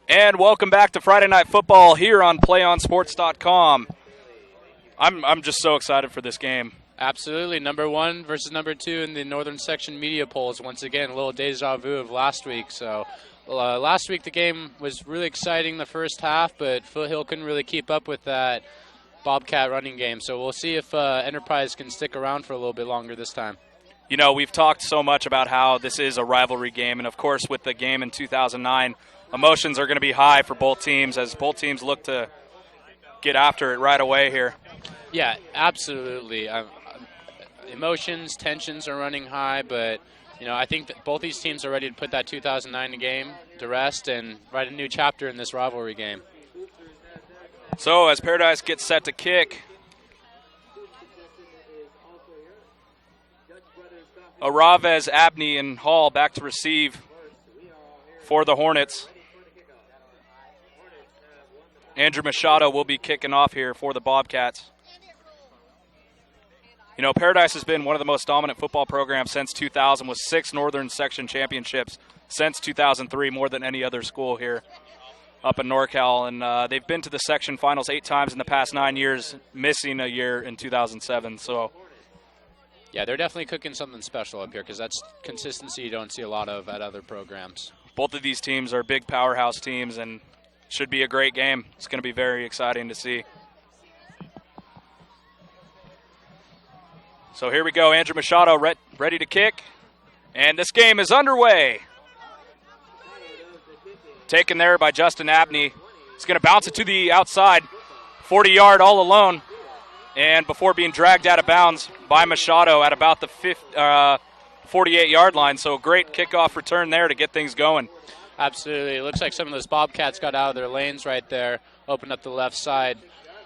And welcome back to Friday Night Football here on PlayOnSports.com. I'm just so excited for this game. Absolutely. Number 1 versus number 2 in the Northern Section media polls. Once again, a little deja vu of last week. So last week the game was really exciting the first half, but Foothill couldn't really keep up with that Bobcat running game. So we'll see if Enterprise can stick around for a little bit longer this time. You know, we've talked so much about how this is a rivalry game, and of course with the game in 2009, emotions are going to be high for both teams as both teams look to get after it right away here. Yeah, absolutely. Emotions, tensions are running high, but I think that both these teams are ready to put that 2009 game to rest and write a new chapter in this rivalry game. So as Paradise gets set to kick, Araves, Abney, and Hall back to receive for the Hornets. Andrew Machado will be kicking off here for the Bobcats. You know, Paradise has been one of the most dominant football programs since 2000 with 6 Northern Section championships since 2003, more than any other school here up in NorCal. And they've been to the section finals 8 times in the past 9 years, missing a year in 2007. So, yeah, they're definitely cooking something special up here because that's consistency you don't see a lot of at other programs. Both of these teams are big powerhouse teams and should be a great game. It's going to be very exciting to see. So here we go, Andrew Machado ready to kick, and this game is underway. Taken there by Justin Abney. He's going to bounce it to the outside, 40-yard all alone, and before being dragged out of bounds by Machado at about the 48-yard line. So great kickoff return there to get things going. Absolutely. It looks like some of those Bobcats got out of their lanes right there, opened up the left side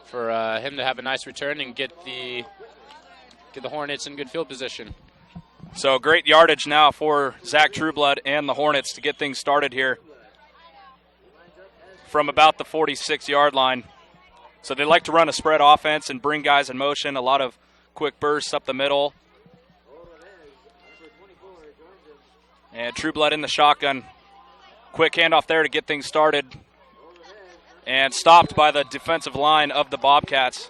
for him to have a nice return and get the Hornets in good field position. So great yardage now for Zach Trueblood and the Hornets to get things started here from about the 46-yard line. So they like to run a spread offense and bring guys in motion, a lot of quick bursts up the middle. And Trueblood in the shotgun. Quick handoff there to get things started. And stopped by the defensive line of the Bobcats.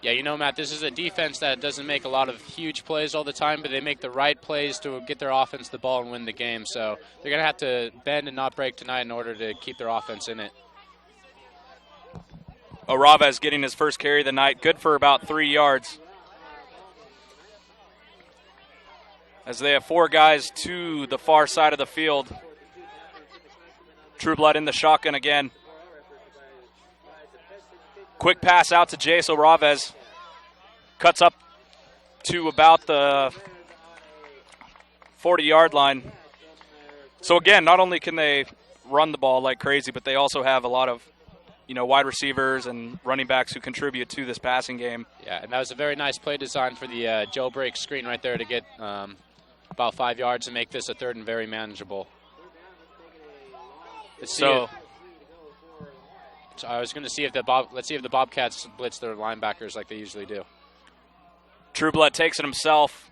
Yeah, Matt, this is a defense that doesn't make a lot of huge plays all the time, but they make the right plays to get their offense the ball and win the game. So they're going to have to bend and not break tonight in order to keep their offense in it. Araves getting his first carry of the night, good for about 3 yards. As they have 4 guys to the far side of the field. Trueblood in the shotgun again. Quick pass out to Jace Araves. Cuts up to about the 40-yard line. So, again, not only can they run the ball like crazy, but they also have a lot of, wide receivers and running backs who contribute to this passing game. Yeah, and that was a very nice play design for the jailbreak screen right there to get about 5 yards and make this a third and very manageable. So I was going to see if let's see if the Bobcats blitz their linebackers like they usually do. Trueblood takes it himself,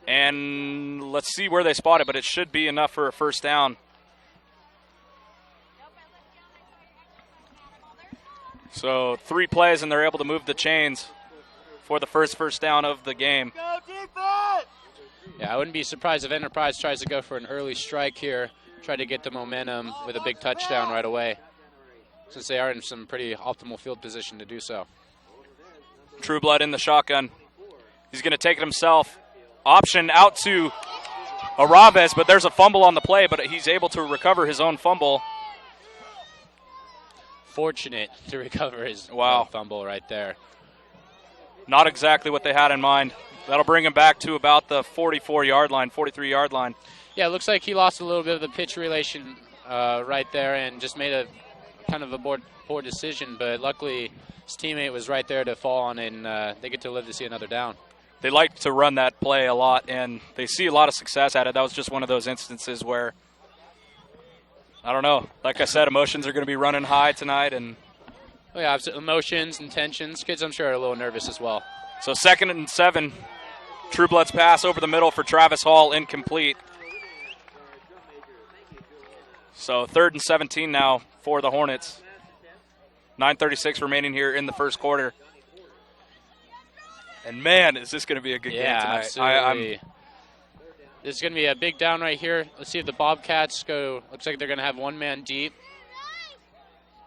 and let's see where they spot it, but it should be enough for a first down. So 3 plays, and they're able to move the chains for the first down of the game. Yeah, I wouldn't be surprised if Enterprise tries to go for an early strike here, try to get the momentum with a big touchdown right away, since they are in some pretty optimal field position to do so. Trueblood in the shotgun. He's going to take it himself. Option out to Araves, but there's a fumble on the play, but he's able to recover his own fumble. Fortunate to recover his fumble right there. Not exactly what they had in mind. That'll bring him back to about the 44-yard line, 43-yard line. Yeah, it looks like he lost a little bit of the pitch relation right there and just made a kind of a poor decision, but luckily his teammate was right there to fall on it, and they get to live to see another down. They like to run that play a lot, and they see a lot of success at it. That was just one of those instances where, I don't know, like I said, emotions are going to be running high tonight. And yeah, emotions and tensions. Kids, I'm sure, are a little nervous as well. So 2nd and 7. Trueblood's pass over the middle for Travis Hall, incomplete. So 3rd and 17 now for the Hornets. 9:36 remaining here in the first quarter. And, man, is this going to be a good game tonight. Absolutely. This is going to be a big down right here. Let's see if the Bobcats go. Looks like they're going to have one man deep.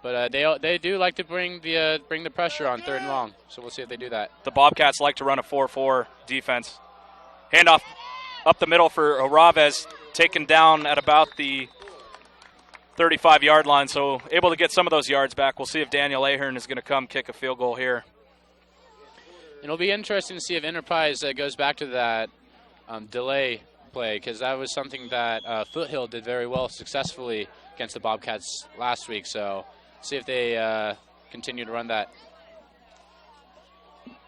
But they do like to bring the pressure on 3rd and long. So we'll see if they do that. The Bobcats like to run a 4-4 defense. Handoff up the middle for Araves, taken down at about the 35-yard line, so able to get some of those yards back. We'll see if Daniel Ahern is going to come kick a field goal here. It'll be interesting to see if Enterprise goes back to that delay play, because that was something that Foothill did very well successfully against the Bobcats last week. So see if they continue to run that.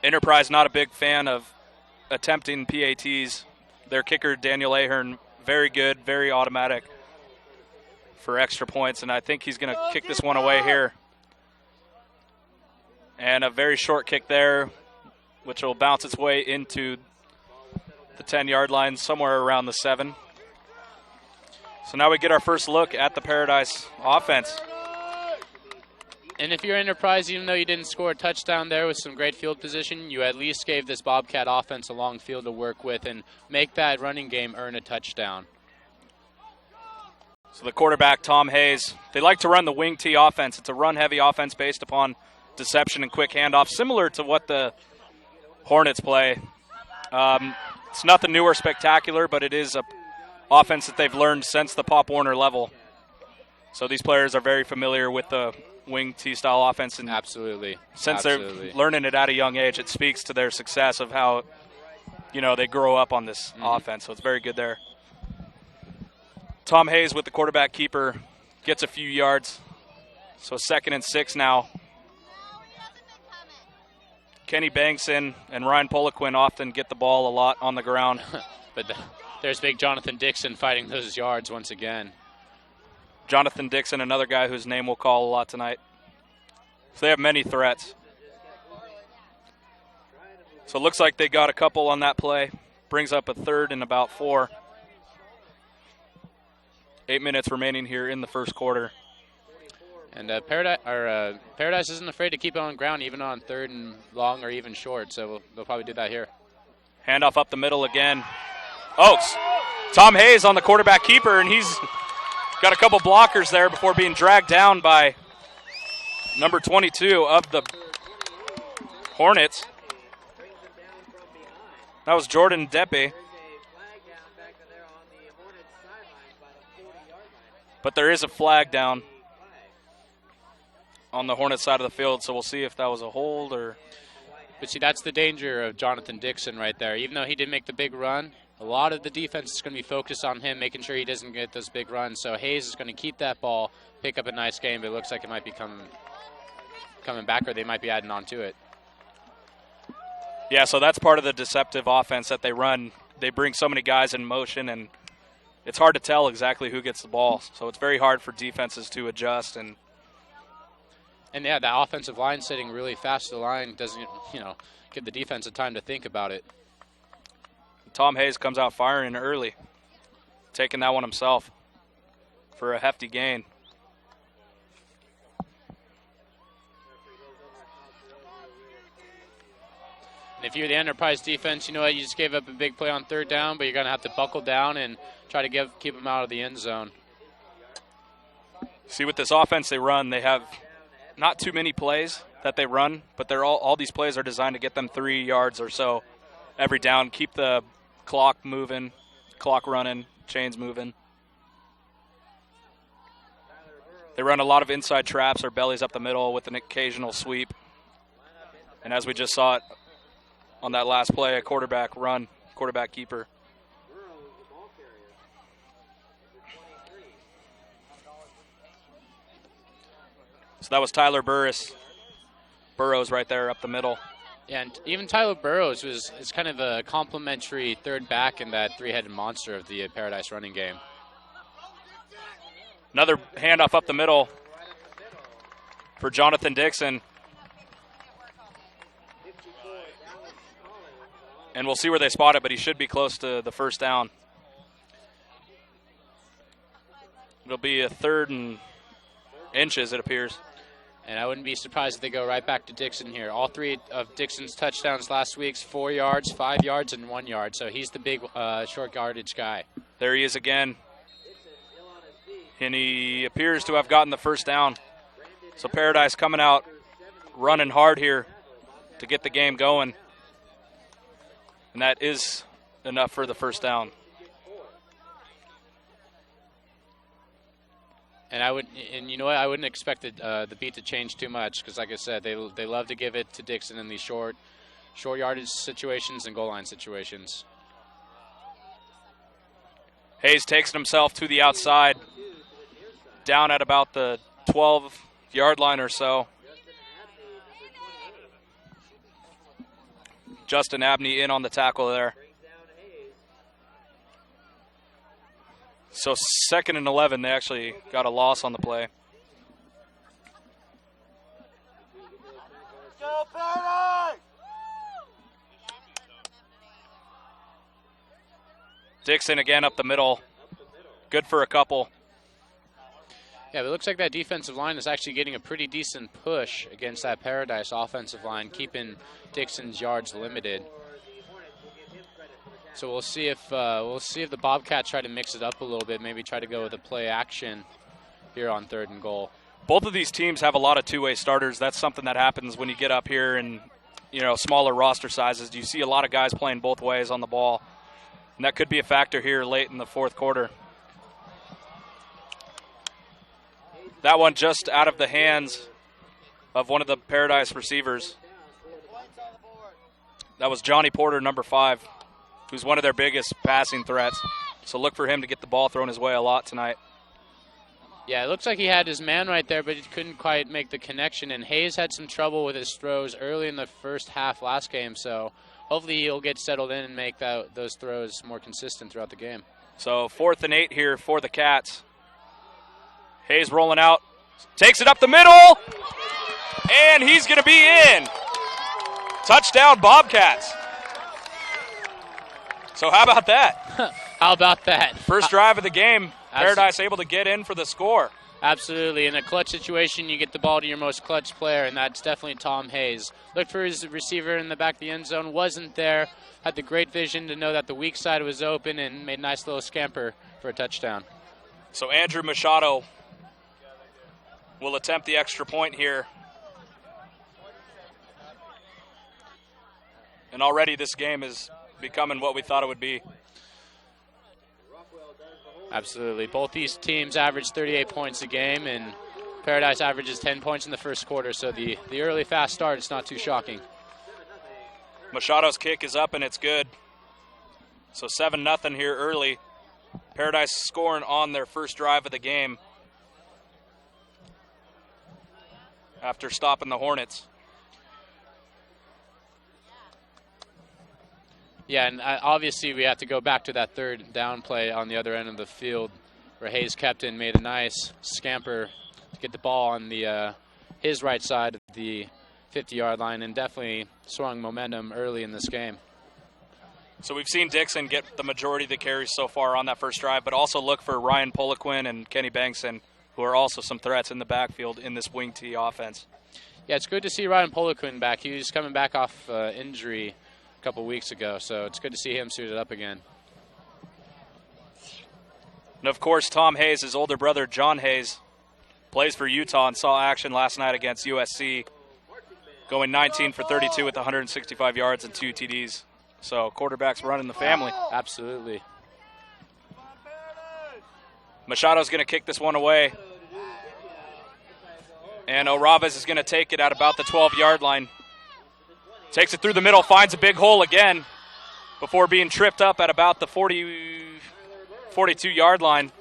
Enterprise not a big fan of attempting PATs. Their kicker, Daniel Ahern, very good, very automatic for extra points, and I think he's going to kick this one away here. And a very short kick there, which will bounce its way into the 10-yard line, somewhere around the 7. So now we get our first look at the Paradise offense. And if you're Enterprise, even though you didn't score a touchdown there with some great field position, you at least gave this Bobcat offense a long field to work with and make that running game earn a touchdown. So the quarterback, Tom Hayes, they like to run the wing T offense. It's a run-heavy offense based upon deception and quick handoff, similar to what the Hornets play. It's nothing new or spectacular, but it is an offense that they've learned since the Pop Warner level. So these players are very familiar with the wing T-style offense. And absolutely. Since they're learning it at a young age, it speaks to their success of how, they grow up on this offense. So it's very good there. Tom Hayes with the quarterback keeper gets a few yards. So 2nd and 6 now. Kenny Bangson and Ryan Poliquin often get the ball a lot on the ground. But there's big Jonathan Dixon fighting those yards once again. Jonathan Dixon, another guy whose name we'll call a lot tonight. So they have many threats. So it looks like they got a couple on that play. Brings up a 3rd and about 4. 8 minutes remaining here in the first quarter. And Paradise isn't afraid to keep it on ground, even on 3rd and long or even short. So they'll probably do that here. Handoff up the middle again. Oh, Tom Hayes on the quarterback keeper, and he's got a couple blockers there before being dragged down by number 22 of the Hornets. That was Jordan Deppe. But there is a flag down on the Hornets side of the field, so we'll see if that was a hold or... But see, that's the danger of Jonathan Dixon right there. Even though he did make the big run, a lot of the defense is going to be focused on him, making sure he doesn't get those big runs. So Hayes is going to keep that ball, pick up a nice game, but it looks like it might be coming back, or they might be adding on to it. Yeah, so that's part of the deceptive offense that they run. They bring so many guys in motion, and it's hard to tell exactly who gets the ball. So it's very hard for defenses to adjust. And yeah, that offensive line sitting really fast to the line doesn't, give the defense a time to think about it. Tom Hayes comes out firing early, taking that one himself for a hefty gain. And if you're the Enterprise defense, you know what, you just gave up a big play on 3rd down, but you're going to have to buckle down and try to keep them out of the end zone. See, with this offense they run, they have not too many plays that they run, but they're all these plays are designed to get them 3 yards or so every down, keep the clock moving, clock running, chains moving. They run a lot of inside traps or bellies up the middle with an occasional sweep. And as we just saw it on that last play, a quarterback keeper. So that was Tyler Burrows right there up the middle. Yeah, and even Tyler Burrows is kind of a complimentary 3rd back in that 3-headed monster of the Paradise running game. Another handoff up the middle for Jonathan Dixon. And we'll see where they spot it, but he should be close to the 1st down. It'll be a 3rd and inches, it appears. And I wouldn't be surprised if they go right back to Dixon here. All 3 of Dixon's touchdowns last week's 4 yards, 5 yards, and 1 yard. So he's the big short yardage guy. There he is again. And he appears to have gotten the first down. So Paradise coming out running hard here to get the game going. And that is enough for the first down. And you know what? I wouldn't expect the beat to change too much because, like I said, they love to give it to Dixon in these short yardage situations and goal line situations. Hayes takes himself to the outside, down at about the 12-yard line or so. Justin Abney in on the tackle there. So 2nd and 11, they actually got a loss on the play. Dixon again up the middle. Good for a couple. Yeah, but it looks like that defensive line is actually getting a pretty decent push against that Paradise offensive line, keeping Dixon's yards limited. So we'll see if the Bobcats try to mix it up a little bit, maybe try to go with a play action here on 3rd and goal. Both of these teams have a lot of two-way starters. That's something that happens when you get up here and, smaller roster sizes. You see a lot of guys playing both ways on the ball. And that could be a factor here late in the 4th quarter. That one just out of the hands of one of the Paradise receivers. That was Johnny Porter, number 5, who's one of their biggest passing threats. So look for him to get the ball thrown his way a lot tonight. Yeah, it looks like he had his man right there, but he couldn't quite make the connection. And Hayes had some trouble with his throws early in the first half last game, so hopefully he'll get settled in and make those throws more consistent throughout the game. So 4th and 8 here for the Cats. Hayes rolling out, takes it up the middle, and he's going to be in. Touchdown, Bobcats. So how about that? How about that? First drive of the game, Paradise able to get in for the score. Absolutely. In a clutch situation, you get the ball to your most clutch player, and that's definitely Tom Hayes. Looked for his receiver in the back of the end zone, wasn't there. Had the great vision to know that the weak side was open and made a nice little scamper for a touchdown. So Andrew Machado will attempt the extra point here. And already this game is becoming what we thought it would be. Absolutely. Both these teams average 38 points a game, and Paradise averages 10 points in the first quarter, so the early fast start is not too shocking. Machado's kick is up, and it's good. So 7-0 here early. Paradise scoring on their first drive of the game after stopping the Hornets. Yeah, and obviously we have to go back to that 3rd down play on the other end of the field where Hayes kept in, made a nice scamper to get the ball on his right side of the 50-yard line, and definitely swung momentum early in this game. So we've seen Dixon get the majority of the carries so far on that first drive, but also look for Ryan Poliquin and Kenny Bankson, who are also some threats in the backfield in this wing T offense. Yeah, it's good to see Ryan Poliquin back. He was coming back off injury a couple weeks ago, so it's good to see him suited up again. And, of course, Tom Hayes, his older brother, John Hayes, plays for Utah and saw action last night against USC, going 19 for 32 with 165 yards and 2 TDs. So quarterbacks running the family. Absolutely. Machado's going to kick this one away. And Oraves is going to take it at about the 12-yard line. Takes it through the middle, finds a big hole again before being tripped up at about the 42-yard line.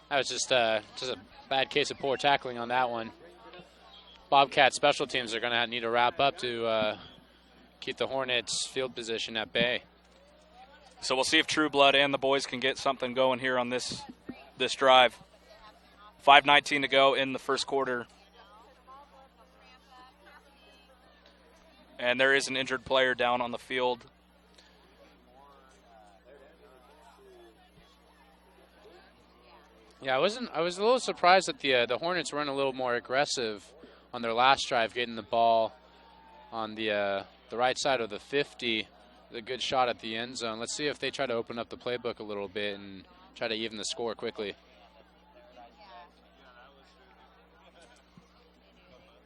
That was just a bad case of poor tackling on that one. Bobcat special teams are going to need to wrap up to keep the Hornets' field position at bay. So we'll see if True Blood and the boys can get something going here on this drive. 5:19 to go in the first quarter. And there is an injured player down on the field. Yeah, I was a little surprised that the Hornets weren't a little more aggressive on their last drive, getting the ball on the right side of the 50. A good shot at the end zone. Let's see if they try to open up the playbook a little bit and try to even the score quickly.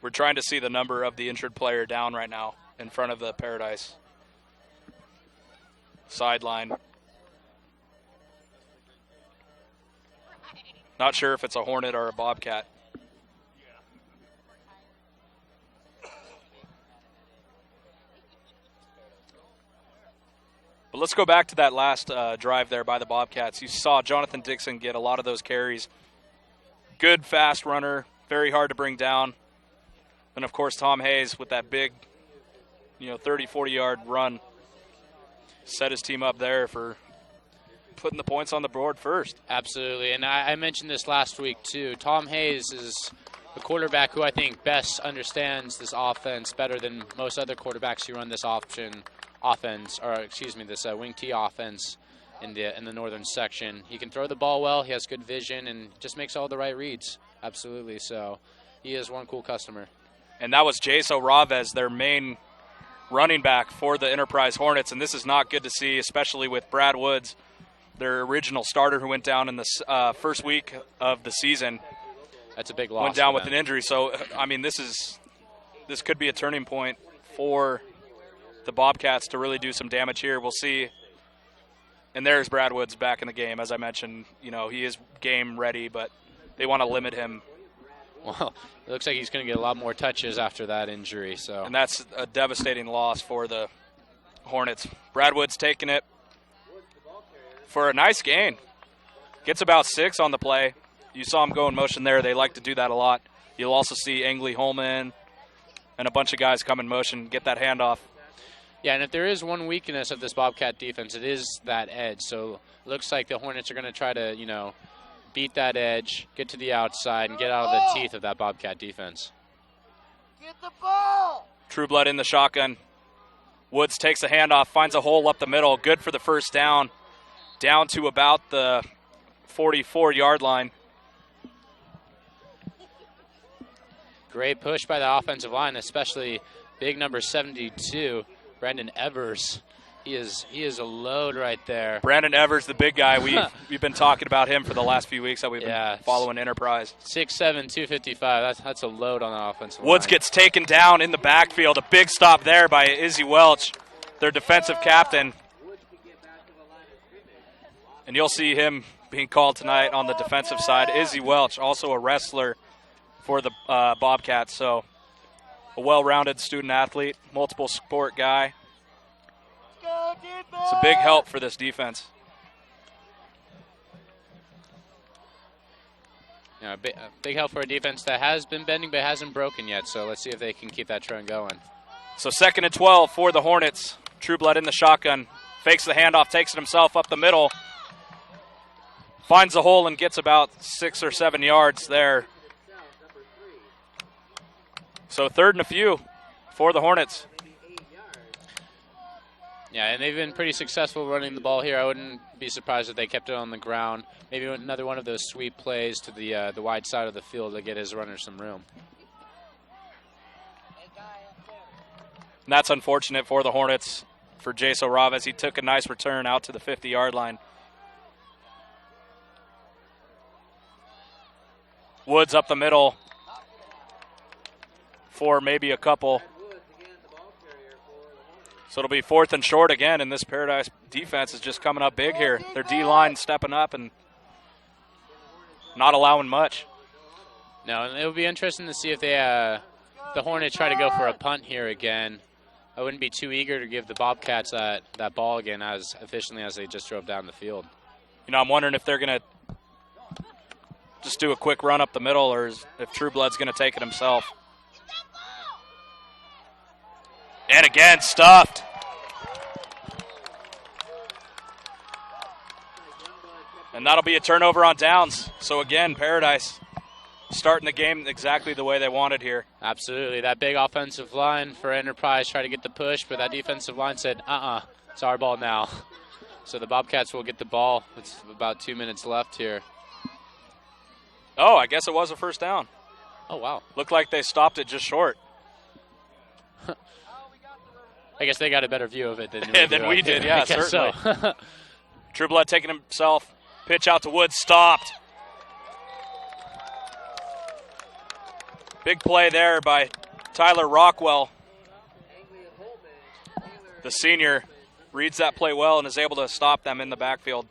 We're trying to see the number of the injured player down right now in front of the Paradise sideline. Not sure if it's a Hornet or a Bobcat. But let's go back to that last drive there by the Bobcats. You saw Jonathan Dixon get a lot of those carries. Good, fast runner, very hard to bring down. And, of course, Tom Hayes with that big, 30, 40-yard run set his team up there for putting the points on the board first. Absolutely, and I mentioned this last week, too. Tom Hayes is the quarterback who I think best understands this offense better than most other quarterbacks who run this this wing T offense in the northern section. He can throw the ball well, he has good vision, and just makes all the right reads. Absolutely, so he is one cool customer. And that was Jaso Raves, their main running back for the Enterprise Hornets, and this is not good to see, especially with Brad Woods, their original starter who went down in the first week of the season. That's a big loss. Went down with an injury. So, I mean, this could be a turning point for the Bobcats to really do some damage here. We'll see. And there's Brad Woods back in the game. As I mentioned, he is game ready, but they want to limit him. Well, it looks like he's going to get a lot more touches after that injury. And that's a devastating loss for the Hornets. Brad Woods taking it for a nice gain. Gets about 6 on the play. You saw him go in motion there. They like to do that a lot. You'll also see Angley Holman and a bunch of guys come in motion, get that handoff. Yeah, and if there is one weakness of this Bobcat defense, it is that edge. So it looks like the Hornets are going to try to, beat that edge, get to the outside, and get out of the teeth of that Bobcat defense. Get the ball! Trueblood in the shotgun. Woods takes a handoff, finds a hole up the middle. Good for the first down. Down to about the 44-yard line. Great push by the offensive line, especially big number 72, Brandon Evers. He is a load right there. Brandon Evers, the big guy. We've been talking about him for the last few weeks that we've been following Enterprise. 6'7", 255. That's a load on the offensive line. Woods gets taken down in the backfield. A big stop there by Izzy Welch, their defensive captain. And you'll see him being called tonight on the defensive side. Izzy Welch, also a wrestler for the Bobcats. So a well-rounded student athlete, multiple sport guy. It's a big help for this defense. Yeah, a big help for a defense that has been bending but hasn't broken yet. So let's see if they can keep that trend going. So 2nd and 12 for the Hornets. Trueblood in the shotgun. Fakes the handoff, takes it himself up the middle. Finds the hole and gets about 6 or 7 yards there. So 3rd and a few for the Hornets. Yeah, and they've been pretty successful running the ball here. I wouldn't be surprised if they kept it on the ground. Maybe another one of those sweep plays to the wide side of the field to get his runners some room. And that's unfortunate for the Hornets, for Jaso Raves. He took a nice return out to the 50-yard line. Woods up the middle for maybe a couple. So it'll be 4th and short again, and this Paradise defense is just coming up big here. Their D-line stepping up and not allowing much. No, and it'll be interesting to see if the Hornets try to go for a punt here again. I wouldn't be too eager to give the Bobcats that ball again as efficiently as they just drove down the field. I'm wondering if they're going to just do a quick run up the middle or if Trueblood's going to take it himself. And again, stuffed. And that'll be a turnover on downs. So again, Paradise starting the game exactly the way they wanted here. Absolutely. That big offensive line for Enterprise tried to get the push, but that defensive line said, it's our ball now. So the Bobcats will get the ball. It's about 2 minutes left here. Oh, I guess it was a first down. Oh, wow. Looked like they stopped it just short. I guess they got a better view of it than we did, yeah, certainly. So. Trueblood taking himself. Pitch out to Woods, stopped. Big play there by Tyler Rockwell. The senior reads that play well and is able to stop them in the backfield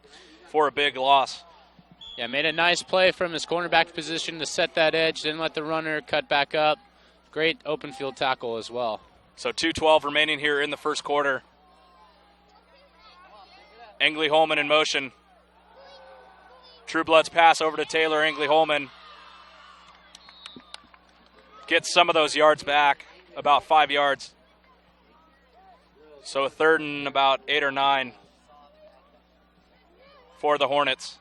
for a big loss. Yeah, made a nice play from his cornerback position to set that edge, didn't let the runner cut back up. Great open field tackle as well. So 2:12 remaining here in the first quarter. Engley-Holman in motion. Trueblood's pass over to Taylor Engley-Holman. Gets some of those yards back, about 5 yards. So a third and about 8 or 9 for the Hornets.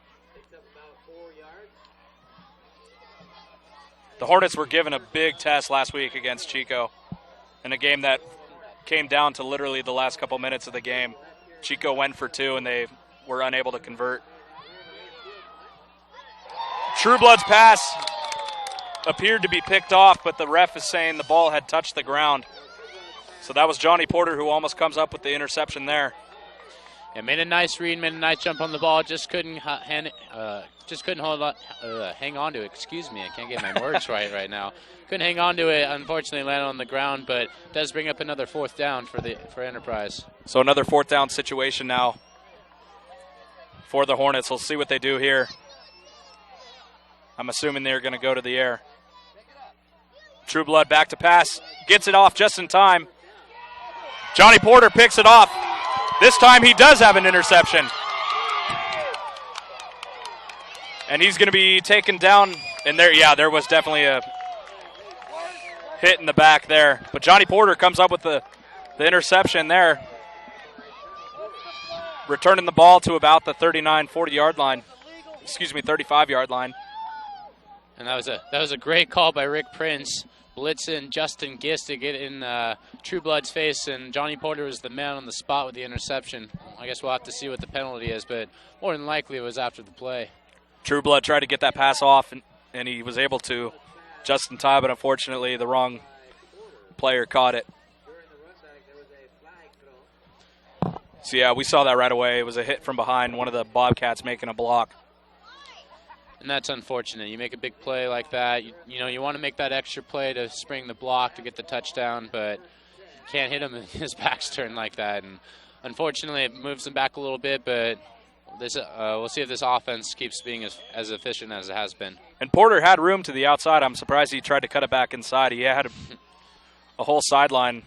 The Hornets were given a big test last week against Chico in a game that came down to literally the last couple minutes of the game. Chico went for 2 and they were unable to convert. Trueblood's pass appeared to be picked off, but the ref is saying the ball had touched the ground. So that was Johnny Porter who almost comes up with the interception there. Yeah, made a nice read, made a nice jump on the ball. Just couldn't hang on to it. Excuse me, I can't get my words right now. Couldn't hang on to it. Unfortunately, landed on the ground, but does bring up another 4th down for Enterprise. So another 4th down situation now for the Hornets. We'll see what they do here. I'm assuming they're going to go to the air. Trueblood back to pass, gets it off just in time. Johnny Porter picks it off. This time he does have an interception. And he's going to be taken down. And there was definitely a hit in the back there. But Johnny Porter comes up with the interception there. Returning the ball to about the 39, 40-yard line. 35-yard line. And that was a great call by Rick Prince. Blitzing Justin Gist to get in Trueblood's face, and Johnny Porter was the man on the spot with the interception. I guess we'll have to see what the penalty is, but more than likely it was after the play. Trueblood tried to get that pass off, and he was able to just in time, but unfortunately the wrong player caught it. So, yeah, we saw that right away. It was a hit from behind, one of the Bobcats making a block. And that's unfortunate. You make a big play like that. You want to make that extra play to spring the block to get the touchdown, but you can't hit him in his back's turned like that. And unfortunately, it moves him back a little bit, but we'll see if this offense keeps being as efficient as it has been. And Porter had room to the outside. I'm surprised he tried to cut it back inside. He had a whole sideline.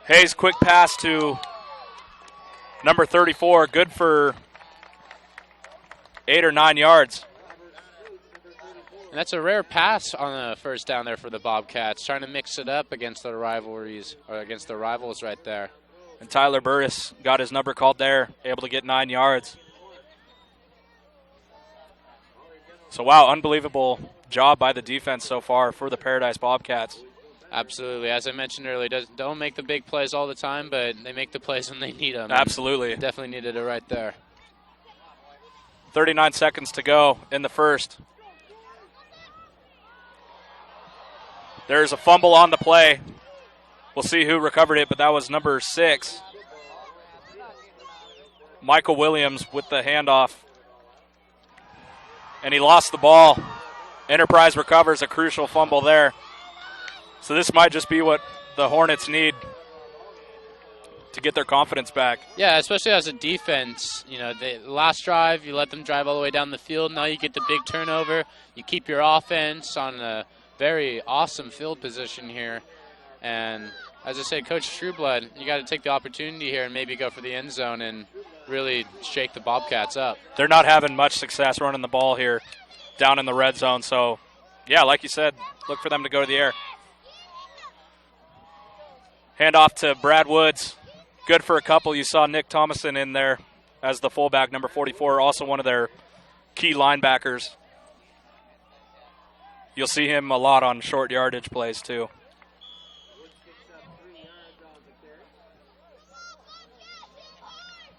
Hayes, quick pass to number 34. Good for 8 or 9 yards. And that's a rare pass on the first down there for the Bobcats, trying to mix it up against the rivalries, or against the rivals right there. And Tyler Burris got his number called there, able to get 9 yards. So, wow, unbelievable job by the defense so far for the Paradise Bobcats. Absolutely. As I mentioned earlier, don't make the big plays all the time, but they make the plays when they need them. Absolutely. Definitely needed it right there. 39 seconds to go in the first. There's a fumble on the play. We'll see who recovered it, but that was number 6. Michael Williams with the handoff. And he lost the ball. Enterprise recovers a crucial fumble there. So this might just be what the Hornets need to get their confidence back. Yeah, especially as a defense. The last drive, you let them drive all the way down the field. Now you get the big turnover. You keep your offense on a very awesome field position here. And as I said, Coach Trueblood, you got to take the opportunity here and maybe go for the end zone and really shake the Bobcats up. They're not having much success running the ball here down in the red zone. So, yeah, like you said, look for them to go to the air. Handoff to Brad Woods. Good for a couple. You saw Nick Thomason in there as the fullback, number 44, also one of their key linebackers. You'll see him a lot on short yardage plays, too.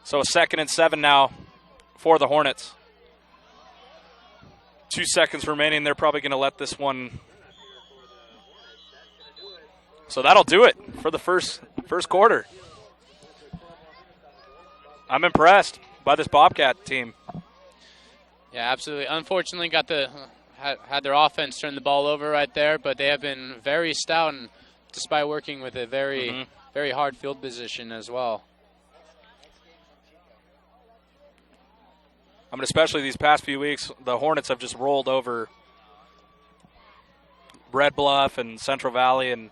So a 2nd and 7 now for the Hornets. 2 seconds remaining. They're probably going to let this one. So that'll do it for the first quarter. I'm impressed by this Bobcat team. Yeah, absolutely. Unfortunately, had their offense turn the ball over right there, but they have been very stout, and despite working with a very hard field position as well. I mean, especially these past few weeks, the Hornets have just rolled over Red Bluff and Central Valley, and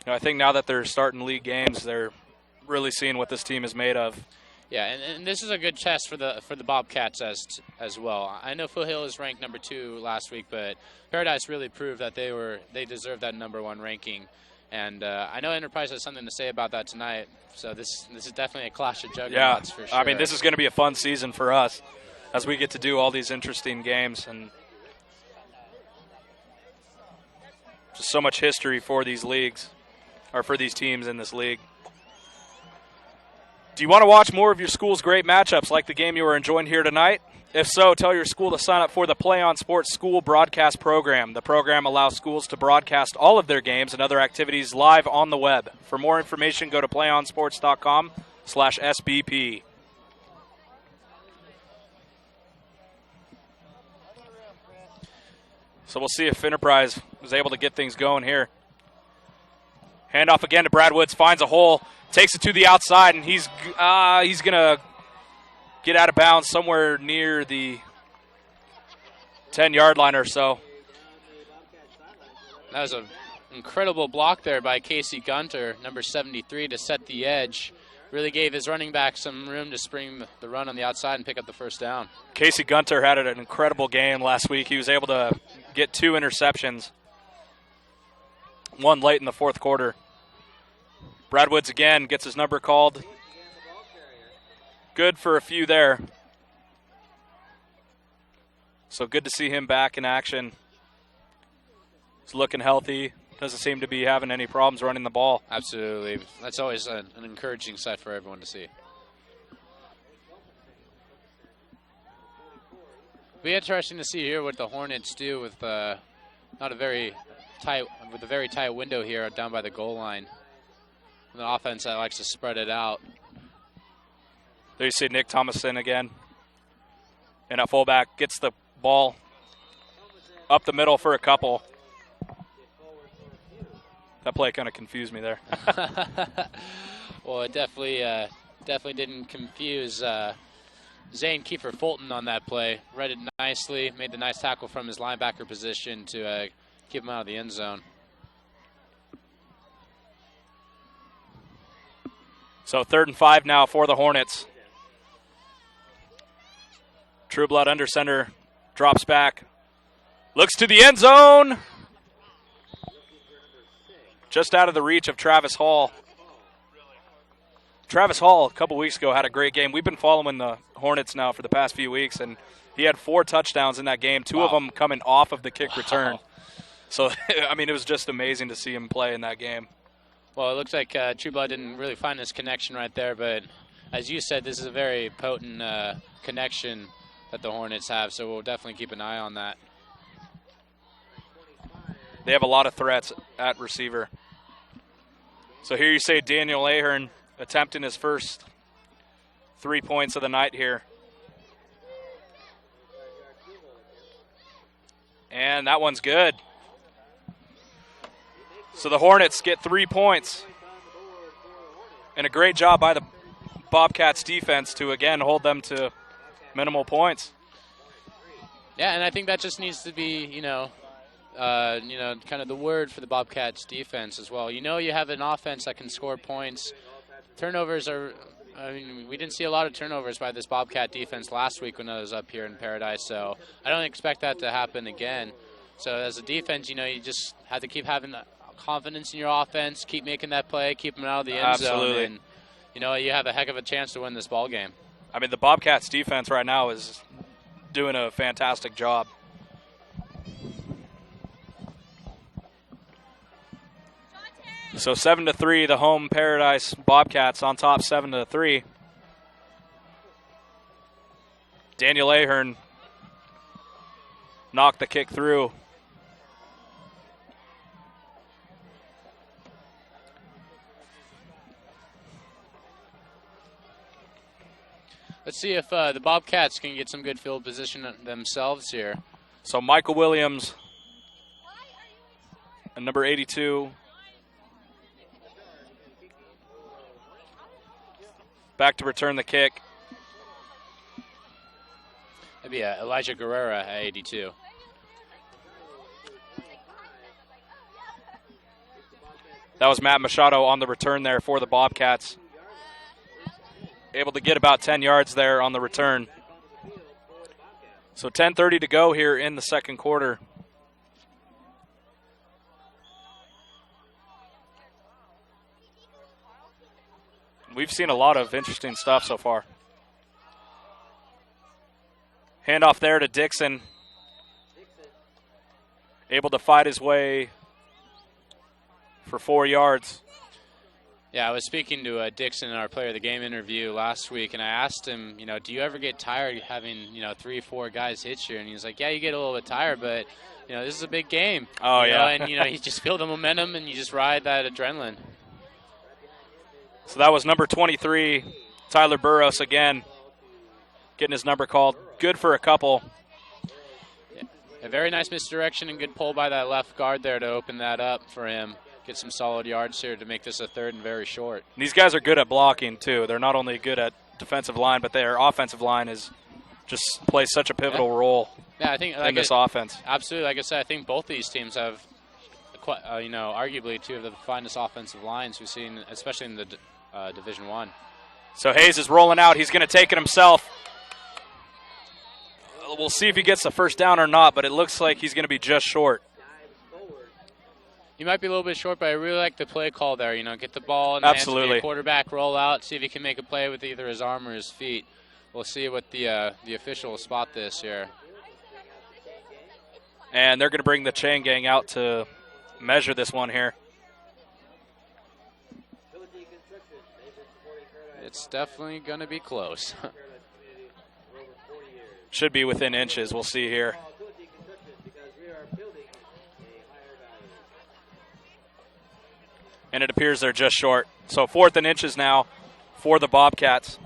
I think now that they're starting league games, they're really seeing what this team is made of. Yeah, and this is a good test for the Bobcats as well. I know Foothill is ranked number 2 last week, but Paradise really proved that they deserve that number 1 ranking. And I know Enterprise has something to say about that tonight. So this is definitely a clash of juggernauts for sure. I mean, this is going to be a fun season for us as we get to do all these interesting games, and just so much history for these leagues, or for these teams in this league. Do you want to watch more of your school's great matchups like the game you are enjoying here tonight? If so, tell your school to sign up for the PlayOn Sports School Broadcast Program. The program allows schools to broadcast all of their games and other activities live on the web. For more information, go to playonsports.com/SBP. So we'll see if Enterprise was able to get things going here. Handoff again to Brad Woods, finds a hole, takes it to the outside, and he's going to get out of bounds somewhere near the 10-yard line or so. That was an incredible block there by Casey Gunter, number 73, to set the edge. Really gave his running back some room to spring the run on the outside and pick up the first down. Casey Gunter had an incredible game last week. He was able to get 2 interceptions, one late in the fourth quarter. Brad Woods again gets his number called. Good for a few there. So good to see him back in action. He's looking healthy. Doesn't seem to be having any problems running the ball. Absolutely. That's always an encouraging sight for everyone to see. It'll be interesting to see here what the Hornets do with a very tight window here down by the goal line. An offense that likes to spread it out. There you see Nick Thomason again. And a fullback gets the ball up the middle for a couple. That play kind of confused me there. Well, it definitely didn't confuse Zane Kiefer Fulton on that play. Read it nicely, made the nice tackle from his linebacker position to keep him out of the end zone. So 3rd and 5 now for the Hornets. Trueblood under center, drops back, looks to the end zone. Just out of the reach of Travis Hall. Travis Hall, a couple weeks ago, had a great game. We've been following the Hornets now for the past few weeks, and he had 4 touchdowns in that game, 2 of them coming off of the kick return. So, I mean, it was just amazing to see him play in that game. Well, it looks like Trueblood didn't really find his connection right there, but as you said, this is a very potent connection that the Hornets have, so we'll definitely keep an eye on that. They have a lot of threats at receiver. So here you say Daniel Ahern attempting his first 3 points of the night here. And that one's good. So the Hornets get 3 points. And a great job by the Bobcats defense to, again, hold them to minimal points. Yeah, and I think that just needs to be, kind of the word for the Bobcats defense as well. You have an offense that can score points. Turnovers are, we didn't see a lot of turnovers by this Bobcat defense last week when I was up here in Paradise, so I don't expect that to happen again. So as a defense, you just have to keep having confidence in your offense, keep making that play, keep them out of the end zone, and you have a heck of a chance to win this ball game. I mean, the Bobcats defense right now is doing a fantastic job. So 7-3, the home Paradise Bobcats on top, 7-3. Daniel Ahern knocked the kick through. Let's see if the Bobcats can get some good field position themselves here. So Michael Williams and number 82. Back to return the kick. That'd be Elijah Guerrera at 82. That was Matt Machado on the return there for the Bobcats. Able to get about 10 yards there on the return. So 10:30 to go here in the second quarter. We've seen a lot of interesting stuff so far. Handoff there to Dixon. Able to fight his way for 4 yards. Yeah, I was speaking to Dixon in our Player of the Game interview last week, and I asked him, do you ever get tired having, 3 or 4 guys hit you? And he was like, yeah, you get a little bit tired, but, this is a big game. Oh, yeah. And, you just feel the momentum, and you just ride that adrenaline. So that was number 23, Tyler Burrows again, getting his number called. Good for a couple. Yeah. A very nice misdirection and good pull by that left guard there to open that up for him. Get some solid yards here to make this a third and very short. And these guys are good at blocking, too. They're not only good at defensive line, but their offensive line just plays such a pivotal role I think, in this offense. Absolutely. Like I said, I think both these teams have, arguably 2 of the finest offensive lines we've seen, especially in the Division I. So Hayes is rolling out. He's going to take it himself. We'll see if he gets the first down or not, but it looks like he's going to be just short. He might be a little bit short, but I really like the play call there. Get the ball in the hands of the quarterback, roll out, see if he can make a play with either his arm or his feet. We'll see what the official will spot this here. And they're going to bring the chain gang out to measure this one here. It's definitely going to be close. Should be within inches. We'll see here. And it appears they're just short. So 4th and inches now for the Bobcats.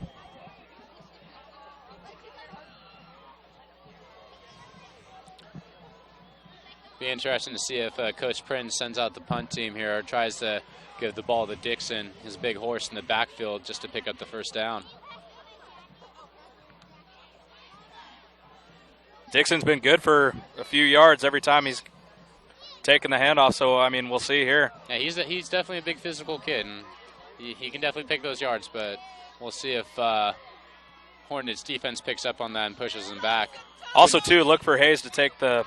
Be interesting to see if Coach Prince sends out the punt team here or tries to give the ball to Dixon, his big horse in the backfield, just to pick up the first down. Dixon's been good for a few yards every time he's taking the handoff, so, we'll see here. Yeah, he's definitely a big physical kid, and he can definitely pick those yards, but we'll see if Hornets defense picks up on that and pushes him back. Also, too, look for Hayes to take the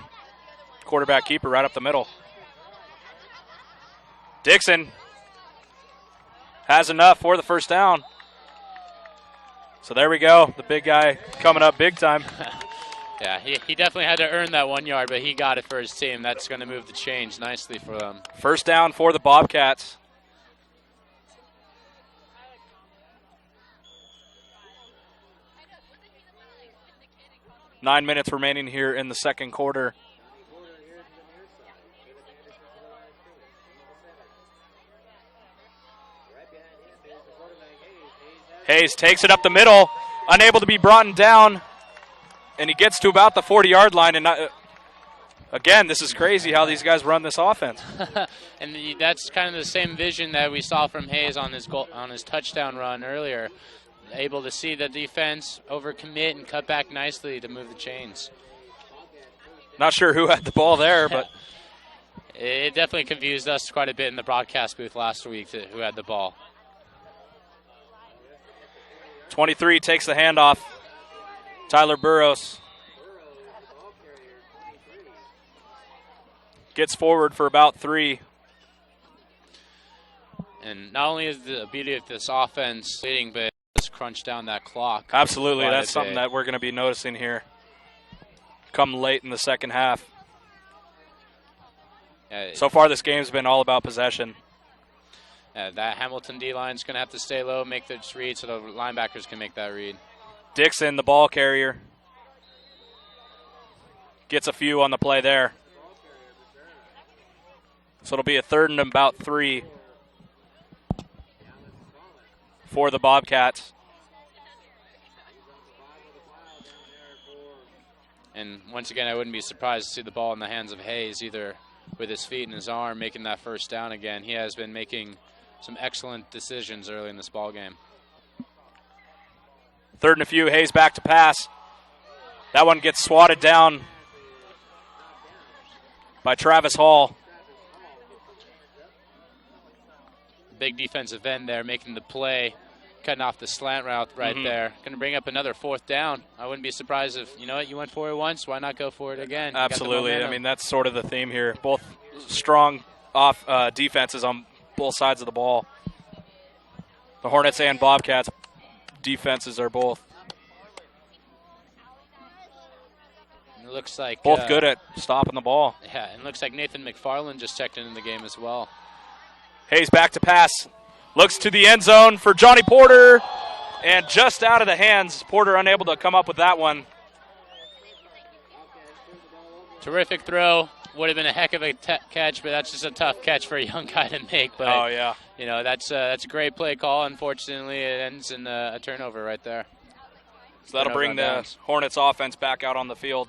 quarterback keeper right up the middle. Dixon has enough for the first down. So there we go. The big guy coming up big time. Yeah, he definitely had to earn that 1 yard, but he got it for his team. That's going to move the change nicely for them. First down for the Bobcats. Nine minutes remaining here in the second quarter. Hayes takes it up the middle, unable to be brought down. And he gets to about the 40-yard line. And again, this is crazy how these guys run this offense. And that's kind of the same vision that we saw from Hayes on his touchdown run earlier. Able to see the defense overcommit and cut back nicely to move the chains. Not sure who had the ball there, but it definitely confused us quite a bit in the broadcast booth last week who had the ball. 23 takes the handoff. Tyler Burrows gets forward for about 3. And not only is the beauty of this offense leading, but it's crunched down that clock. Absolutely, that's something that we're going to be noticing here come late in the second half. So far, this game's been all about possession. That Hamilton D-line is going to have to stay low, make this read so the linebackers can make that read. Dixon, the ball carrier, gets a few on the play there. So it'll be a 3rd and about 3 for the Bobcats. And once again, I wouldn't be surprised to see the ball in the hands of Hayes, either with his feet and his arm, making that first down again. He has been making some excellent decisions early in this ball game. 3rd and a few, Hayes back to pass. That one gets swatted down by Travis Hall. Big defensive end there, making the play, cutting off the slant route right there. Going to bring up another 4th down. I wouldn't be surprised if, you know what, you went for it once, why not go for it again? Absolutely. I mean, that's sort of the theme here. Both strong defenses on both sides of the ball. The Hornets and Bobcats defenses are both. It looks like both good at stopping the ball. Yeah, and it looks like Nathan McFarland just checked in the game as well. Hayes back to pass. Looks to the end zone for Johnny Porter. And just out of the hands. Porter unable to come up with that one. Terrific throw. Would have been a heck of a catch, but that's just a tough catch for a young guy to make. But, oh, yeah. You know, that's a great play call. Unfortunately, it ends in a turnover right there. So that'll bring the Hornets offense back out on the field.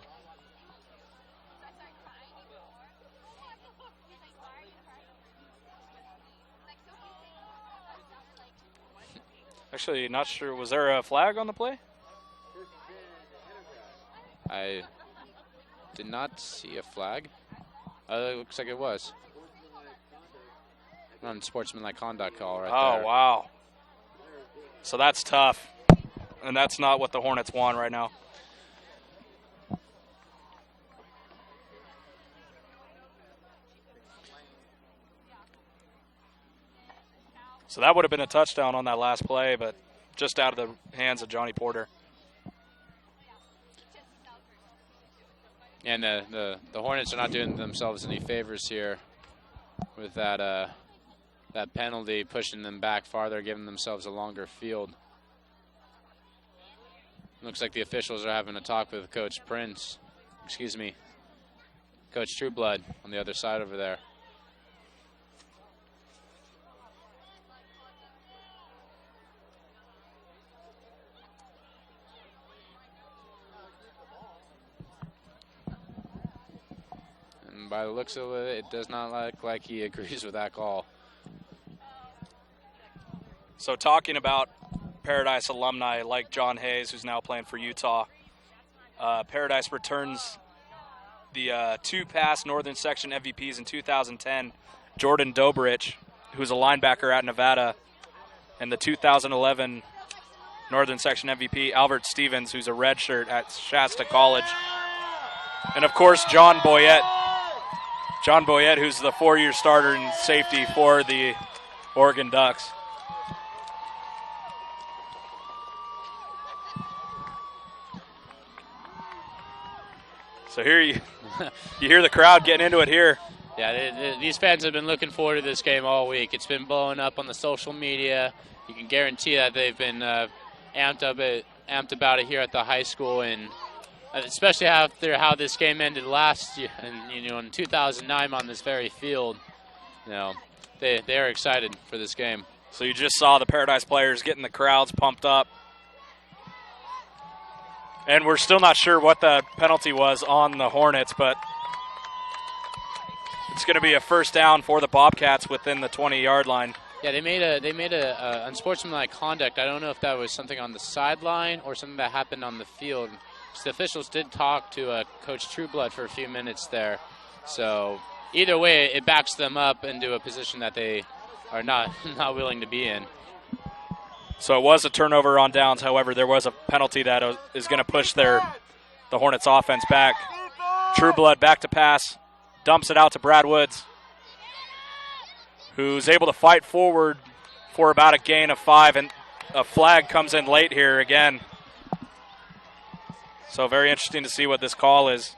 Actually, not sure. Was there a flag on the play? I did not see a flag. It looks like it was. Unsportsmanlike conduct call right there. Oh, wow. So that's tough. And that's not what the Hornets want right now. So that would have been a touchdown on that last play, but just out of the hands of Johnny Porter. And the Hornets are not doing themselves any favors here with that that penalty, pushing them back farther, giving themselves a longer field. Looks like the officials are having a talk with Coach Trueblood on the other side over there. And by the looks of it, it does not look like he agrees with that call. So talking about Paradise alumni like John Hayes, who's now playing for Utah, Paradise returns the 2 past Northern Section MVPs in 2010, Jordan Dobrich, who's a linebacker at Nevada, and the 2011 Northern Section MVP, Albert Stevens, who's a redshirt at Shasta College. And, of course, John Boyette. John Boyette, who's the 4-year starter in safety for the Oregon Ducks. So here you hear the crowd getting into it here. Yeah, these fans have been looking forward to this game all week. It's been blowing up on the social media. You can guarantee that they've been amped about it here at the high school, and especially after how this game ended last year, and in 2009 on this very field. They are excited for this game. So you just saw the Paradise players getting the crowds pumped up. And we're still not sure what the penalty was on the Hornets, but it's going to be a first down for the Bobcats within the 20-yard line. Yeah, they made a unsportsmanlike conduct. I don't know if that was something on the sideline or something that happened on the field. The officials did talk to Coach Trueblood for a few minutes there. So either way, it backs them up into a position that they are not willing to be in. So it was a turnover on downs. However, there was a penalty that is going to push the Hornets offense back. Trueblood back to pass, dumps it out to Brad Woods, who's able to fight forward for about a gain of 5, and a flag comes in late here again. So very interesting to see what this call is.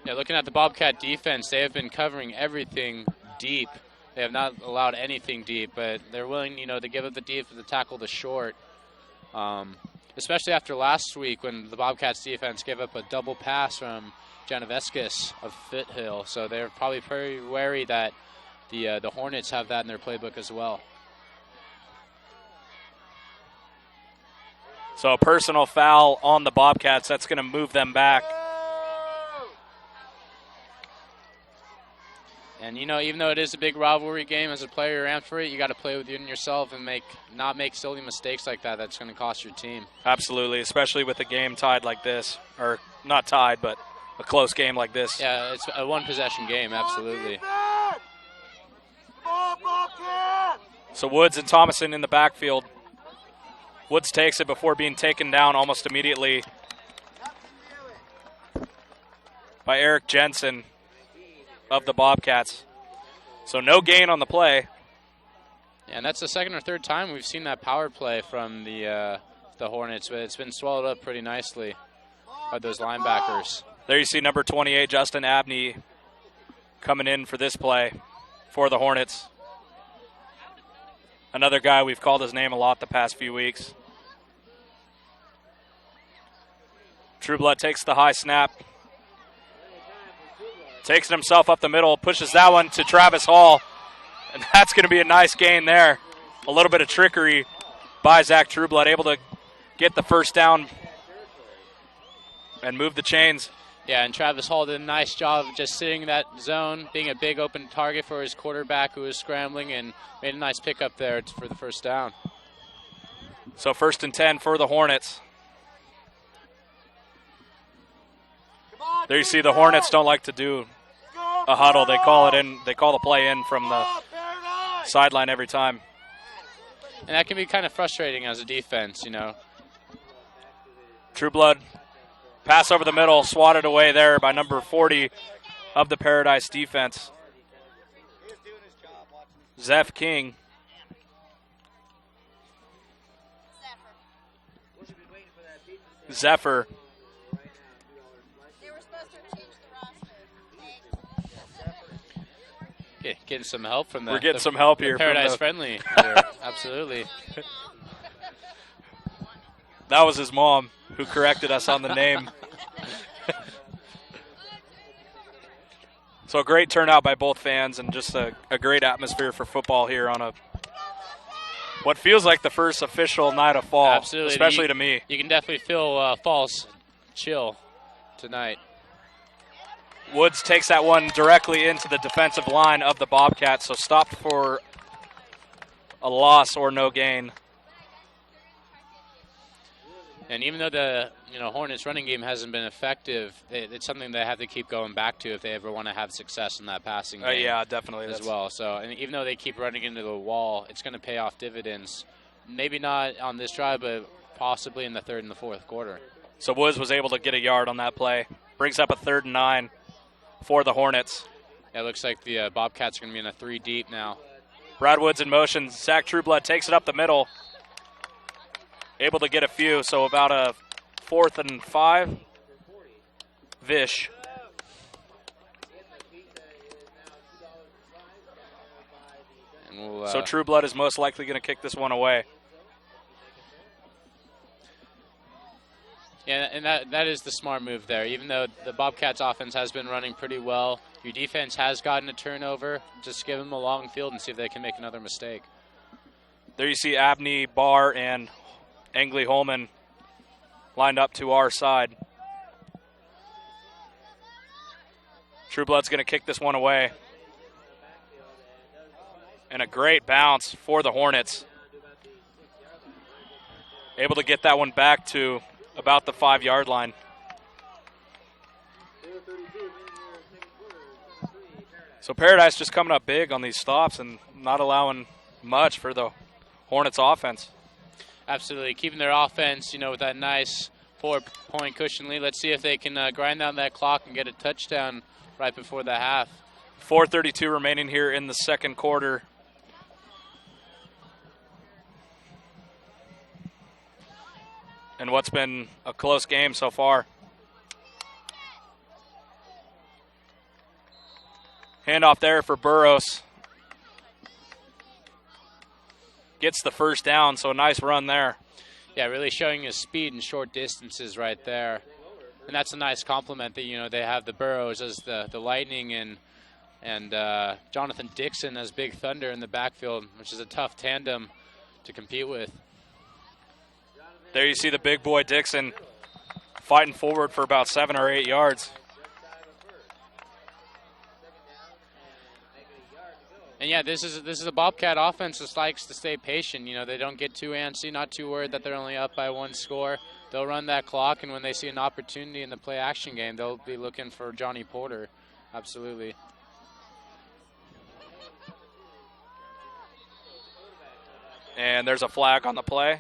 Yeah, looking at the Bobcat defense, they have been covering everything deep. They have not allowed anything deep, but they're willing, to give up the deep for the tackle to short. especially after last week when the Bobcats defense gave up a double pass from Janoveskis of Foothill. So they're probably very wary that the Hornets have that in their playbook as well. So a personal foul on the Bobcats. That's going to move them back. And, you know, even though it is a big rivalry game, as a player you're amped for it, you got to play within yourself and not make silly mistakes like that. That's going to cost your team. Absolutely, especially with a game tied like this. Or not tied, but a close game like this. Yeah, it's a one-possession game, absolutely. So Woods and Thomason in the backfield. Woods takes it before being taken down almost immediately by Eric Jensen of the Bobcats. So no gain on the play. Yeah, and that's the second or third time we've seen that power play from the Hornets, but it's been swallowed up pretty nicely by those linebackers. There you see number 28, Justin Abney, coming in for this play for the Hornets. Another guy we've called his name a lot the past few weeks. Trueblood takes the high snap. Takes it himself up the middle, pushes that one to Travis Hall. And that's going to be a nice gain there. A little bit of trickery by Zach Trueblood, able to get the first down and move the chains. Yeah, and Travis Hall did a nice job of just sitting in that zone, being a big open target for his quarterback who was scrambling, and made a nice pickup there for the first down. So 1st and 10 for the Hornets. There you see the Hornets don't like to do a huddle. They call it in. They call the play in from the sideline every time. And that can be kind of frustrating as a defense, you know. Trueblood, pass over the middle, swatted away there by number 40 of the Paradise defense. Zeph King. Zephyr. Getting some help from We're getting some help here. Paradise Friendly. Here. Absolutely. That was his mom who corrected us on the name. So a great turnout by both fans and just a great atmosphere for football here on what feels like the first official night of fall. Absolutely. Especially to me. You can definitely feel fall's chill tonight. Woods takes that one directly into the defensive line of the Bobcats, so stopped for a loss or no gain. And even though the Hornets running game hasn't been effective, it's something they have to keep going back to if they ever want to have success in that passing game. Yeah, definitely as well. So, and even though they keep running into the wall, it's going to pay off dividends. Maybe not on this drive, but possibly in the third and the fourth quarter. So Woods was able to get a yard on that play. Brings up a 3rd and 9 for the Hornets. Yeah, it looks like the Bobcats are going to be in a 3 deep now. Brad Woods in motion. Zach Trueblood takes it up the middle. Able to get a few, so about a 4th and 5. Vish. And so Trueblood is most likely going to kick this one away. Yeah, and that is the smart move there. Even though the Bobcats offense has been running pretty well, your defense has gotten a turnover. Just give them a long field and see if they can make another mistake. There you see Abney, Barr, and Angley Holman lined up to our side. Trueblood's going to kick this one away. And a great bounce for the Hornets. Able to get that one back to about the 5-yard line. So Paradise just coming up big on these stops and not allowing much for the Hornets offense. Absolutely. Keeping their offense, with that nice 4-point cushion lead. Let's see if they can grind down that clock and get a touchdown right before the half. 4:32 remaining here in the second quarter. And what's been a close game so far. Handoff there for Burros. Gets the first down, so a nice run there. Yeah, really showing his speed in short distances right there. And that's a nice compliment that, you know, they have the Burrows as the Lightning and Jonathan Dixon as Big Thunder in the backfield, which is a tough tandem to compete with. There you see the big boy Dixon fighting forward for about 7 or 8 yards. And yeah, this is a Bobcat offense that likes to stay patient. You know, they don't get too antsy, not too worried that they're only up by 1 score. They'll run that clock, and when they see an opportunity in the play action game, they'll be looking for Johnny Porter. Absolutely. And there's a flag on the play.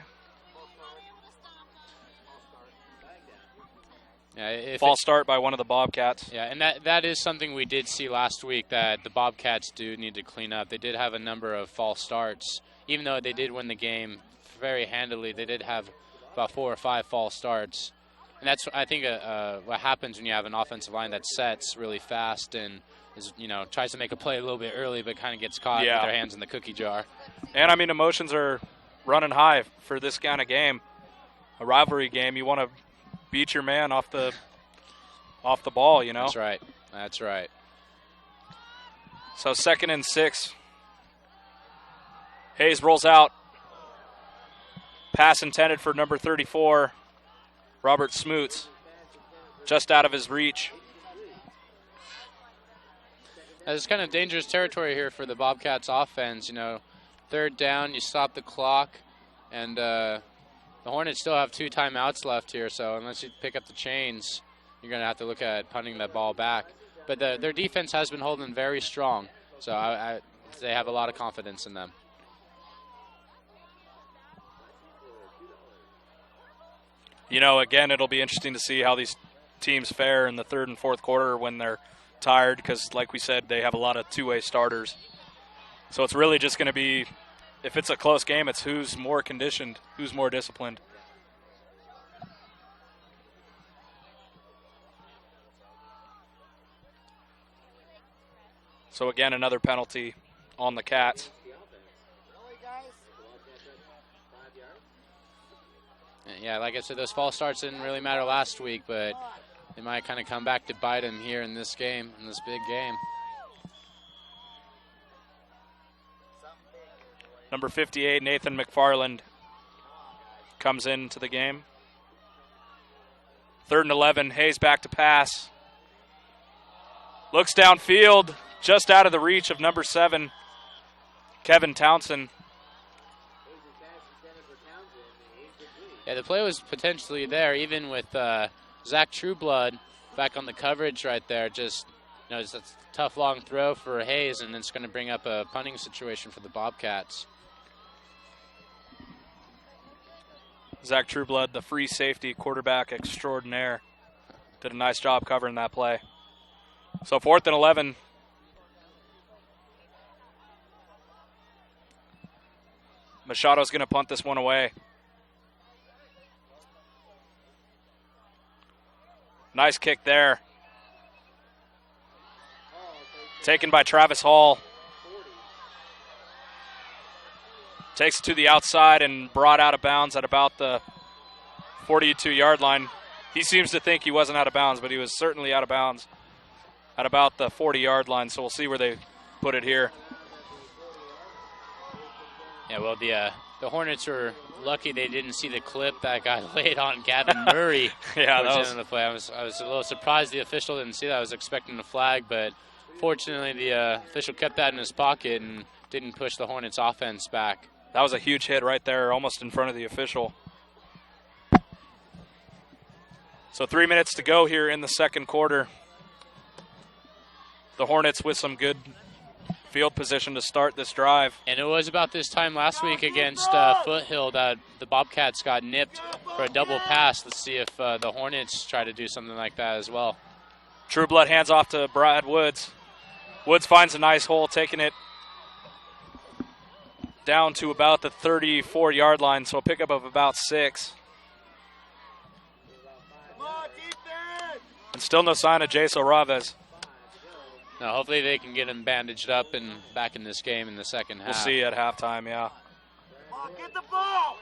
Yeah, false start by one of the Bobcats. Yeah, and that is something we did see last week that the Bobcats do need to clean up. They did have a number of false starts. Even though they did win the game very handily, they did have about 4 or 5 false starts. And that's, I think, what happens when you have an offensive line that sets really fast and is, you know, tries to make a play a little bit early but kind of gets caught with their hands in the cookie jar. And, I mean, emotions are running high for this kind of game. A rivalry game, you want to beat your man off the ball, you know. That's right. That's right. So 2nd and 6. Hayes rolls out. Pass intended for number 34, Robert Smoots. Just out of his reach. It's kind of dangerous territory here for the Bobcats offense. You know, 3rd down, you stop the clock, and the Hornets still have 2 timeouts left here, so unless you pick up the chains, you're going to have to look at punting that ball back. But their defense has been holding very strong, so they have a lot of confidence in them. You know, again, it'll be interesting to see how these teams fare in the 3rd and 4th quarter when they're tired because, like we said, they have a lot of two-way starters. So it's really just going to be, if it's a close game, it's who's more conditioned, who's more disciplined. So, again, another penalty on the Cats. Yeah, like I said, those false starts didn't really matter last week, but they might kind of come back to bite them here in this game, in this big game. Number 58, Nathan McFarland, comes into the game. 3rd and 11, Hayes back to pass. Looks downfield, just out of the reach of number 7, Kevin Townsend. Yeah, the play was potentially there, even with Zach Trueblood back on the coverage right there. Just, you know, it's a tough long throw for Hayes, and it's going to bring up a punting situation for the Bobcats. Zach Trueblood, the free safety quarterback extraordinaire, did a nice job covering that play. So 4th and 11. Machado's going to punt this one away. Nice kick there. Taken by Travis Hall. Takes it to the outside and brought out of bounds at about the 42-yard line. He seems to think he wasn't out of bounds, but he was certainly out of bounds at about the 40-yard line, so we'll see where they put it here. Yeah, well, the Hornets were lucky they didn't see the clip that got laid on Gavin Murray. Yeah, that was in the play. I was a little surprised the official didn't see that. I was expecting a flag, but fortunately the official kept that in his pocket and didn't push the Hornets offense back. That was a huge hit right there, almost in front of the official. So 3 minutes to go here in the 2nd quarter. The Hornets with some good field position to start this drive. And it was about this time last week against Foothill that the Bobcats got nipped for a double pass. Let's see if the Hornets try to do something like that as well. Trueblood hands off to Brad Woods. Woods finds a nice hole, taking it down to about the 34-yard line, so a pickup of about 6. And still no sign of Jaso Raves. Now, hopefully they can get him bandaged up and back in this game in the second half. We'll see at halftime, yeah. Get the ball.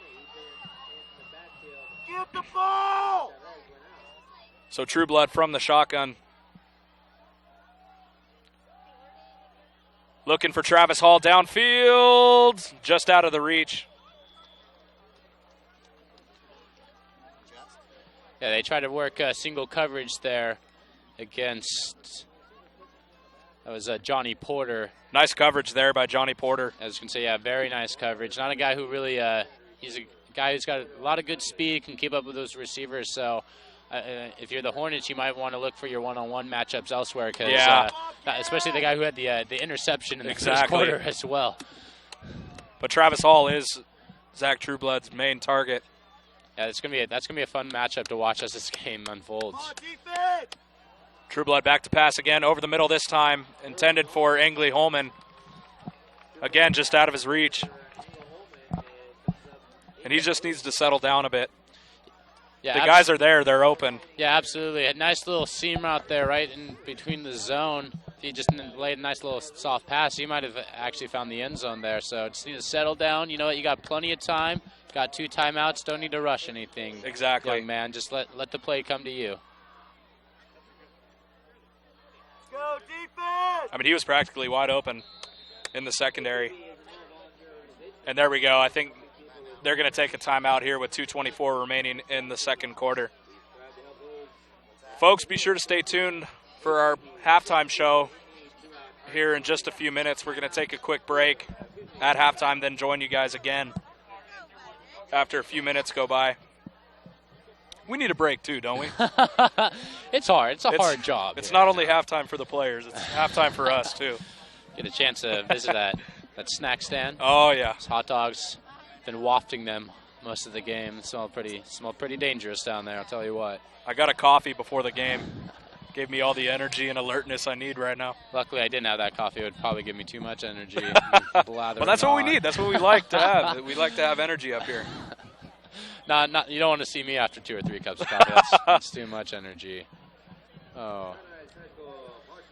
the ball! So Trueblood from the shotgun. Looking for Travis Hall downfield. Just out of the reach. Yeah, they try to work single coverage there against, that was Johnny Porter. Nice coverage there by Johnny Porter. I was going to say, yeah, very nice coverage. Not a guy who really, he's a guy who's got a lot of good speed, can keep up with those receivers. So if you're the Hornets, you might want to look for your one-on-one matchups elsewhere, because especially the guy who had the interception in the first quarter as well. But Travis Hall is Zach Trueblood's main target. Yeah, that's gonna be a fun matchup to watch as this game unfolds. Trueblood back to pass again, over the middle this time, intended for Angley Holman. Again, just out of his reach. And he just needs to settle down a bit. Yeah, the guys are there, they're open. Yeah, absolutely. A nice little seam route there right in between the zone. If he just laid a nice little soft pass, he might have actually found the end zone there. So just need to settle down. You know what, you got plenty of time. Got 2 timeouts, don't need to rush anything. Exactly. Young man, just let the play come to you. Go defense! I mean, he was practically wide open in the secondary. And there we go. I think they're going to take a timeout here with 2:24 remaining in the second quarter. Folks, be sure to stay tuned for our halftime show here in just a few minutes. We're going to take a quick break at halftime, then join you guys again after a few minutes go by. We need a break too, don't we? It's hard. It's a hard job. It's not only halftime for the players, it's halftime for us too. Get a chance to visit that snack stand. Oh yeah. Those hot dogs, been wafting them most of the game. It smelled pretty dangerous down there, I'll tell you what. I got a coffee before the game. Gave me all the energy and alertness I need right now. Luckily, I didn't have that coffee. It would probably give me too much energy. Well, that's what we need. That's what we like to have. We like to have energy up here. Not. You don't want to see me after 2 or 3 cups of coffee. That's too much energy. Oh.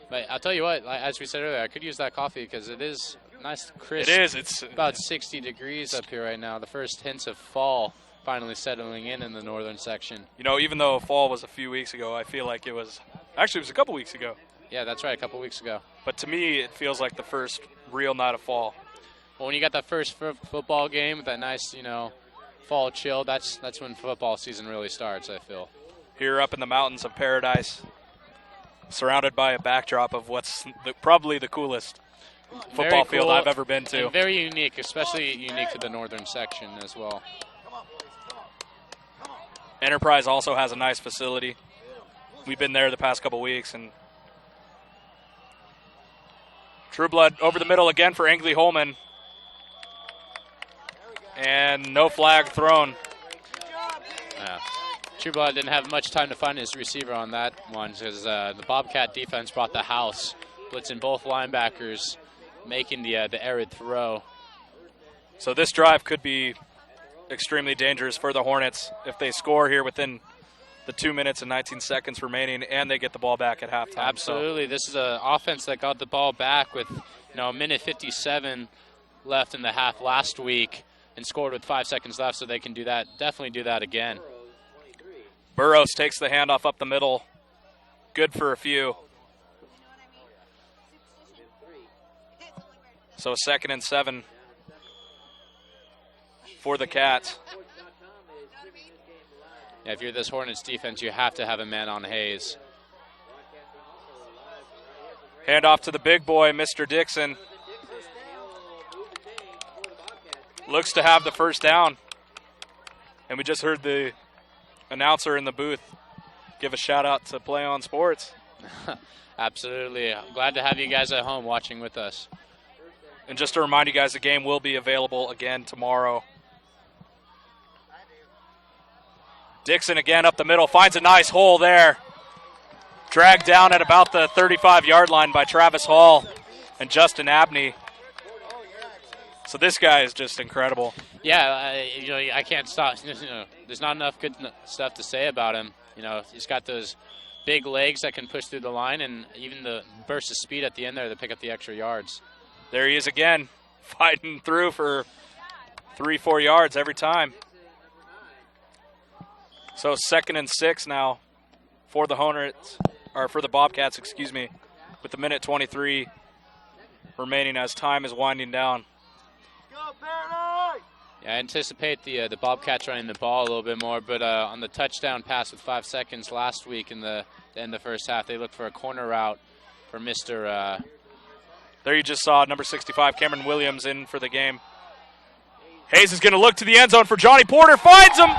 But I'll tell you what, as we said earlier, I could use that coffee because it is nice, crisp. It is. It's about 60 degrees up here right now. The first hints of fall finally settling in the northern section. You know, even though fall was a few weeks ago, I feel like it was a couple weeks ago. Yeah, that's right, a couple weeks ago. But to me, it feels like the first real night of fall. Well, when you got that first football game with that nice, fall chill, that's when football season really starts, I feel. Here up in the mountains of Paradise, surrounded by a backdrop of what's probably the coolest football field I've ever been to. And very unique, especially unique to the northern section as well. Enterprise also has a nice facility. We've been there the past couple weeks. And Trueblood over the middle again for Angley Holman. And no flag thrown. Yeah. Trueblood didn't have much time to find his receiver on that one because the Bobcat defense brought the house, blitzing both linebackers, making the arid throw. So this drive could be extremely dangerous for the Hornets if they score here within the 2 minutes and 19 seconds remaining and they get the ball back at halftime. Absolutely. So this is an offense that got the ball back with a minute 57 left in the half last week and scored with 5 seconds left, so they can do that. Definitely do that again. Burrows takes the handoff up the middle. Good for a few. So 2nd and 7 for the Cats. Yeah, if you're this Hornets defense, you have to have a man on Hayes. Handoff to the big boy, Mr. Dixon. Looks to have the first down. And we just heard the announcer in the booth give a shout out to PlayOn Sports. Absolutely. I'm glad to have you guys at home watching with us. And just to remind you guys, the game will be available again tomorrow. Dixon again up the middle, finds a nice hole there. Dragged down at about the 35-yard line by Travis Hall and Justin Abney. So this guy is just incredible. Yeah, I can't stop. There's not enough good stuff to say about him. He's got those big legs that can push through the line, and even the burst of speed at the end there to pick up the extra yards. There he is again, fighting through for 3-4 yards every time. So 2nd and 6 now for the Hornets, or for the Bobcats, excuse me, with the minute 23 remaining as time is winding down. Go, Paradise! Yeah, I anticipate the Bobcats running the ball a little bit more, but on the touchdown pass with 5 seconds last week in the end of the first half, they looked for a corner route for Mr. There you just saw number 65, Cameron Williams, in for the game. Hayes is going to look to the end zone for Johnny Porter, finds him,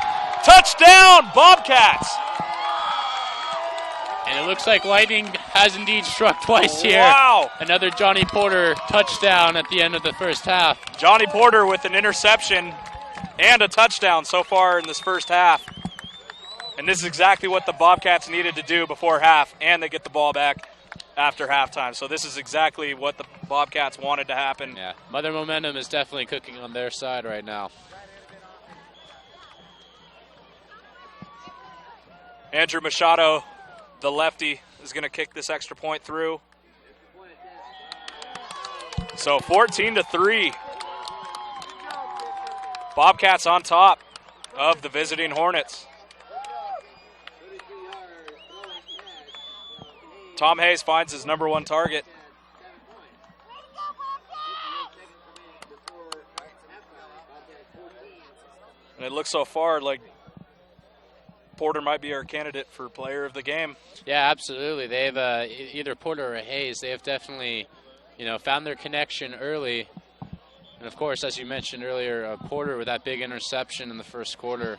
touchdown, Bobcats! And it looks like lightning has indeed struck twice here. Wow! Another Johnny Porter touchdown at the end of the first half. Johnny Porter with an interception and a touchdown so far in this first half. And this is exactly what the Bobcats needed to do before half, and they get the ball back after halftime. So this is exactly what the Bobcats wanted to happen. Yeah, Mother Momentum is definitely cooking on their side right now. Andrew Machado, the lefty, is going to kick this extra point through. So 14-3. Bobcats on top of the visiting Hornets. Tom Hayes finds his number 1 target. And it looks so far like Porter might be our candidate for player of the game. Yeah, absolutely. They've either Porter or Hayes. They have definitely, found their connection early. And of course, as you mentioned earlier, Porter with that big interception in the first quarter.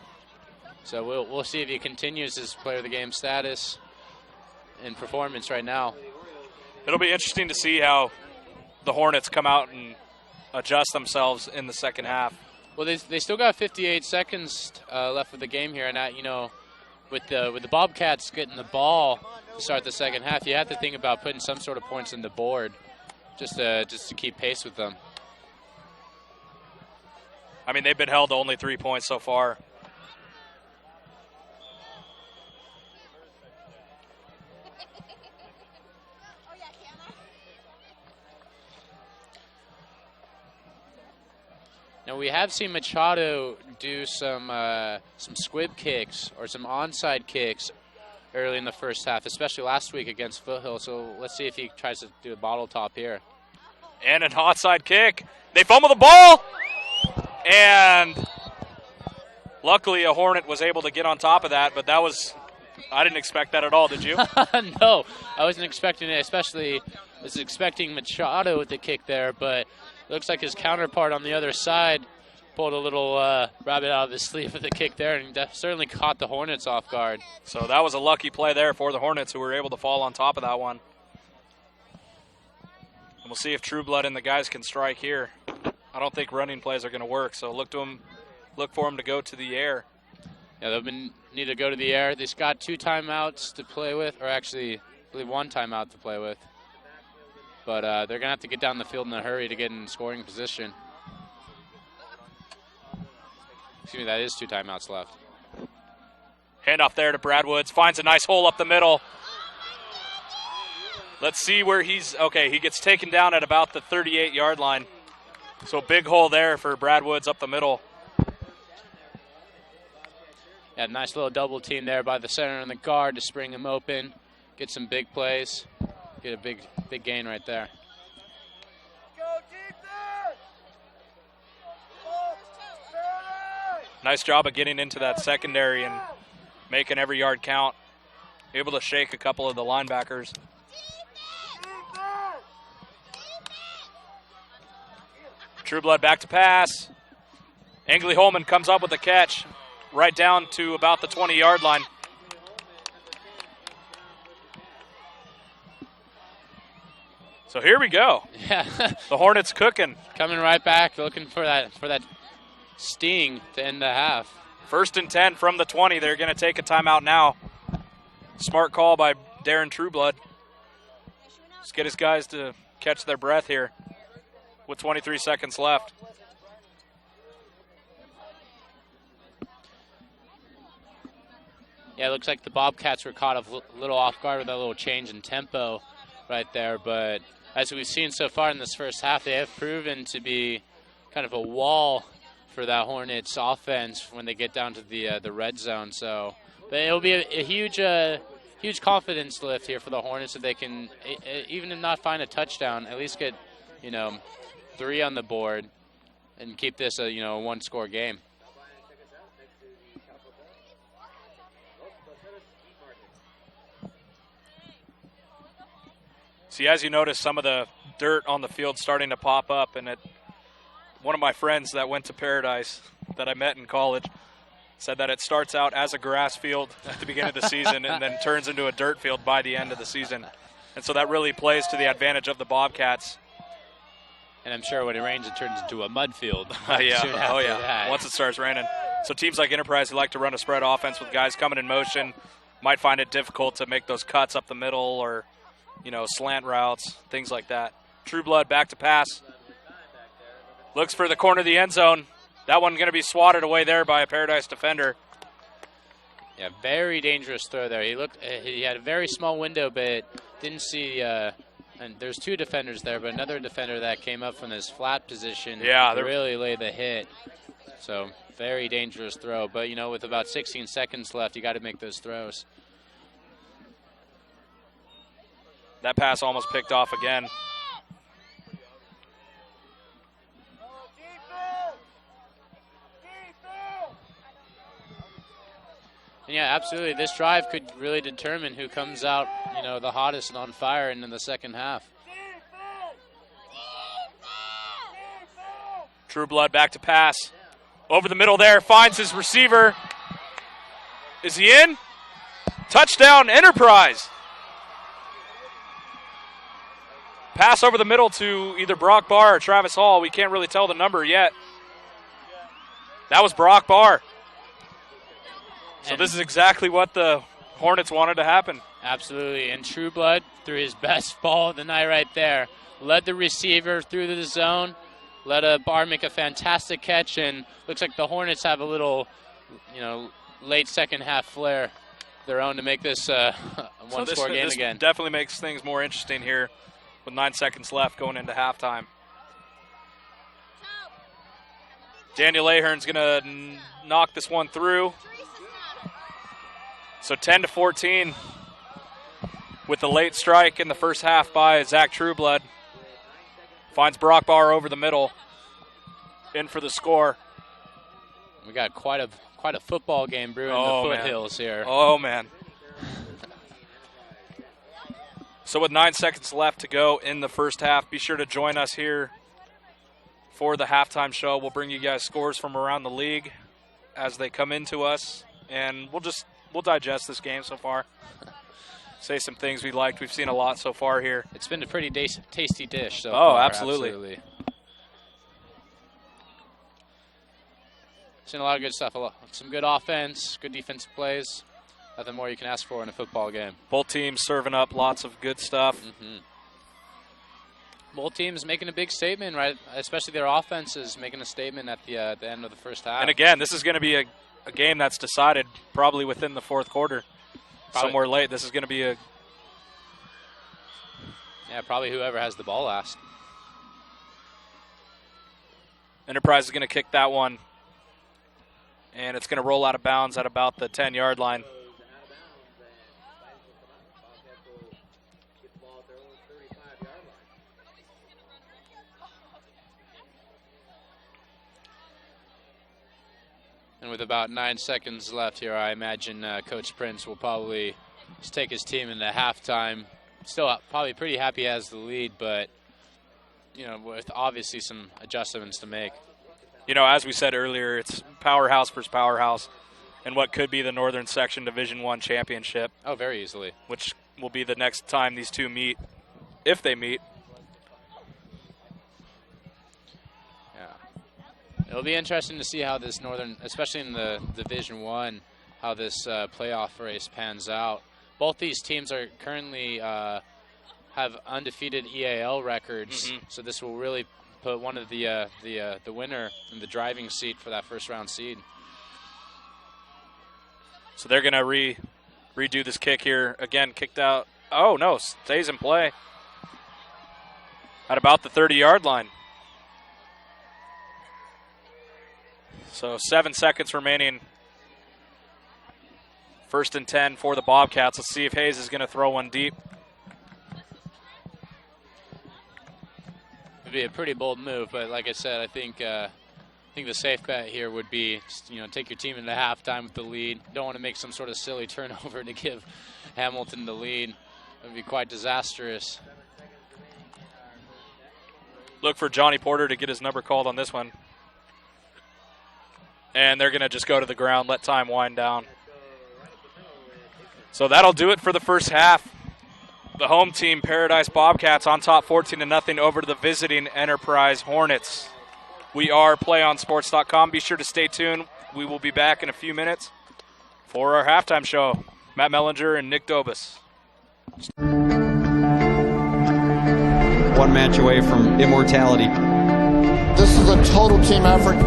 So we'll see if he continues his player of the game status and performance right now. It'll be interesting to see how the Hornets come out and adjust themselves in the second half. Well, they still got 58 seconds left of the game here, and with the Bobcats getting the ball to start the second half, you have to think about putting some sort of points on the board just to keep pace with them. I mean, they've been held to only 3 points so far. Now we have seen Machado do some squib kicks or some onside kicks early in the first half, especially last week against Foothill. So let's see if he tries to do a bottle top here. And an onside kick. They fumble the ball. And luckily a Hornet was able to get on top of that, but I didn't expect that at all, did you? No, I wasn't expecting it, especially I was expecting Machado with the kick there, but it looks like his counterpart on the other side pulled a little rabbit out of his sleeve with the kick there, and certainly caught the Hornets off guard. So that was a lucky play there for the Hornets, who were able to fall on top of that one. And we'll see if Trueblood and the guys can strike here. I don't think running plays are going to work, so look for them to go to the air. Yeah, they'll need to go to the air. They've got 2 timeouts to play with, or actually, I believe 1 timeout to play with. But they're going to have to get down the field in a hurry to get in scoring position. Excuse me, that is 2 timeouts left. Handoff there to Brad Woods. Finds a nice hole up the middle. Let's see where he's... Okay, he gets taken down at about the 38-yard line. So big hole there for Brad Woods up the middle. Yeah, nice little double team there by the center and the guard to spring him open. Get some big plays. Get a big gain right there. Go defense! Nice job of getting into that secondary and making every yard count. Able to shake a couple of the linebackers. Trueblood back to pass. Angley Holman comes up with a catch right down to about the 20-yard line. So here we go. Yeah. The Hornets cooking. Coming right back, looking for that sting to end the half. 1st and 10 from the 20. They're going to take a timeout now. Smart call by Darren Trueblood. Just get his guys to catch their breath here with 23 seconds left. Yeah, it looks like the Bobcats were caught a little off guard with that little change in tempo right there. But as we've seen so far in this first half, they have proven to be kind of a wall for that Hornets offense when they get down to the red zone. So, but it'll be a huge confidence lift here for the Hornets if they can, even if not find a touchdown, at least get 3 on the board and keep this a one-score game. See, as you notice, some of the dirt on the field starting to pop up, and one of my friends that went to Paradise that I met in college said that it starts out as a grass field at the beginning of the season and then turns into a dirt field by the end of the season. And so that really plays to the advantage of the Bobcats. And I'm sure when it rains, it turns into a mud field. That. Once it starts raining. So teams like Enterprise who like to run a spread offense with guys coming in motion might find it difficult to make those cuts up the middle or, slant routes, things like that. True Blood back to pass. Looks for the corner of the end zone. That one going to be swatted away there by a Paradise defender. Yeah, very dangerous throw there. He had a very small window, but didn't see. And there's 2 defenders there, but another defender that came up from this flat position. Yeah, they really laid the hit. So very dangerous throw. But with about 16 seconds left, you got to make those throws. That pass almost picked off again. And yeah, absolutely. This drive could really determine who comes out, the hottest and on fire in the second half. True Blood back to pass. Over the middle there, finds his receiver. Is he in? Touchdown, Enterprise. Pass over the middle to either Brock Barr or Travis Hall. We can't really tell the number yet. That was Brock Barr. So this is exactly what the Hornets wanted to happen. Absolutely. And True Blood threw his best ball of the night right there. Led the receiver through the zone. Let a Barr make a fantastic catch. And looks like the Hornets have a little, late second half flair of their own to make this a one-score game again. This definitely makes things more interesting here with 9 seconds left going into halftime. Daniel Ahern's going to knock this one through. So 10-14 with the late strike in the first half by Zach Trueblood. Finds Brock Barr over the middle. In for the score. We got quite a football game brewing in the foothills here. Oh, man. So with 9 seconds left to go in the first half, be sure to join us here for the halftime show. We'll bring you guys scores from around the league as they come into us, and we'll digest this game so far. Say some things we liked. We've seen a lot so far here. It's been a pretty tasty dish so far. Absolutely. Seen a lot of good stuff. Some good offense, good defensive plays. Nothing more you can ask for in a football game. Both teams serving up lots of good stuff. Mm-hmm. Both teams making a big statement, right? Especially their offenses making a statement at the end of the first half. And again, this is going to be a game that's decided probably within the fourth quarter. Somewhere late. This is going to be probably whoever has the ball last. Enterprise is going to kick that one. And it's going to roll out of bounds at about the 10-yard line. And with about 9 seconds left here, I imagine Coach Prince will probably just take his team into halftime. Still probably pretty happy he has the lead, but, with obviously some adjustments to make. As we said earlier, it's powerhouse versus powerhouse in what could be the Northern Section Division I championship. Oh, very easily. Which will be the next time these two meet, if they meet. It'll be interesting to see how this Northern, especially in the Division I, how this playoff race pans out. Both these teams are currently have undefeated EAL records, so this will really put one of the winner in the driving seat for that first round seed. So they're going to redo this kick here. Again, kicked out. Oh, no, stays in play at about the 30-yard line. So 7 seconds remaining. 1st and 10 for the Bobcats. Let's see if Hayes is going to throw one deep. It'd be a pretty bold move, but like I said, I think the safe bet here would be, take your team into halftime with the lead. Don't want to make some sort of silly turnover to give Hamilton the lead. It would be quite disastrous. Look for Johnny Porter to get his number called on this one. And they're going to just go to the ground, let time wind down. So that'll do it for the first half. The home team, Paradise Bobcats, on top 14-0 over to the visiting Enterprise Hornets. We are PlayOnSports.com. Be sure to stay tuned. We will be back in a few minutes for our halftime show. Matt Mellinger and Nick Dobus. One match away from immortality. This is a total team effort.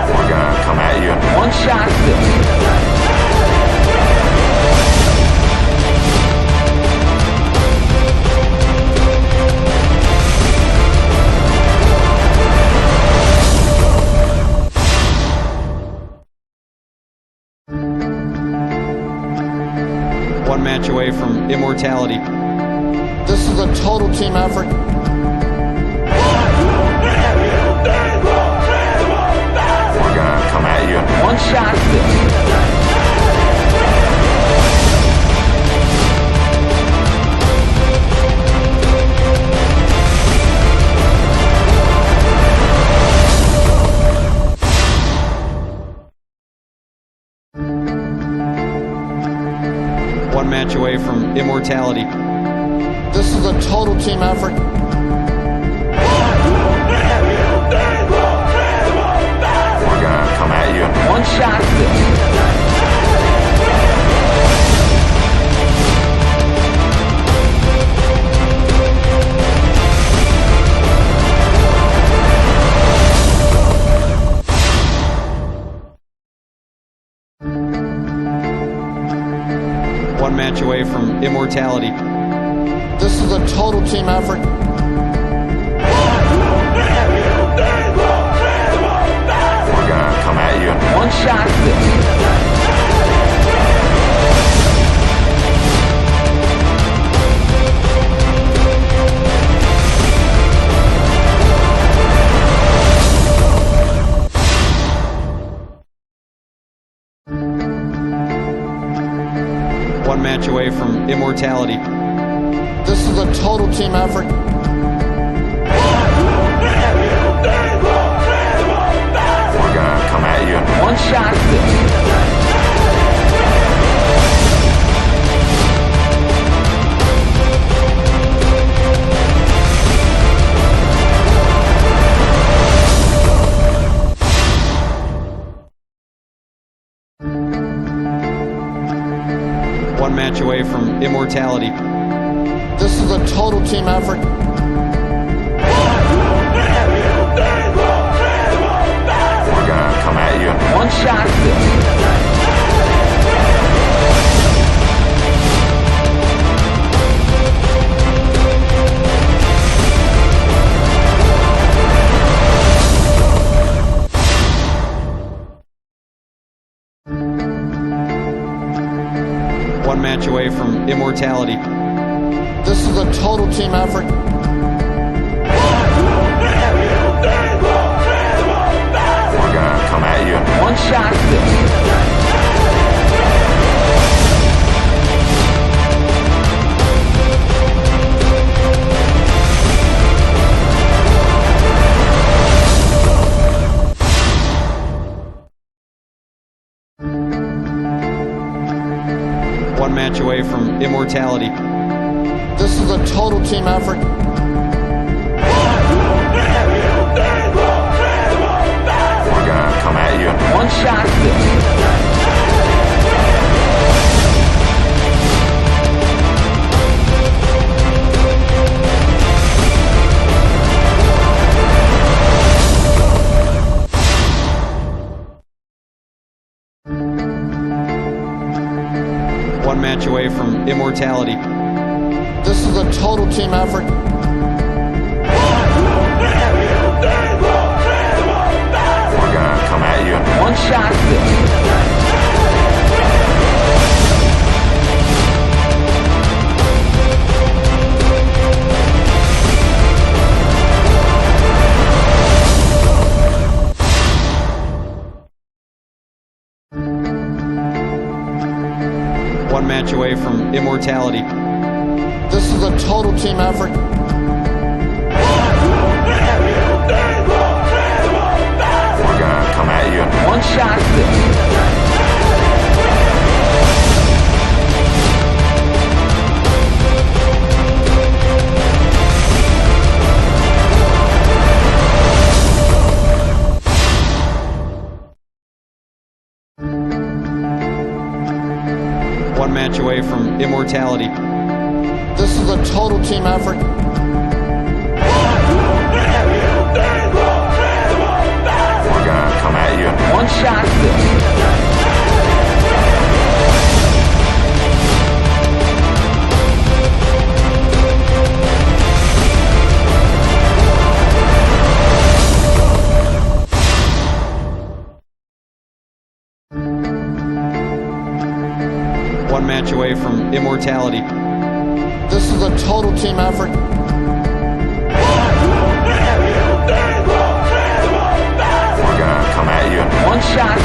We're gonna come at you in one shot. One match away from immortality. This is a total team effort. We're gonna come at you in one shot. One match away from immortality. This is a total team effort. We're gonna come at you in one shot. One match away from immortality. This is a total team effort. We're gonna come at you in one shot. One match away from immortality. This is a total team effort. We're gonna come at you in one shot. One match away from immortality. This is a total team effort. We're gonna come at you in one shot. One match away from immortality. This is a total team effort. We're gonna come at you in one shot. One match away from immortality. This is a total team effort. We're gonna come at you in one shot. One match away from immortality. This is a total team effort. away from immortality. This is a total team effort. We're gonna come at you in one shot. One match away from immortality. This is a total team effort. We're gonna come at you in one shot. One match away from immortality. This is a total team effort. We're gonna come at you in one shot.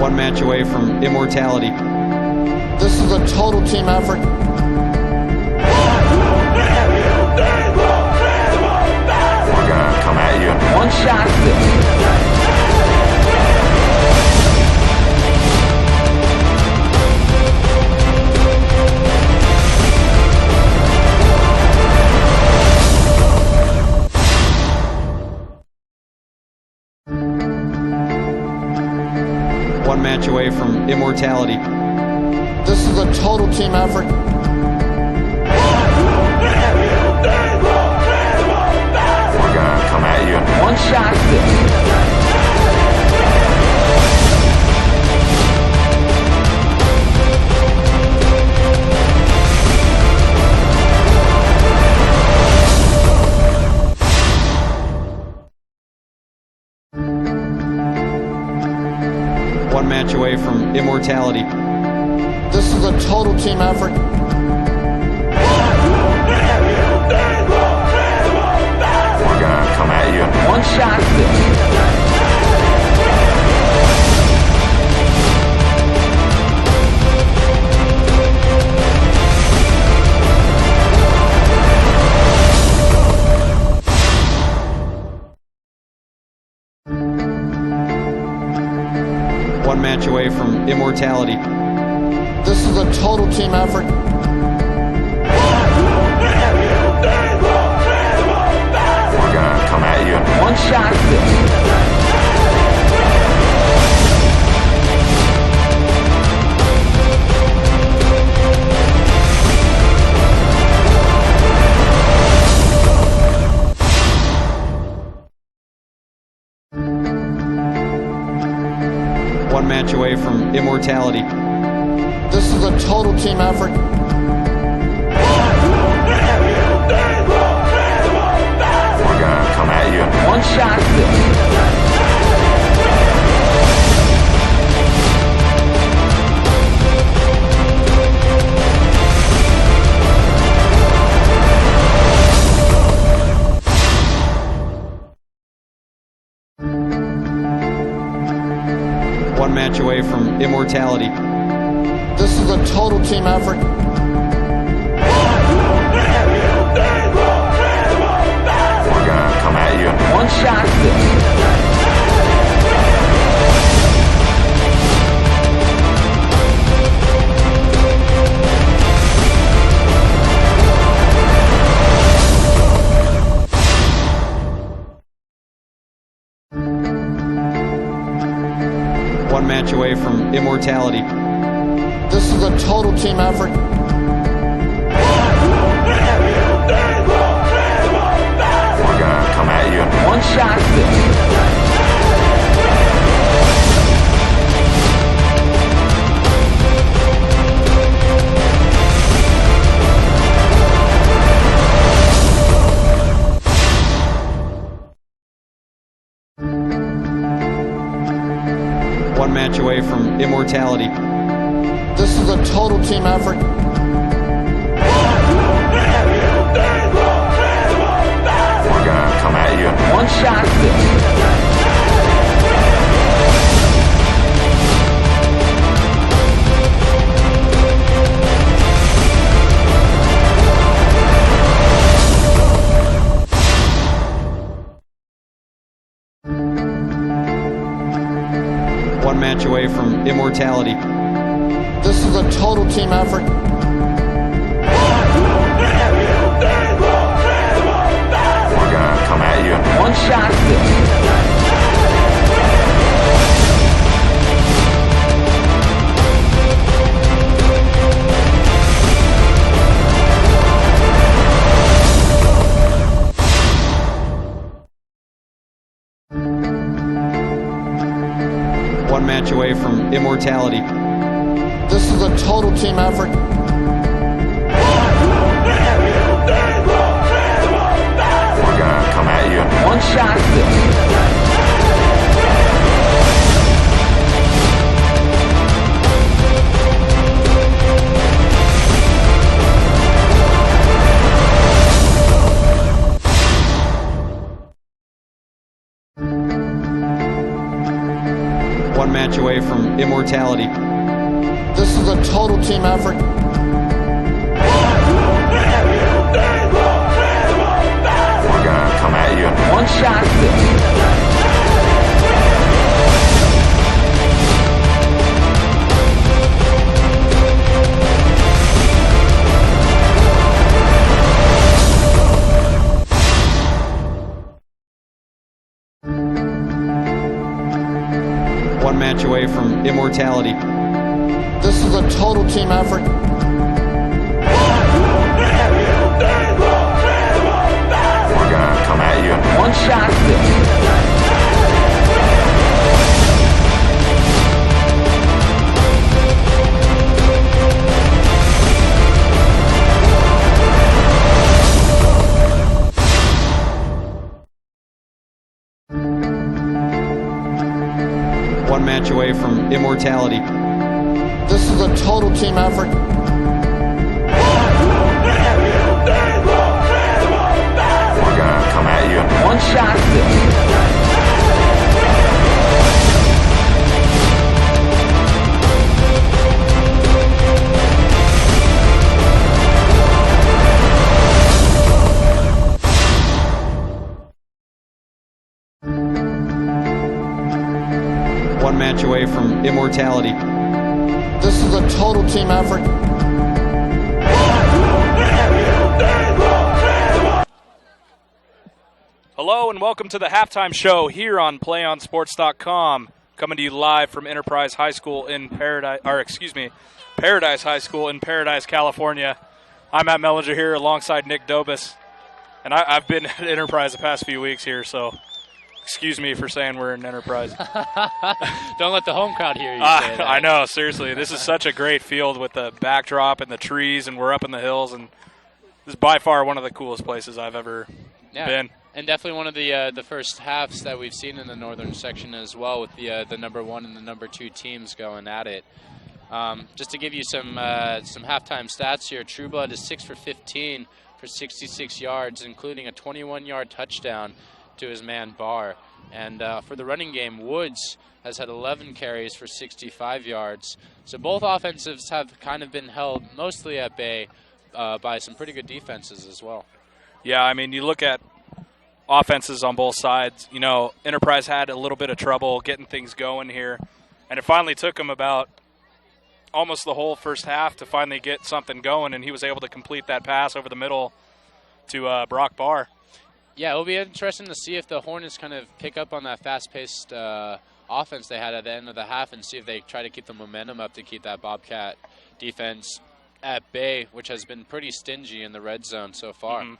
One match away from immortality. This is a total team effort. We're gonna come at you in one shot. One match away from immortality. This is a total team effort. We're gonna come at you in one shot. One match away from immortality. This is a total team effort. We're gonna come at you in one shot. One match away from immortality. This is a total team effort. We're gonna come at you in one shot. One match away from immortality. This is a total team effort. We're gonna come at you in one shot. One match away from immortality. This is a total team effort. We're gonna come at you in one shot. One match away from immortality. This is a total team effort. We're gonna come at you in one shot. One match match away from immortality. This is a total team effort. We're gonna come at you in one shot fist. One match away from immortality. This is a total team effort. We're gonna come at you in one shot fist. One match away from immortality. This is a total team effort. We're gonna come at you in one shot fist. One match away from immortality. This is a total team effort. We're gonna come at you in one shot fist. One match away from immortality. This is a total team effort. We're gonna come at you in one shot fist. One match away from immortality. This is a total team effort. We're gonna come at you in one shot fist. One match away from immortality. This is a total team effort. Hello and welcome to the halftime show here on PlayOnSports.com, coming to you live from Paradise High School in Paradise, High School in Paradise, California. I'm Matt Mellinger here alongside Nick Dobus, and I've been at Enterprise the past few weeks here, so excuse me for saying we're in Enterprise. Don't let the home crowd hear you say that. I know, seriously. This is such a great field with the backdrop and the trees, and we're up in the hills, and this is by far one of the coolest places I've ever been. And definitely one of the first halves that we've seen in the northern section as well, with the number 1 and the number 2 teams going at it. Just to give you some halftime stats here, True Blood is 6 for 15 for 66 yards, including a 21-yard touchdown to his man Barr. And for the running game, Woods has had 11 carries for 65 yards. So both offensives have kind of been held mostly at bay by some pretty good defenses as well. Yeah, I mean, you look at offenses on both sides. You know, Enterprise had a little bit of trouble getting things going here, and it finally took him about almost the whole first half to finally get something going, and he was able to complete that pass over the middle to Brock Barr. Yeah, it'll be interesting to see if the Hornets kind of pick up on that fast-paced offense they had at the end of the half and see if they try to keep the momentum up to keep that Bobcat defense at bay, which has been pretty stingy in the red zone so far. Mm-hmm.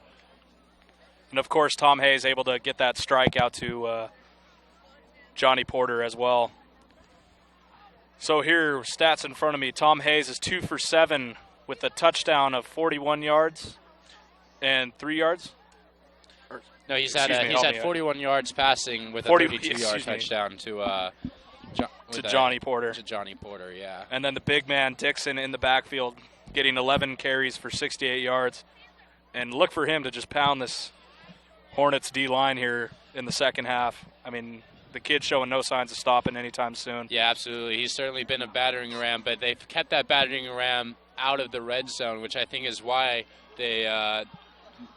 And, of course, Tom Hayes able to get that strike out to Johnny Porter as well. So here, stats in front of me. Tom Hayes is 2 for 7 with a touchdown of 41 yards and 3 yards. No, he's had 41 yards passing with a 32-yard touchdown to to Johnny Porter. To Johnny Porter, yeah. And then the big man, Dixon, in the backfield, getting 11 carries for 68 yards. And look for him to just pound this Hornets D-line here in the second half. I mean, the kid's showing no signs of stopping anytime soon. Yeah, absolutely. He's certainly been a battering ram, but they've kept that battering ram out of the red zone, which I think is why the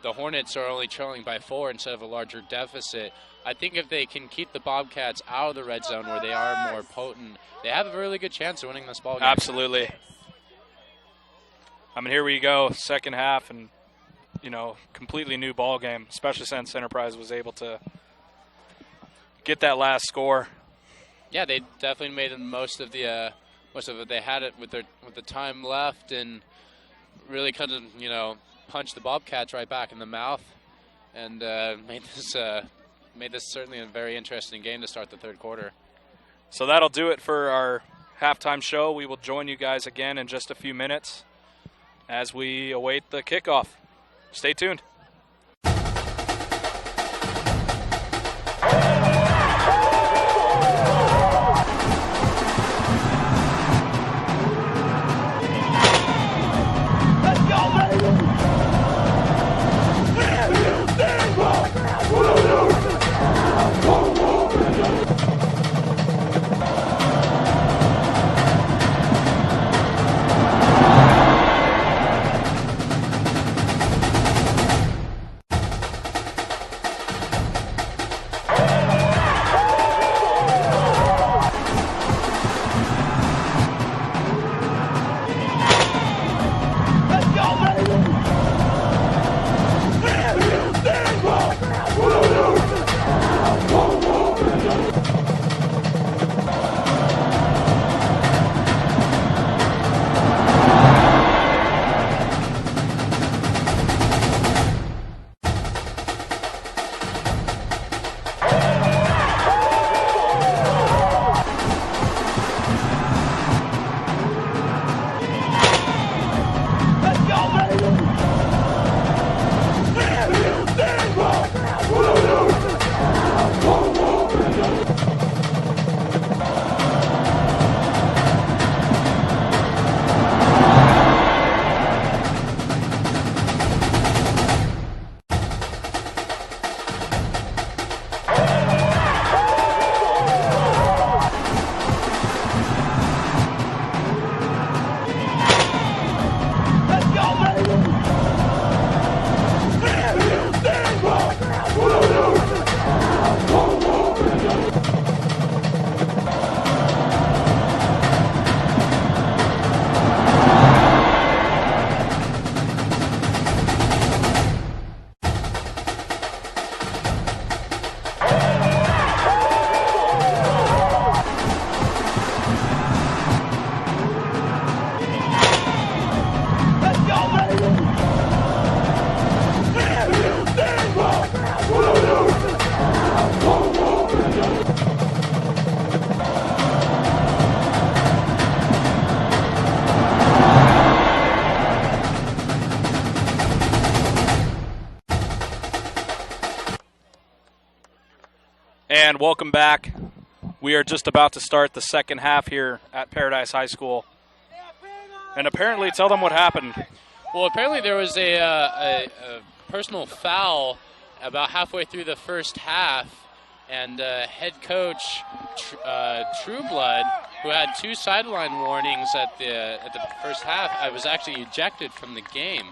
Hornets are only trailing by 4 instead of a larger deficit. I think if they can keep the Bobcats out of the red zone where they are more potent, they have a really good chance of winning this ball game. Absolutely. I mean, here we go, second half, and, completely new ball game, especially since Enterprise was able to get that last score. Yeah, they definitely made most of it. They had it with the time left and really kind of, punched the Bobcats right back in the mouth and made this certainly a very interesting game to start the third quarter. So that'll do it for our halftime show. We will join you guys again in just a few minutes as we await the kickoff. Stay tuned. And welcome back. We are just about to start the second half here at Paradise High School. And apparently, tell them what happened. Well, apparently there was a personal foul about halfway through the first half, and head coach Trueblood, who had 2 sideline warnings at the first half, was actually ejected from the game,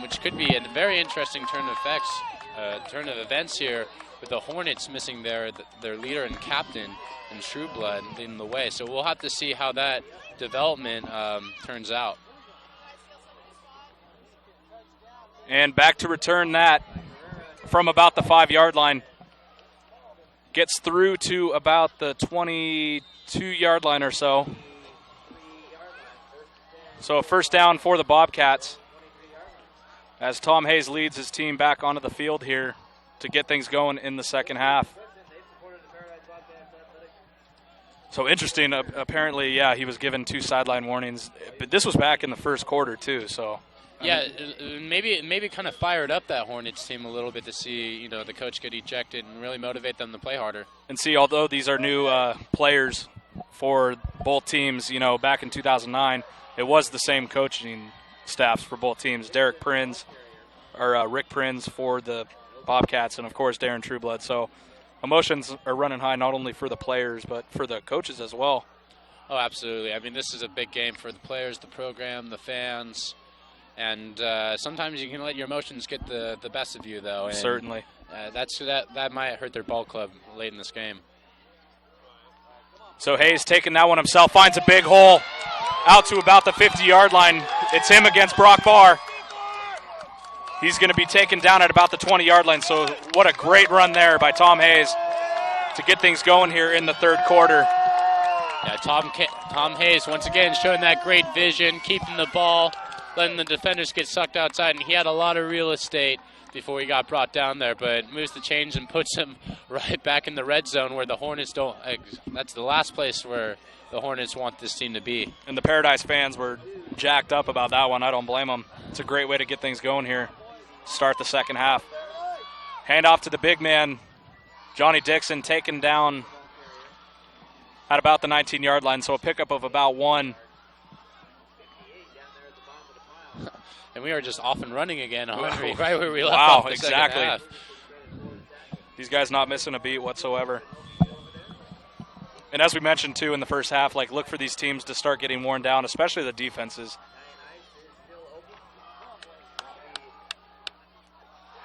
which could be a very interesting turn of events here, with the Hornets missing their leader and captain in Trueblood leading the way. So we'll have to see how that development turns out. And back to return that from about the 5-yard line. Gets through to about the 22-yard line or so. So a first down for the Bobcats as Tom Hayes leads his team back onto the field here to get things going in the second half. So interesting. Apparently, yeah, he was given 2 sideline warnings. But this was back in the first quarter, too. So yeah, maybe kind of fired up that Hornets team a little bit to see, the coach get ejected and really motivate them to play harder. And see, although these are new players for both teams. You know, back in 2009, it was the same coaching staffs for both teams. Rick Prinz for the Bobcats, and of course Darren Trueblood. So emotions are running high not only for the players but for the coaches as well. Oh, absolutely. I mean, this is a big game for the players, the program, the fans, and sometimes you can let your emotions get the best of you, though. And, certainly. That might hurt their ball club late in this game. So Hayes taking that one himself, finds a big hole out to about the 50-yard line. It's him against Brock Barr. He's going to be taken down at about the 20-yard line. So what a great run there by Tom Hayes to get things going here in the third quarter. Yeah, Tom Hayes once again showing that great vision, keeping the ball, letting the defenders get sucked outside, and he had a lot of real estate before he got brought down there, but moves the chains and puts him right back in the red zone where the Hornets don't. That's the last place where the Hornets want this team to be. And the Paradise fans were jacked up about that one. I don't blame them. It's a great way to get things going here. Start the second half. Hand off to the big man, Johnny Dixon, taken down at about the 19-yard line, so a pickup of about 1. And we are just off and running again, right where we left wow, off the exactly. second half. These guys not missing a beat whatsoever. And as we mentioned, too, in the first half, like, look for these teams to start getting worn down, especially the defenses.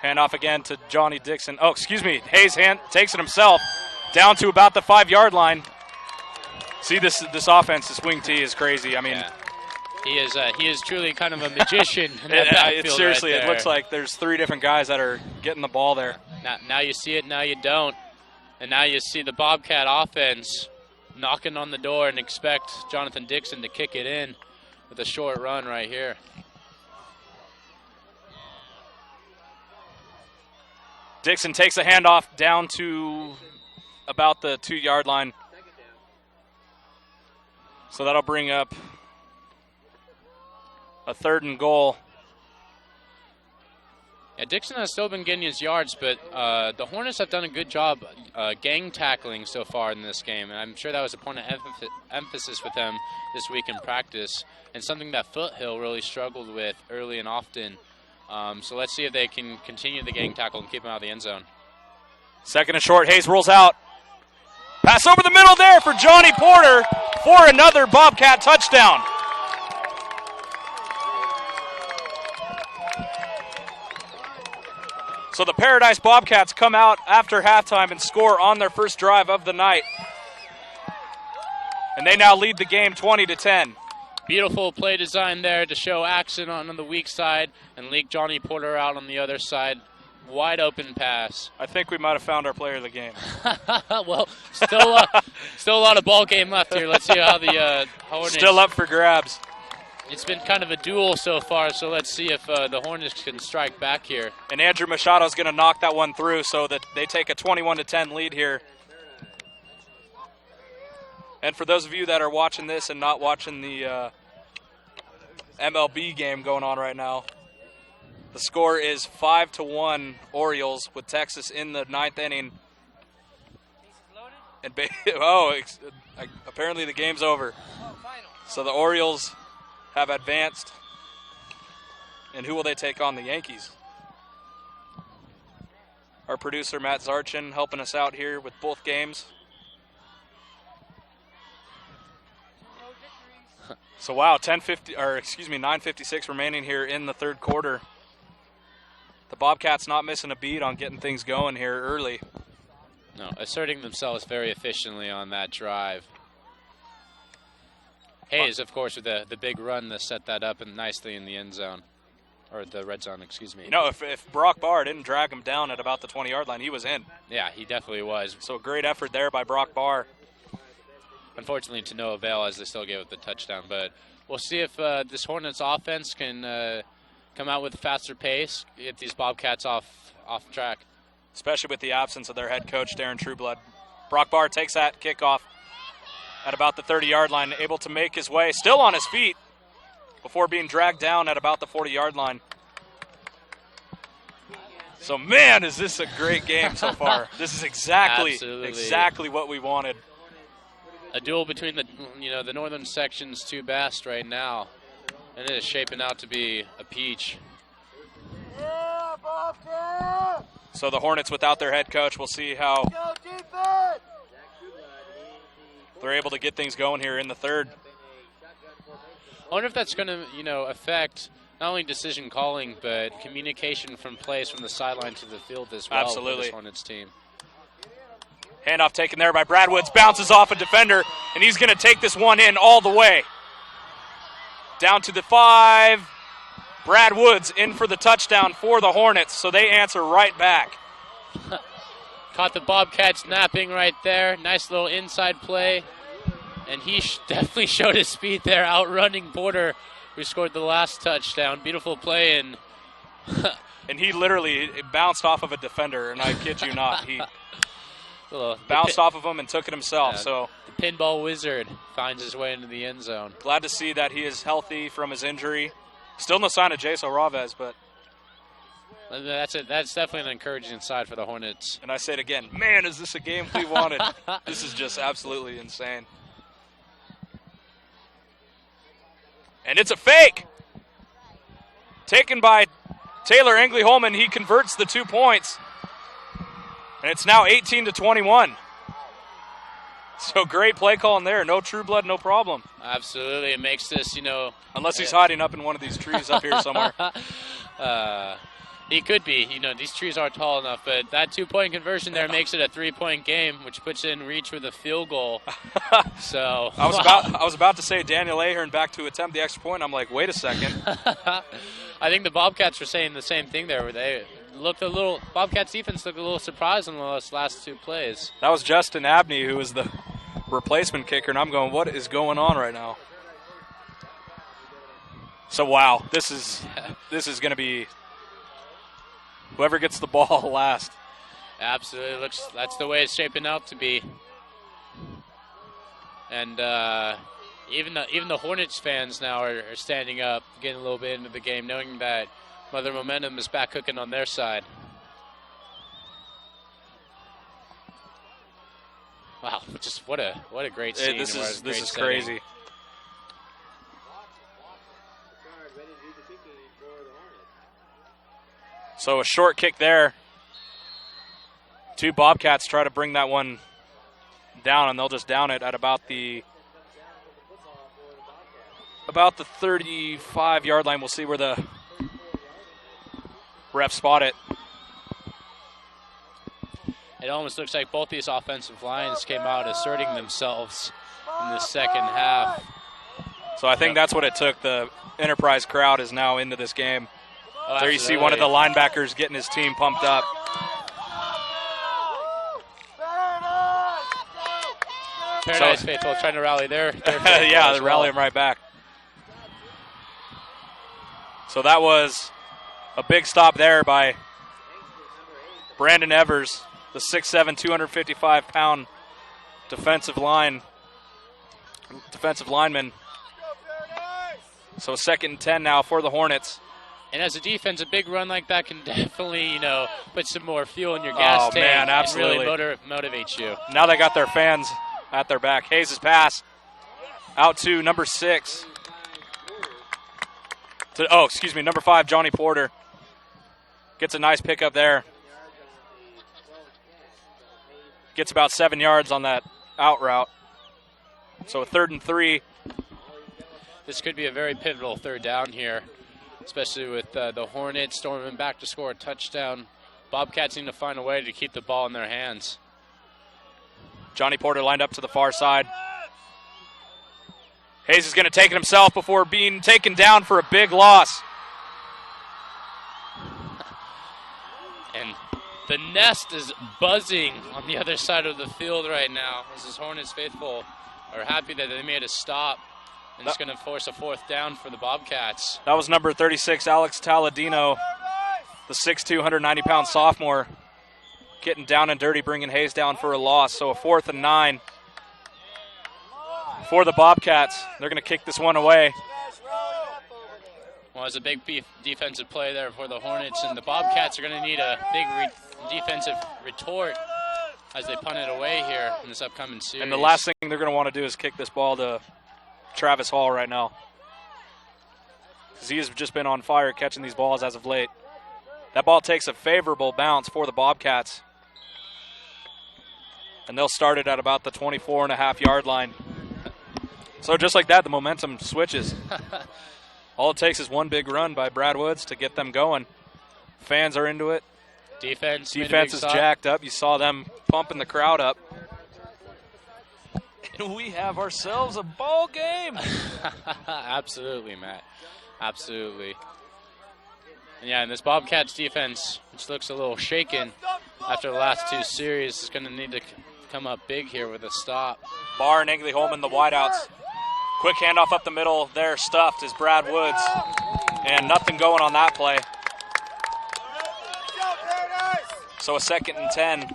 Hand off again to Johnny Dixon. Oh, excuse me. Hayes takes it himself down to about the 5-yard line. See, this offense, this wing T is crazy. I mean, yeah. He is truly kind of a magician. In that backfield seriously, right there. It looks like there's 3 different guys that are getting the ball there. Now you see it, now you don't. And now you see the Bobcat offense knocking on the door and expect Jonathan Dixon to kick it in with a short run right here. Dixon takes a handoff down to about the 2-yard line. So that'll bring up a 3rd and goal. Yeah, Dixon has still been getting his yards, but the Hornets have done a good job gang tackling so far in this game, and I'm sure that was a point of emphasis with them this week in practice, and something that Foothill really struggled with early and often. So let's see if they can continue the gang tackle and keep him out of the end zone. 2nd and short, Hayes rolls out. Pass over the middle there for Johnny Porter for another Bobcat touchdown. So the Paradise Bobcats come out after halftime and score on their first drive of the night. And they now lead the game 20-10. Beautiful play design there to show action on the weak side and leak Johnny Porter out on the other side. Wide open pass. I think we might have found our player of the game. Well, still a lot of ball game left here. Let's see how the Hornets. Still up for grabs. It's been kind of a duel so far, so let's see if the Hornets can strike back here. And Andrew Machado's going to knock that one through so that they take a 21-10 lead here. And for those of you that are watching this and not watching the MLB game going on right now, the score is 5-1 Orioles with Texas in the 9th inning. And apparently the game's over. So the Orioles have advanced. And who will they take on? The Yankees. Our producer Matt Zarchin helping us out here with both games. So wow, 9:56 remaining here in the third quarter. The Bobcats not missing a beat on getting things going here early. No, asserting themselves very efficiently on that drive. Hayes, of course, with the big run to set that up and nicely in the end zone. Or the red zone, excuse me. You know, if Brock Barr didn't drag him down at about the 20-yard line, he was in. Yeah, he definitely was. So great effort there by Brock Barr. Unfortunately, to no avail as they still gave it the touchdown. But we'll see if this Hornets offense can come out with a faster pace, get these Bobcats off track. Especially with the absence of their head coach, Darren Trueblood. Brock Barr takes that kickoff at about the 30-yard line, able to make his way, still on his feet, before being dragged down at about the 40-yard line. So, man, is this a great game so far. This is exactly what we wanted. a duel between the northern section's two best right now, and it is shaping out to be a peach. Yeah, Bobcat! So the Hornets without their head coach, we'll see how Go defense! they're able to get things going here in the third. I wonder if that's going to, affect not only decision calling, but communication from plays from the sideline to the field as well. Absolutely. For this Hornets team. Handoff taken there by Brad Woods, bounces off a defender, and he's going to take this one in all the way. Down to the 5. Brad Woods in for the touchdown for the Hornets, so they answer right back. Caught the Bobcats napping right there. Nice little inside play. And he definitely showed his speed there, outrunning Porter, who scored the last touchdown. Beautiful play. And he literally bounced off of a defender, and I kid you not. He bounced off of him and took it himself. So the pinball wizard finds his way into the end zone. Glad to see that he is healthy from his injury. Still no sign of Jaso Raves, but that's definitely an encouraging side for the Hornets. And I say it again, man, is this a game we wanted? This is just absolutely insane. And it's a fake. Taken by Taylor Engley-Holman. He converts the 2 points. And it's now 18-21. So great play call in there. No true blood, no problem. Absolutely. It makes this, Unless he's hiding up in one of these trees up here somewhere. He could be. These trees aren't tall enough, but that 2-point conversion there makes it a 3-point game, which puts in reach with a field goal. So I was about to say Daniel Ahern back to attempt the extra point. I'm like, wait a second. I think the Bobcats were saying the same thing there, where they looked a little. Bobcats defense looked a little surprised in those last 2 plays. That was Justin Abney, who was the replacement kicker, and I'm going, what is going on right now? So wow, this is going to be whoever gets the ball last. Absolutely, that's the way it's shaping out to be. And even the Hornets fans now are standing up, getting a little bit into the game, knowing that Mother Momentum is back cooking on their side. Wow, just what a great scene. This is crazy. So a short kick there. 2 Bobcats try to bring that one down, and they'll just down it at about the 35-yard line. We'll see where the ref spot it. It almost looks like both these offensive lines came out asserting themselves in the second half. So I think that's what it took. The Enterprise crowd is now into this game. Oh, there you see one of the linebackers getting his team pumped up. Paradise faithful trying to rally their yeah, they rally them right back. So that was a big stop there by Brandon Evers, the 6'7", 255-pound defensive lineman. So 2nd and 10 now for the Hornets. And as a defense, a big run like that can definitely, put some more fuel in your gas tank. Man, absolutely. And really motivate you. Now they got their fans at their back. Hayes' pass out to number 6. Number 5, Johnny Porter. Gets a nice pickup there. Gets about 7 yards on that out route. So a 3rd and 3. This could be a very pivotal 3rd down here, especially with the Hornets storming back to score a touchdown. Bobcats need to find a way to keep the ball in their hands. Johnny Porter lined up to the far side. Hayes is going to take it himself before being taken down for a big loss. And the nest is buzzing on the other side of the field right now. This is Hornets faithful are happy that they made a stop. And it's going to force a 4th down for the Bobcats. That was number 36, Alex Taladino, the 6'2", 190-pound sophomore, getting down and dirty, bringing Hayes down for a loss. So a 4th and 9 for the Bobcats. They're going to kick this one away. Well, it's a big defensive play there for the Hornets, and the Bobcats are going to need a big defensive retort as they punt it away here in this upcoming series. And the last thing they're going to want to do is kick this ball to Travis Hall right now, because he has just been on fire catching these balls as of late. That ball takes a favorable bounce for the Bobcats, and they'll start it at about the 24.5-yard line. So just like that, the momentum switches. All it takes is one big run by Brad Woods to get them going. Fans are into it. Defense is jacked up. You saw them pumping the crowd up. And we have ourselves a ball game. Absolutely, Matt. Absolutely. And yeah, and this Bobcats defense, which looks a little shaken after the last two series, is going to need to come up big here with a stop. Barr and Engley Holman, the wideouts. Quick handoff up the middle. There, stuffed is Brad Woods. And nothing going on that play. So a 2nd and 10.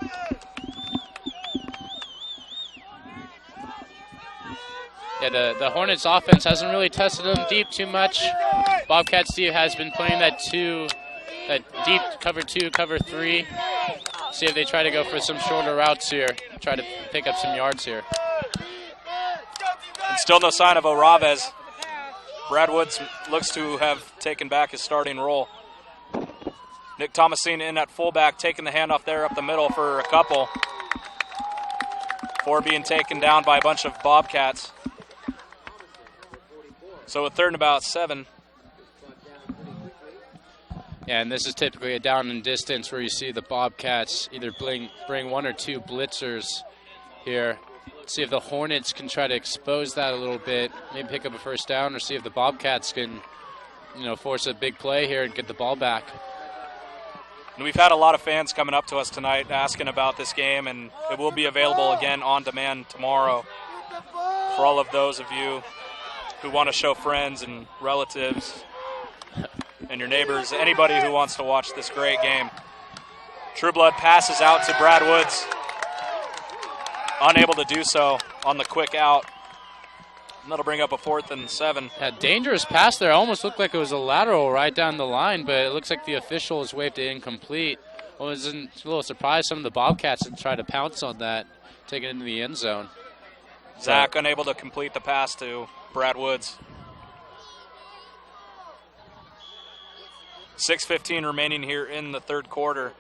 Yeah, the Hornets offense hasn't really tested them deep too much. Bobcats D has been playing that deep cover 2, cover 3. See if they try to go for some shorter routes here. Try to pick up some yards here. And still no sign of Oraves. Brad Woods looks to have taken back his starting role. Nick Thomasine in at fullback, taking the handoff there up the middle for a couple. 4 being taken down by a bunch of Bobcats. So a 3rd and about 7. Yeah, and this is typically a down and distance where you see the Bobcats either bring 1 or 2 blitzers here. See if the Hornets can try to expose that a little bit, maybe pick up a first down, or see if the Bobcats can, force a big play here and get the ball back. And we've had a lot of fans coming up to us tonight asking about this game, and it will be available again on demand tomorrow for all of those of you who want to show friends and relatives and your neighbors, anybody who wants to watch this great game. Trueblood passes out to Brad Woods. Unable to do so on the quick out. And that'll bring up a 4th and 7. Yeah, dangerous pass there. Almost looked like it was a lateral right down the line, but it looks like the officials waved it incomplete. I was a little surprised some of the Bobcats had tried to pounce on that, take it into the end zone. Zach unable to complete the pass to Brad Woods. 6:15 remaining here in the 3rd quarter.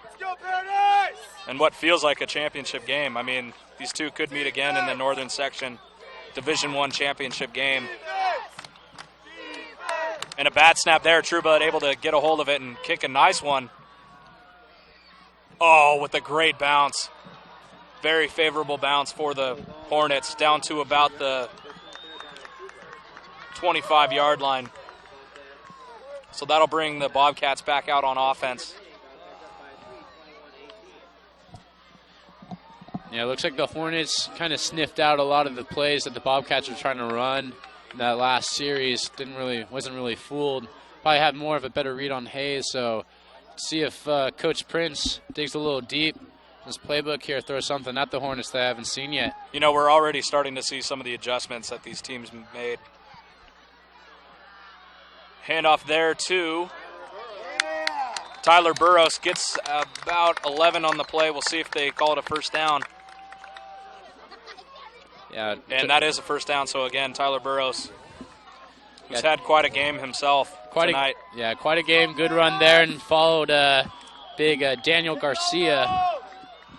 Let's go, Paradise! And what feels like a championship game. I mean, these two could meet again in the Northern Section Division I championship game. And a bad snap there. Trueblood able to get a hold of it and kick a nice one. Oh, with a great bounce. Very favorable bounce for the Hornets, down to about the 25-yard line. So that'll bring the Bobcats back out on offense. Yeah, it looks like the Hornets kind of sniffed out a lot of the plays that the Bobcats were trying to run in that last series. Wasn't really fooled. Probably had more of a better read on Hayes. So see if Coach Prince digs a little deep in his playbook here, throws something at the Hornets that I haven't seen yet. We're already starting to see some of the adjustments that these teams made. Handoff there to Tyler Burrows. Gets about 11 on the play. We'll see if they call it a first down. Yeah, and that is a first down. So again, Tyler Burrows, who's had quite a game himself tonight. Quite a game. Good run there, and followed big Daniel Garcia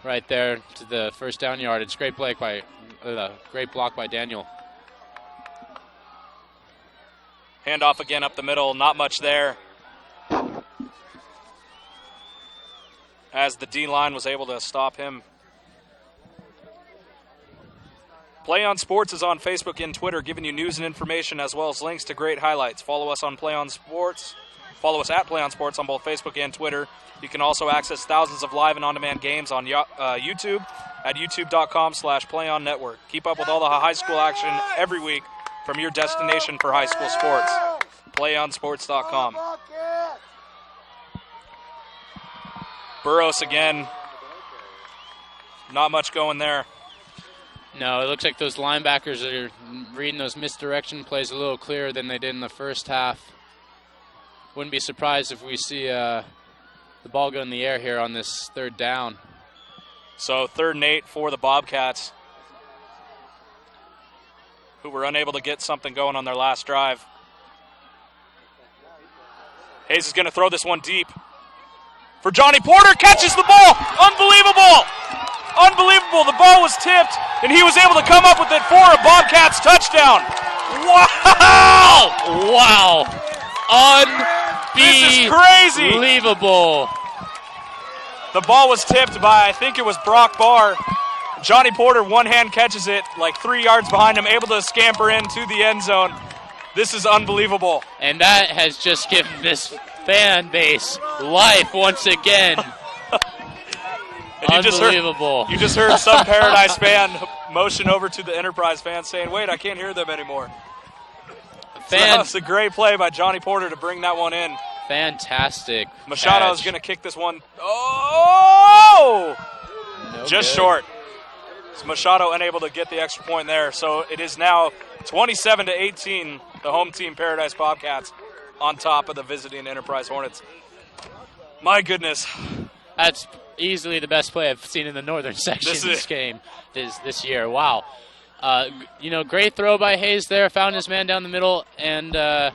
right there to the first down yard. It's great block by Daniel. Handoff again up the middle. Not much there, as the D-line was able to stop him. PlayOn Sports is on Facebook and Twitter, giving you news and information as well as links to great highlights. Follow us on PlayOn Sports. Follow us at PlayOn Sports on both Facebook and Twitter. You can also access thousands of live and on-demand games on YouTube at youtube.com/PlayOnNetwork. Keep up with all the high school action every week from your destination for high school sports. PlayOnSports.com. Burrows again. Not much going there. No, it looks like those linebackers are reading those misdirection plays a little clearer than they did in the first half. Wouldn't be surprised if we see the ball go in the air here on this 3rd down. So 3rd and 8 for the Bobcats, who were unable to get something going on their last drive. Hayes is going to throw this one deep for Johnny Porter. Catches the ball. Unbelievable. Unbelievable. The ball was tipped, and he was able to come up with it for a Bobcats touchdown. Wow. Wow. This is crazy. Unbelievable. The ball was tipped by, I think it was Brock Barr. Johnny Porter one-hand catches it like 3 yards behind him, able to scamper into the end zone. This is unbelievable. And that has just given this fan base life once again. Unbelievable. You just heard some Paradise fan motion over to the Enterprise fan saying, wait, I can't hear them anymore. So that's a great play by Johnny Porter to bring that one in. Fantastic. Machado is going to kick this one. Oh! No just good. short. So Machado unable to get the extra point there. So it is now 27-18, the home team Paradise Bobcats on top of the visiting Enterprise Hornets. My goodness. That's easily the best play I've seen in the northern section this game this year. Wow. Great throw by Hayes there. Found his man down the middle, and the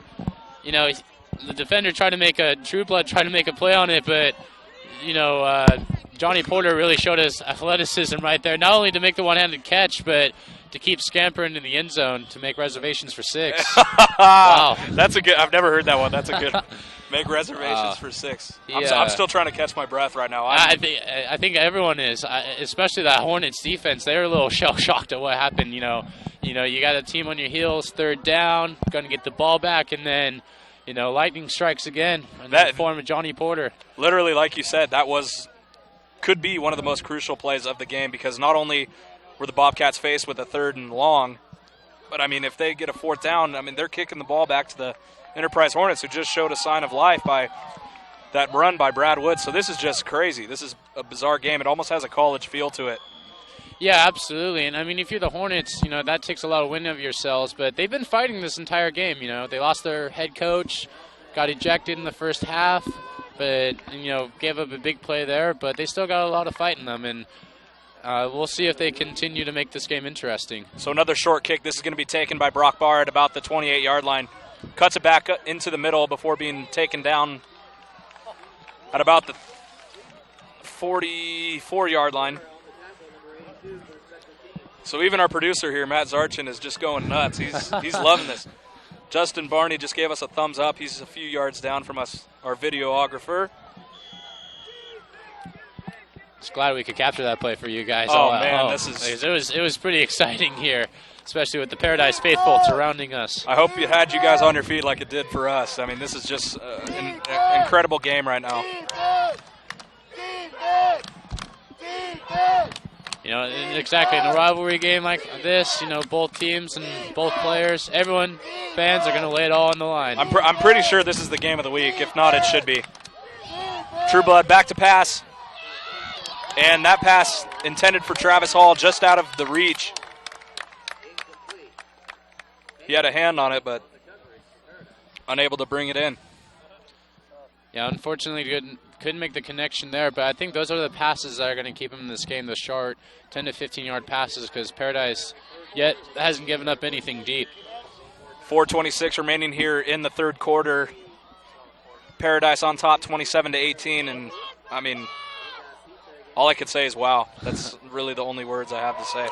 defender tried to make True Blood tried to make a play on it, but Johnny Porter really showed his athleticism right there. Not only to make the one-handed catch, but to keep scampering in the end zone to make reservations for 6. Wow. That's a good. I've never heard that one. That's a good. Make reservations for 6. I'm still trying to catch my breath right now. I think everyone is, especially that Hornets defense. They're a little shell-shocked at what happened. You got a team on your heels, 3rd down, going to get the ball back, and then, lightning strikes again in the form of Johnny Porter. Literally, like you said, could be one of the most crucial plays of the game, because not only were the Bobcats faced with a 3rd and long, but, if they get a 4th down, they're kicking the ball back to the Enterprise Hornets, who just showed a sign of life by that run by Brad Woods. So this is just crazy. This is a bizarre game. It almost has a college feel to it. Yeah, absolutely. And, if you're the Hornets, that takes a lot of wind of yourselves. But they've been fighting this entire game. They lost their head coach, got ejected in the first half, but, gave up a big play there. But they still got a lot of fight in them. And we'll see if they continue to make this game interesting. So another short kick. This is going to be taken by Brock Barr at about the 28-yard line. Cuts it back into the middle before being taken down at about the 44-yard line. So even our producer here, Matt Zarchin, is just going nuts. He's loving this. Justin Barney just gave us a thumbs up. He's a few yards down from us, our videographer. Just glad we could capture that play for you guys. It was pretty exciting here, especially with the Paradise faithful surrounding us. I hope it had you guys on your feet like it did for us. This is just an incredible game right now. Exactly, in a rivalry game like this, both teams and both players, fans are going to lay it all on the line. I'm pretty sure this is the game of the week. If not, it should be. True Blood back to pass. And that pass intended for Travis Hall, just out of the reach. He had a hand on it, but unable to bring it in. Yeah, unfortunately couldn't make the connection there, but I think those are the passes that are going to keep him in this game, the short 10 to 15-yard passes, because Paradise yet hasn't given up anything deep. 4:26 remaining here in the 3rd quarter. Paradise on top 27-18, and all I could say is wow. That's really the only words I have to say.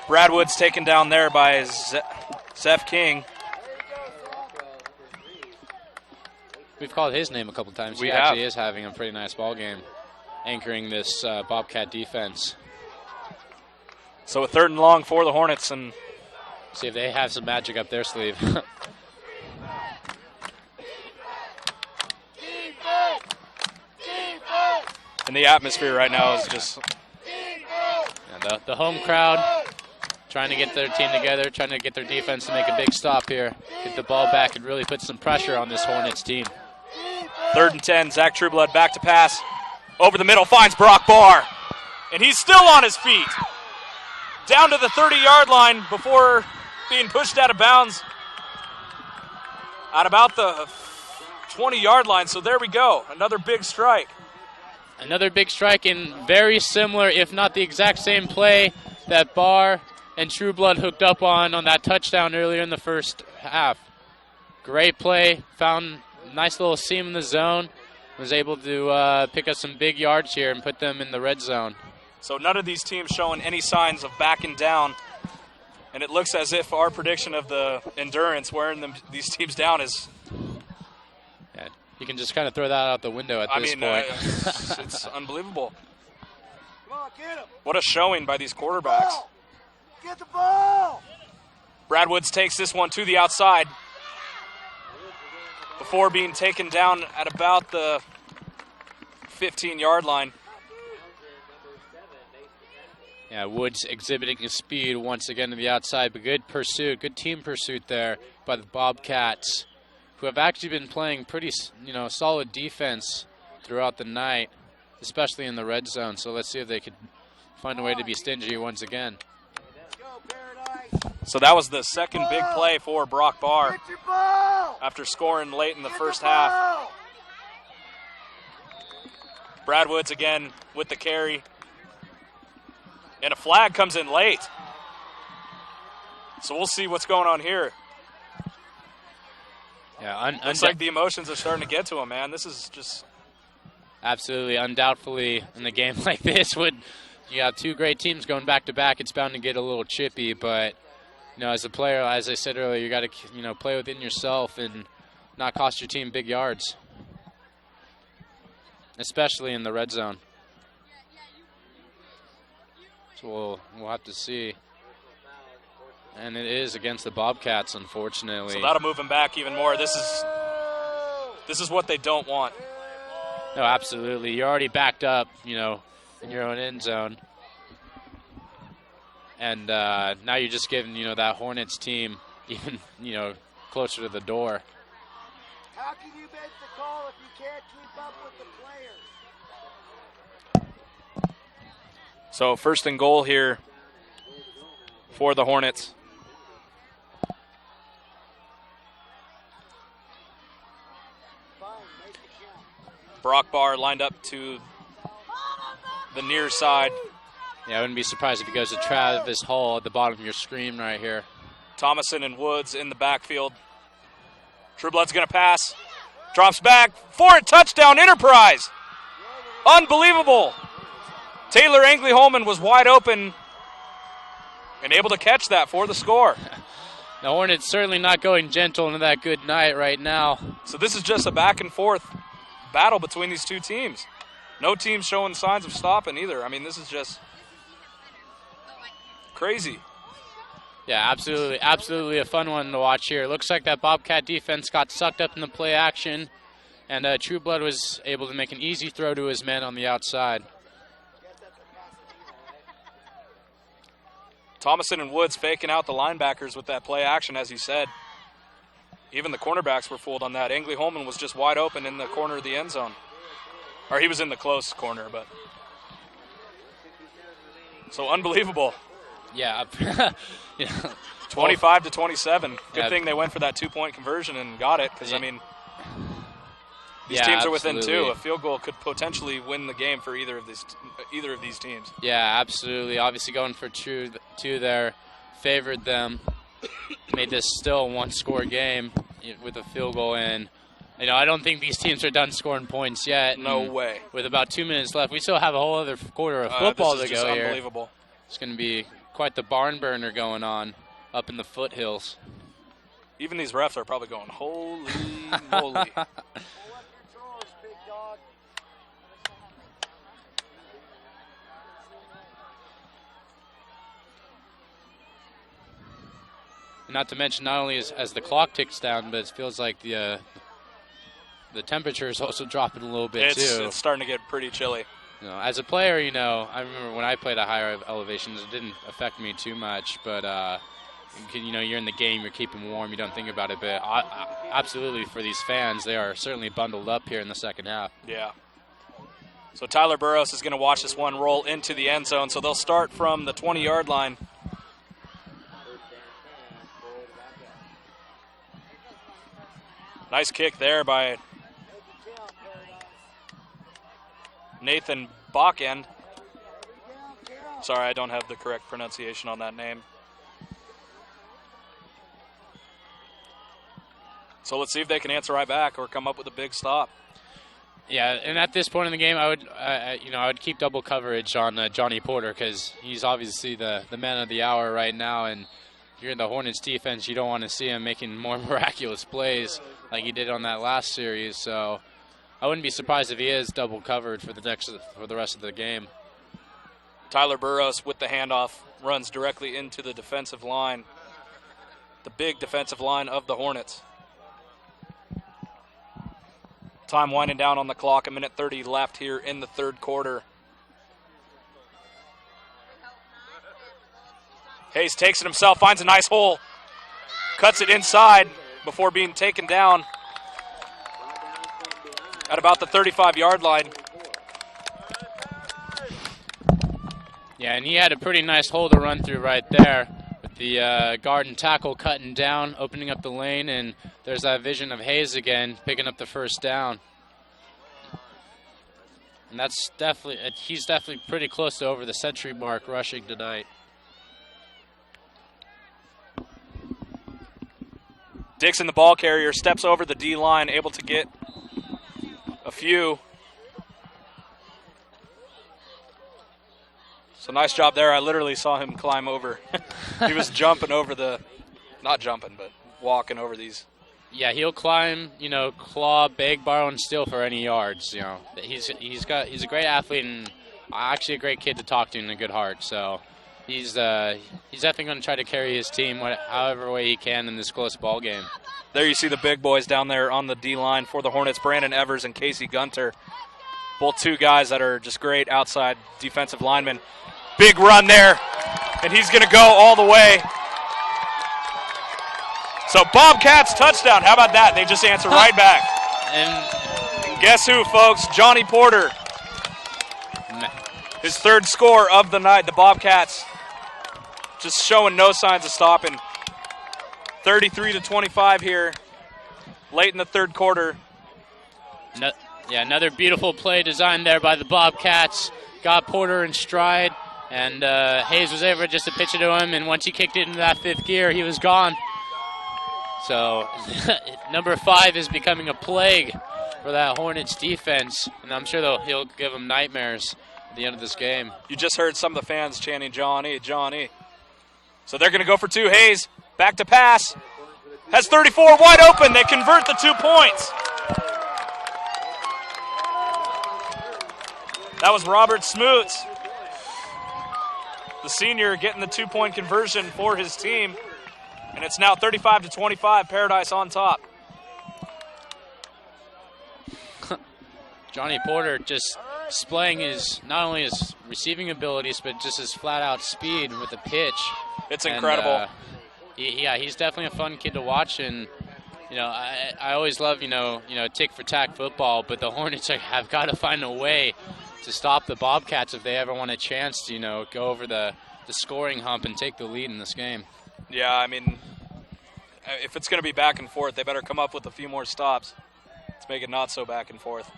Brad Woods taken down there by Zeph King. We've called his name a couple times. He actually is having a pretty nice ball game, anchoring this Bobcat defense. So a 3rd and long for the Hornets, and see if they have some magic up their sleeve. And the atmosphere right now is just... the home crowd trying to get their team together, trying to get their defense to make a big stop here, get the ball back and really put some pressure on this Hornets team. 3rd and 10, Zach Trueblood back to pass. Over the middle, finds Brock Barr. And he's still on his feet. Down to the 30-yard line before being pushed out of bounds at about the 20-yard line. So there we go, another big strike. Another big strike in very similar, if not the exact same play that Barr and Trueblood hooked up on that touchdown earlier in the first half. Great play, found a nice little seam in the zone, was able to pick up some big yards here and put them in the red zone. So none of these teams showing any signs of backing down, and it looks as if our prediction of the endurance wearing these teams down is... Yeah, you can just kind of throw that out the window at this point. It's unbelievable. Come on, get him. What a showing by these quarterbacks. Get the ball. Brad Woods takes this one to the outside before being taken down at about the 15-yard line. Yeah, Woods exhibiting his speed once again to the outside, but good pursuit, good team pursuit there by the Bobcats, who have actually been playing pretty, solid defense throughout the night, especially in the red zone. So let's see if they could find a way to be stingy once again. So that was the second big play for Brock Barr Get your ball. after scoring late in the Get first the half. ball. Brad Woods again with the carry. And a flag comes in late. So we'll see what's going on here. Yeah, Looks like the emotions are starting to get to him, man. This is just... Absolutely, undoubtedly, in a game like this, when you have two great teams going back-to-back, it's bound to get a little chippy. But, as a player, as I said earlier, you got to, play within yourself and not cost your team big yards, especially in the red zone. So we'll have to see. And it is against the Bobcats, unfortunately. So that'll move him back even more. This is what they don't want. No, absolutely. You're already backed up, in your own end zone. And now you're just giving, that Hornets team even, closer to the door. How can you make the call if you can't keep up with the players? So first and goal here for the Hornets. Brock Barr lined up to the near side. Yeah, I wouldn't be surprised if he goes to Travis Hall at the bottom of your screen right here. Thomason and Woods in the backfield. Trueblood's going to pass. Drops back for a touchdown, Enterprise. Unbelievable. Taylor Angley-Holman was wide open and able to catch that for the score. The Hornets certainly not going gentle into that good night right now. So this is just a back and forth battle between these two teams. No team showing signs of stopping either. I mean, this is just crazy. Yeah, absolutely a fun one to watch here. It looks like that Bobcat defense got sucked up in the play action, and Trueblood was able to make an easy throw to his man on the outside. Thomason and Woods faking out the linebackers with that play action, as he said. Even the cornerbacks were fooled on that. Angley-Holman was just wide open in the corner of the end zone. Or he was in the close corner, but. So unbelievable. Yeah. 25 to 27. Good Yeah. thing they went for that 2-point conversion and got it, because, Yeah. I mean, these Yeah, teams are within absolutely. two. A field goal could potentially win the game for either of these teams. Yeah, absolutely. Obviously going for two there favored them. Made this still a one-score game with a field goal in. I don't think these teams are done scoring points yet. No And way. With about 2 minutes left, we still have a whole other quarter of football this is to just go here. Unbelievable. It's going to be quite the barn burner going on up in the foothills. Even these refs are probably going, holy moly. Not to mention, not only as the clock ticks down, but it feels like the temperature is also dropping a little bit too. It's starting to get pretty chilly. As a player, I remember when I played at higher elevations, it didn't affect me too much. But you're in the game, you're keeping warm, you don't think about it. But absolutely, for these fans, they are certainly bundled up here in the second half. Yeah. So Tyler Burrows is going to watch this one roll into the end zone. So they'll start from the 20-yard line. Nice kick there by Nathan Bachend. Sorry, I don't have the correct pronunciation on that name. So let's see if they can answer right back or come up with a big stop. Yeah, and at this point in the game, I would keep double coverage on Johnny Porter because he's obviously the man of the hour right now. And if you're in the Hornets defense, you don't want to see him making more miraculous plays like he did on that last series. So I wouldn't be surprised if he is double covered for the rest of the game. Tyler Burrows with the handoff runs directly into the defensive line, the big defensive line of the Hornets. Time winding down on the clock, 1:30 left here in the third quarter. Hayes takes it himself, finds a nice hole, cuts it inside before being taken down at about the 35-yard line. Yeah, and he had a pretty nice hole to run through right there with the guard and tackle cutting down, opening up the lane, and there's that vision of Hayes again, picking up the first down. And that's he's definitely pretty close to over the century mark rushing tonight. Dixon, the ball carrier, steps over the D-line, able to get a few. So nice job there. I literally saw him climb over. He was jumping over not jumping, but walking over these. Yeah, he'll climb, claw, beg, borrow, and steal for any yards. He's a great athlete and actually a great kid to talk to and a good heart. So he's definitely going to try to carry his team however way he can in this close ball game. There you see the big boys down there on the D-line for the Hornets, Brandon Evers and Casey Gunter. Both two guys that are just great outside defensive linemen. Big run there, and he's going to go all the way. So Bobcats touchdown. How about that? They just answer right back. And guess who, folks? Johnny Porter. His third score of the night. The Bobcats just showing no signs of stopping. 33-25 here, late in the third quarter. Another beautiful play designed there by the Bobcats. Got Porter in stride, and Hayes was able just to pitch it to him, and once he kicked it into that fifth gear, he was gone. So number 5 is becoming a plague for that Hornets defense, and I'm sure he'll give them nightmares at the end of this game. You just heard some of the fans chanting, Johnny, Johnny. So they're going to go for 2. Hayes, back to pass. Has 34 wide open. They convert the 2 points. That was Robert Smoots, the senior, getting the 2-point conversion for his team. And it's now 35-25, Paradise on top. Johnny Porter just displaying not only his receiving abilities, but just his flat-out speed with the pitch. It's incredible. He's definitely a fun kid to watch, and I always love tick for tack football, but the Hornets have got to find a way to stop the Bobcats if they ever want a chance to go over the scoring hump and take the lead in this game. Yeah, I mean, if it's going to be back and forth, they better come up with a few more stops. Let's make it not so back and forth.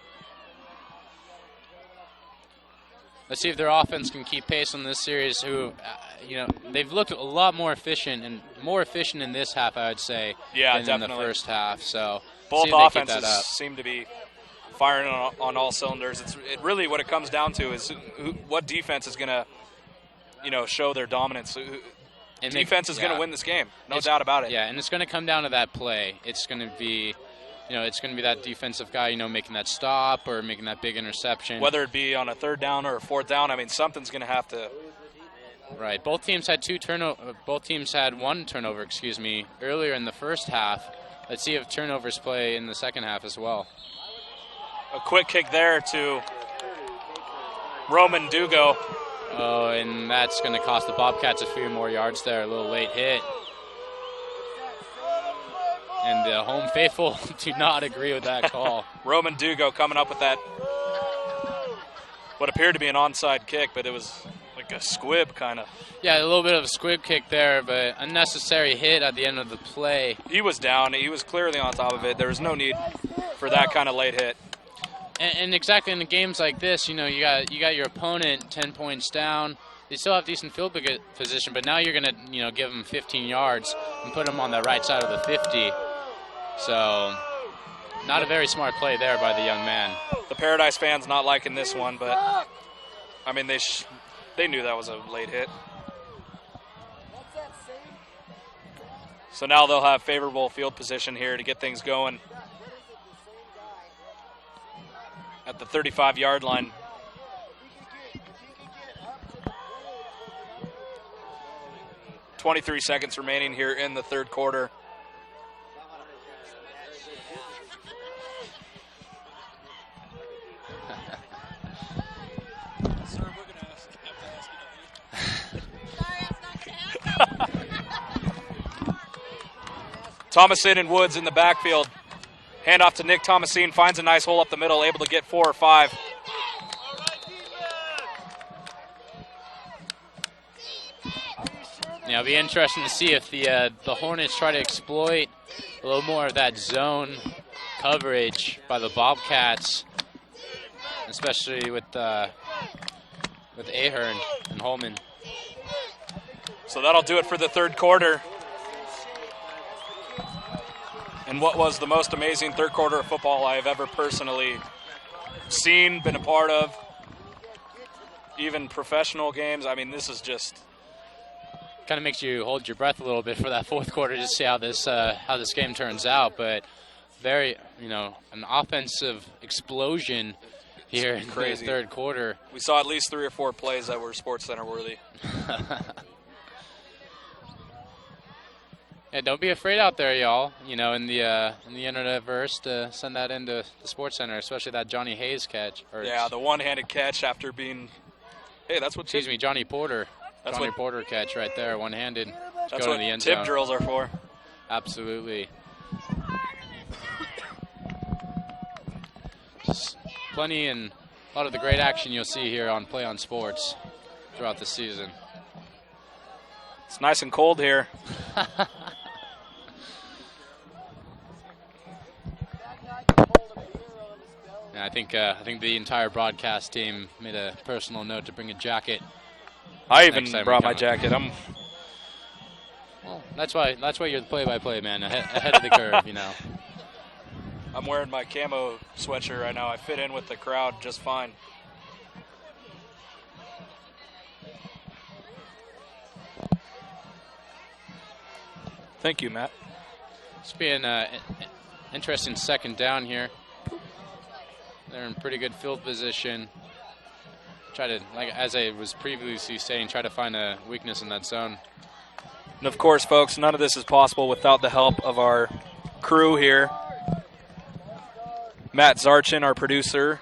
Let's see if their offense can keep pace on this series. They've looked a lot more efficient in this half, I would say, than definitely. In the first half. So both offenses seem to be firing on all cylinders. Really what it comes down to is what defense is going to, show their dominance. And defense is going to win this game, no doubt about it. Yeah, and it's going to come down to that play. It's going to be, that defensive guy, making that stop or making that big interception. Whether it be on a 3rd down or a 4th down, I mean, something's going to have to. Right. Both teams had 1 turnover, earlier in the first half. Let's see if turnovers play in the second half as well. A quick kick there to Roman Dugo. Oh, and that's going to cost the Bobcats a few more yards there. A little late hit. And the home faithful do not agree with that call. Roman Dugo coming up with that, what appeared to be an onside kick, but it was like a squib kind of. Yeah, a little bit of a squib kick there, but unnecessary hit at the end of the play. He was down. He was clearly on top of it. There was no need for that kind of late hit. And exactly in the games like this, you know, you got your opponent 10 points down. They still have decent field position, but now you're going to, you know, give them 15 yards and put them on the right side of the 50. So, not a very smart play there by the young man. The Paradise fans not liking this one, but I mean they knew that was a late hit. So now they'll have favorable field position here to get things going at the 35-yard line. .23 seconds remaining here in the third quarter. Thomason and Woods in the backfield. Handoff to Nick Thomason, finds a nice hole up the middle, able to get 4 or 5. Yeah, it'll be interesting to see if the Hornets try to exploit a little more of that zone coverage by the Bobcats, especially with Ahern and Holman. So that'll do it for the third quarter. And what was the most amazing third quarter of football I have ever personally seen, been a part of, even professional games. I mean, this is just kind of makes you hold your breath a little bit for that fourth quarter to see how this game turns out. But very, you know, an offensive explosion here in the third quarter. We saw at least 3 or 4 plays that were Sports Center worthy. Yeah, don't be afraid out there, y'all. You know, in the internetverse, to send that into the Sports Center, especially that Johnny Hayes catch. Yeah, the one-handed catch after being. Hey, that's what. Excuse me, Johnny Porter. That's Johnny Porter catch right there, one-handed. That's what the end tip drills are for. Absolutely. Just plenty and a lot of the great action you'll see here on PlayOn Sports throughout the season. It's nice and cold here. I think the entire broadcast team made a personal note to bring a jacket. I even brought my jacket. Well, that's why you're the play-by-play man, ahead of the curve, you know. I'm wearing my camo sweatshirt right now. I fit in with the crowd just fine. Thank you, Matt. It's been an interesting second down here. They're in pretty good field position. Try to, like as I was previously saying, try to find a weakness in that zone. And of course, folks, none of this is possible without the help of our crew here. Matt Zarchin, our producer.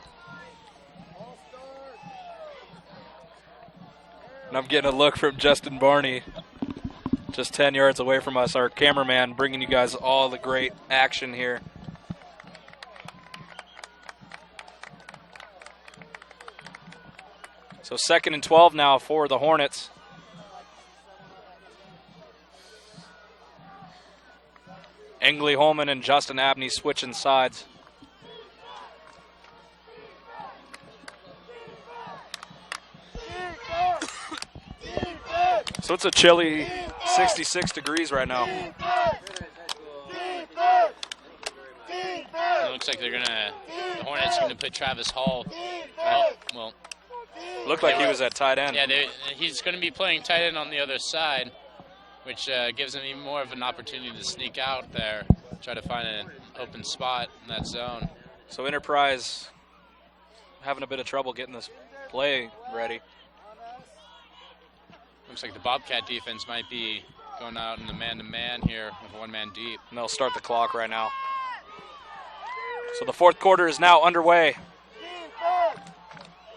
And I'm getting a look from Justin Barney, just 10 yards away from us, our cameraman, bringing you guys all the great action here. So 2nd and 12 now for the Hornets. Engley Holman and Justin Abney switching sides. So it's a chilly 66 degrees right now. It looks like the Hornets going to put Travis Hall. Well, looked like he was at tight end. Yeah, he's going to be playing tight end on the other side, which gives him even more of an opportunity to sneak out there, try to find an open spot in that zone. So Enterprise having a bit of trouble getting this play ready. Looks like the Bobcat defense might be going out in the man-to-man here with one man deep. And they'll start the clock right now. So the fourth quarter is now underway.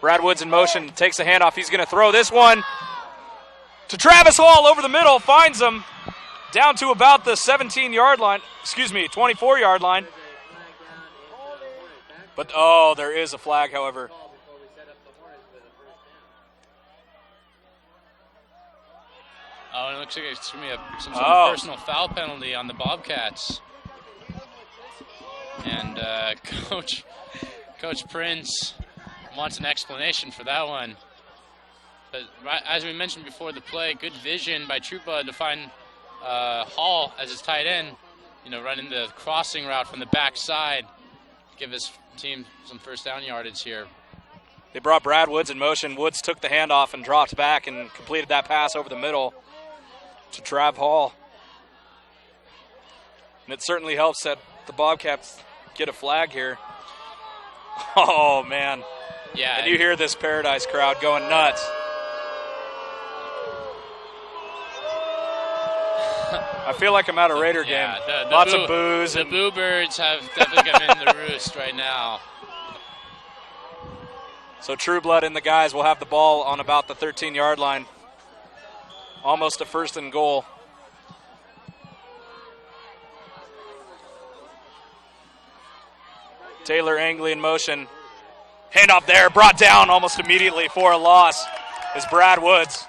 Brad Woods in motion, takes a handoff. He's going to throw this one to Travis Hall over the middle, finds him down to about the 17-yard line, 24-yard line. But, there is a flag, however. Oh, and it looks like it's going to be some sort of personal foul penalty on the Bobcats. And Coach Coach Prince wants an explanation for that one. But as we mentioned before the play, good vision by Trueblood to find Hall as his tight end, running the crossing route from the backside, give his team some first down yardage here. They brought Brad Woods in motion. Woods took the handoff and dropped back and completed that pass over the middle to Trav Hall. And it certainly helps that the Bobcats get a flag here. Oh, man. Yeah. And you hear this Paradise crowd going nuts. I feel like I'm at a Raider game. Lots of boos. The Boo Birds have definitely come in the roost right now. So Trueblood and the guys will have the ball on about the 13-yard line. Almost a first and goal. Taylor Angley in motion. Handoff there, brought down almost immediately for a loss is Brad Woods.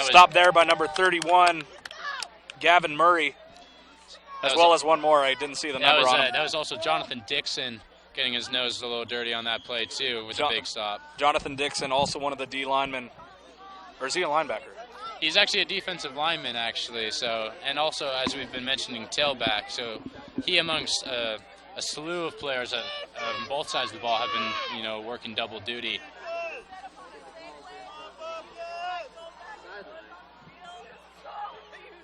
Stopped there by number 31, Gavin Murray, as well as one more. I didn't see the number on him. That was also Jonathan Dixon getting his nose a little dirty on that play, too, with a big stop. Jonathan Dixon, also one of the D linemen. Or is he a linebacker? He's actually a defensive lineman, actually. So, and also, as we've been mentioning, tailback. So he, amongst a slew of players on both sides of the ball, have been, working double duty.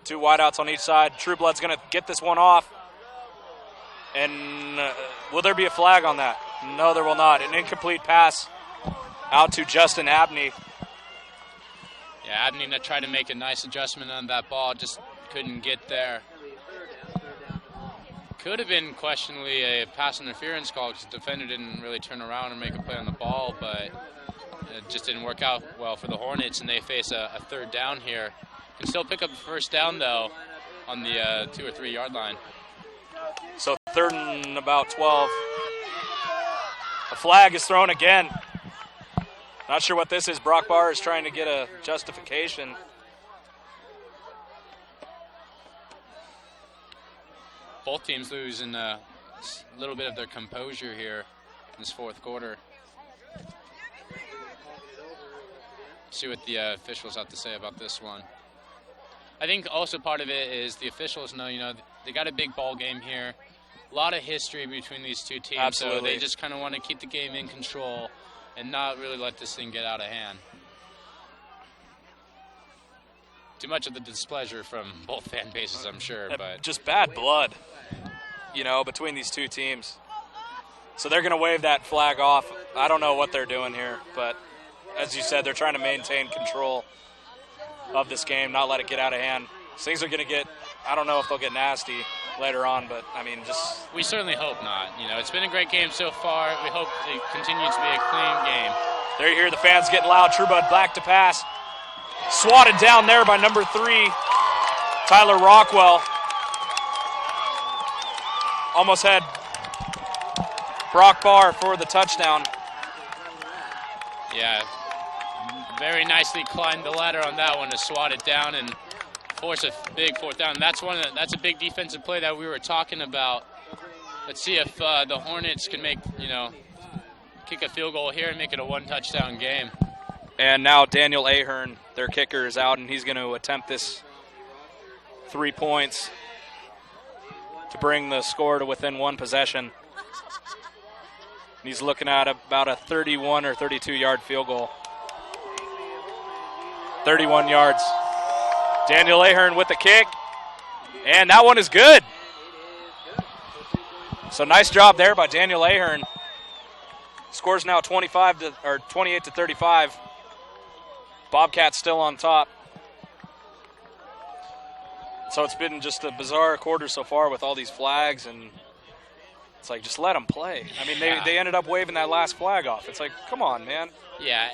Two wideouts on each side. Trueblood's going to get this one off. And will there be a flag on that? No, there will not. An incomplete pass out to Justin Abney. Yeah, Abney tried to make a nice adjustment on that ball, just couldn't get there. Could have been questionably a pass interference call because the defender didn't really turn around and make a play on the ball, but it just didn't work out well for the Hornets, and they face a third down here. Can still pick up a first down, though, on the 2 or 3 yard line. So third and about 12. A flag is thrown again. Not sure what this is. Brock Barr is trying to get a justification. Both teams losing a little bit of their composure here in this fourth quarter. See what the officials have to say about this one. I think also part of it is the officials know, they got a big ball game here. A lot of history between these two teams. Absolutely. So they just kind of want to keep the game in control and not really let this thing get out of hand. Too much of the displeasure from both fan bases, I'm sure. But just bad blood, between these two teams. So they're going to wave that flag off. I don't know what they're doing here, but as you said, they're trying to maintain control of this game, not let it get out of hand. Things are going to get, I don't know if they'll get nasty later on, but, just... We certainly hope not. It's been a great game so far. We hope it continues to be a clean game. There you hear the fans getting loud. Trueblood back to pass. Swatted down there by number 3, Tyler Rockwell. Almost had Brock Barr for the touchdown. Yeah, very nicely climbed the ladder on that one to swat it down and force a big fourth down. That's a big defensive play that we were talking about. Let's see if the Hornets can make, kick a field goal here and make it a 1-touchdown game. And now Daniel Ahern, their kicker, is out, and he's going to attempt this 3 points to bring the score to within one possession. He's looking at about a 31 or 32-yard field goal. 31 yards. Daniel Ahern with the kick, and that one is good. So nice job there by Daniel Ahern. Score's now 28 to 35. Bobcats still on top. So it's been just a bizarre quarter so far with all these flags, and it's like, just let them play. They ended up waving that last flag off. It's like, come on, man. Yeah.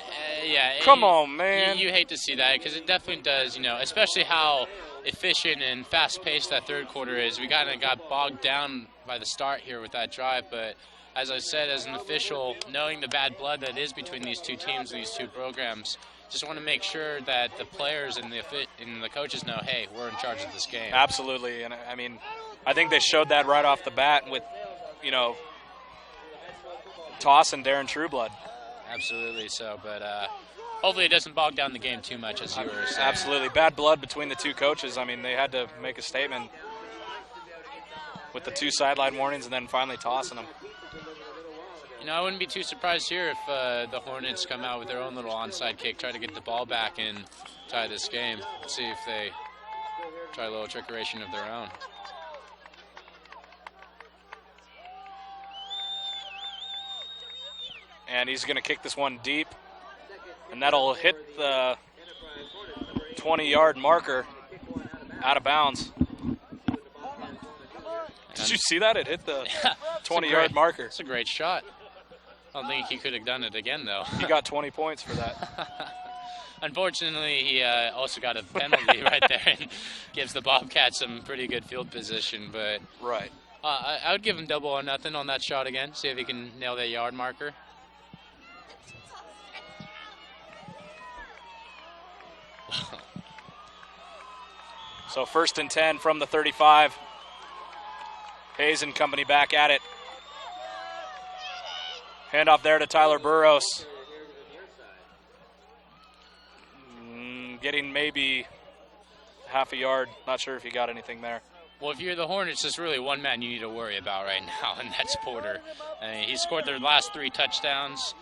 Come on, man. You hate to see that because it definitely does, especially how efficient and fast-paced that third quarter is. We kind of got bogged down by the start here with that drive, but as I said, as an official, knowing the bad blood that is between these two teams, these two programs, just want to make sure that the players and the coaches know, hey, we're in charge of this game. Absolutely, and I think they showed that right off the bat with, tossing Darren Trueblood. Absolutely so, but hopefully it doesn't bog down the game too much, as you were saying. Absolutely. Bad blood between the two coaches. I mean, they had to make a statement with the 2 sideline warnings and then finally tossing them. You know, I wouldn't be too surprised here if the Hornets come out with their own little onside kick, try to get the ball back and tie this game. See if they try a little trickeration of their own. And he's going to kick this one deep, and that'll hit the 20-yard marker out of bounds. Did you see that? It hit the 20-yard marker. It's a great shot. I don't think he could have done it again, though. He got 20 points for that. Unfortunately, he also got a penalty right there and gives the Bobcats some pretty good field position. But right. I would give him double-or-nothing on that shot again, see if he can nail that yard marker. So 1st and 10 from the 35. Hayes and company back at it. Handoff there to Tyler Burrows. Getting maybe half a yard. Not sure if he got anything there. Well, if you're the Hornets, there's really one man you need to worry about right now, and that's Porter. I mean, he scored their last 3 touchdowns,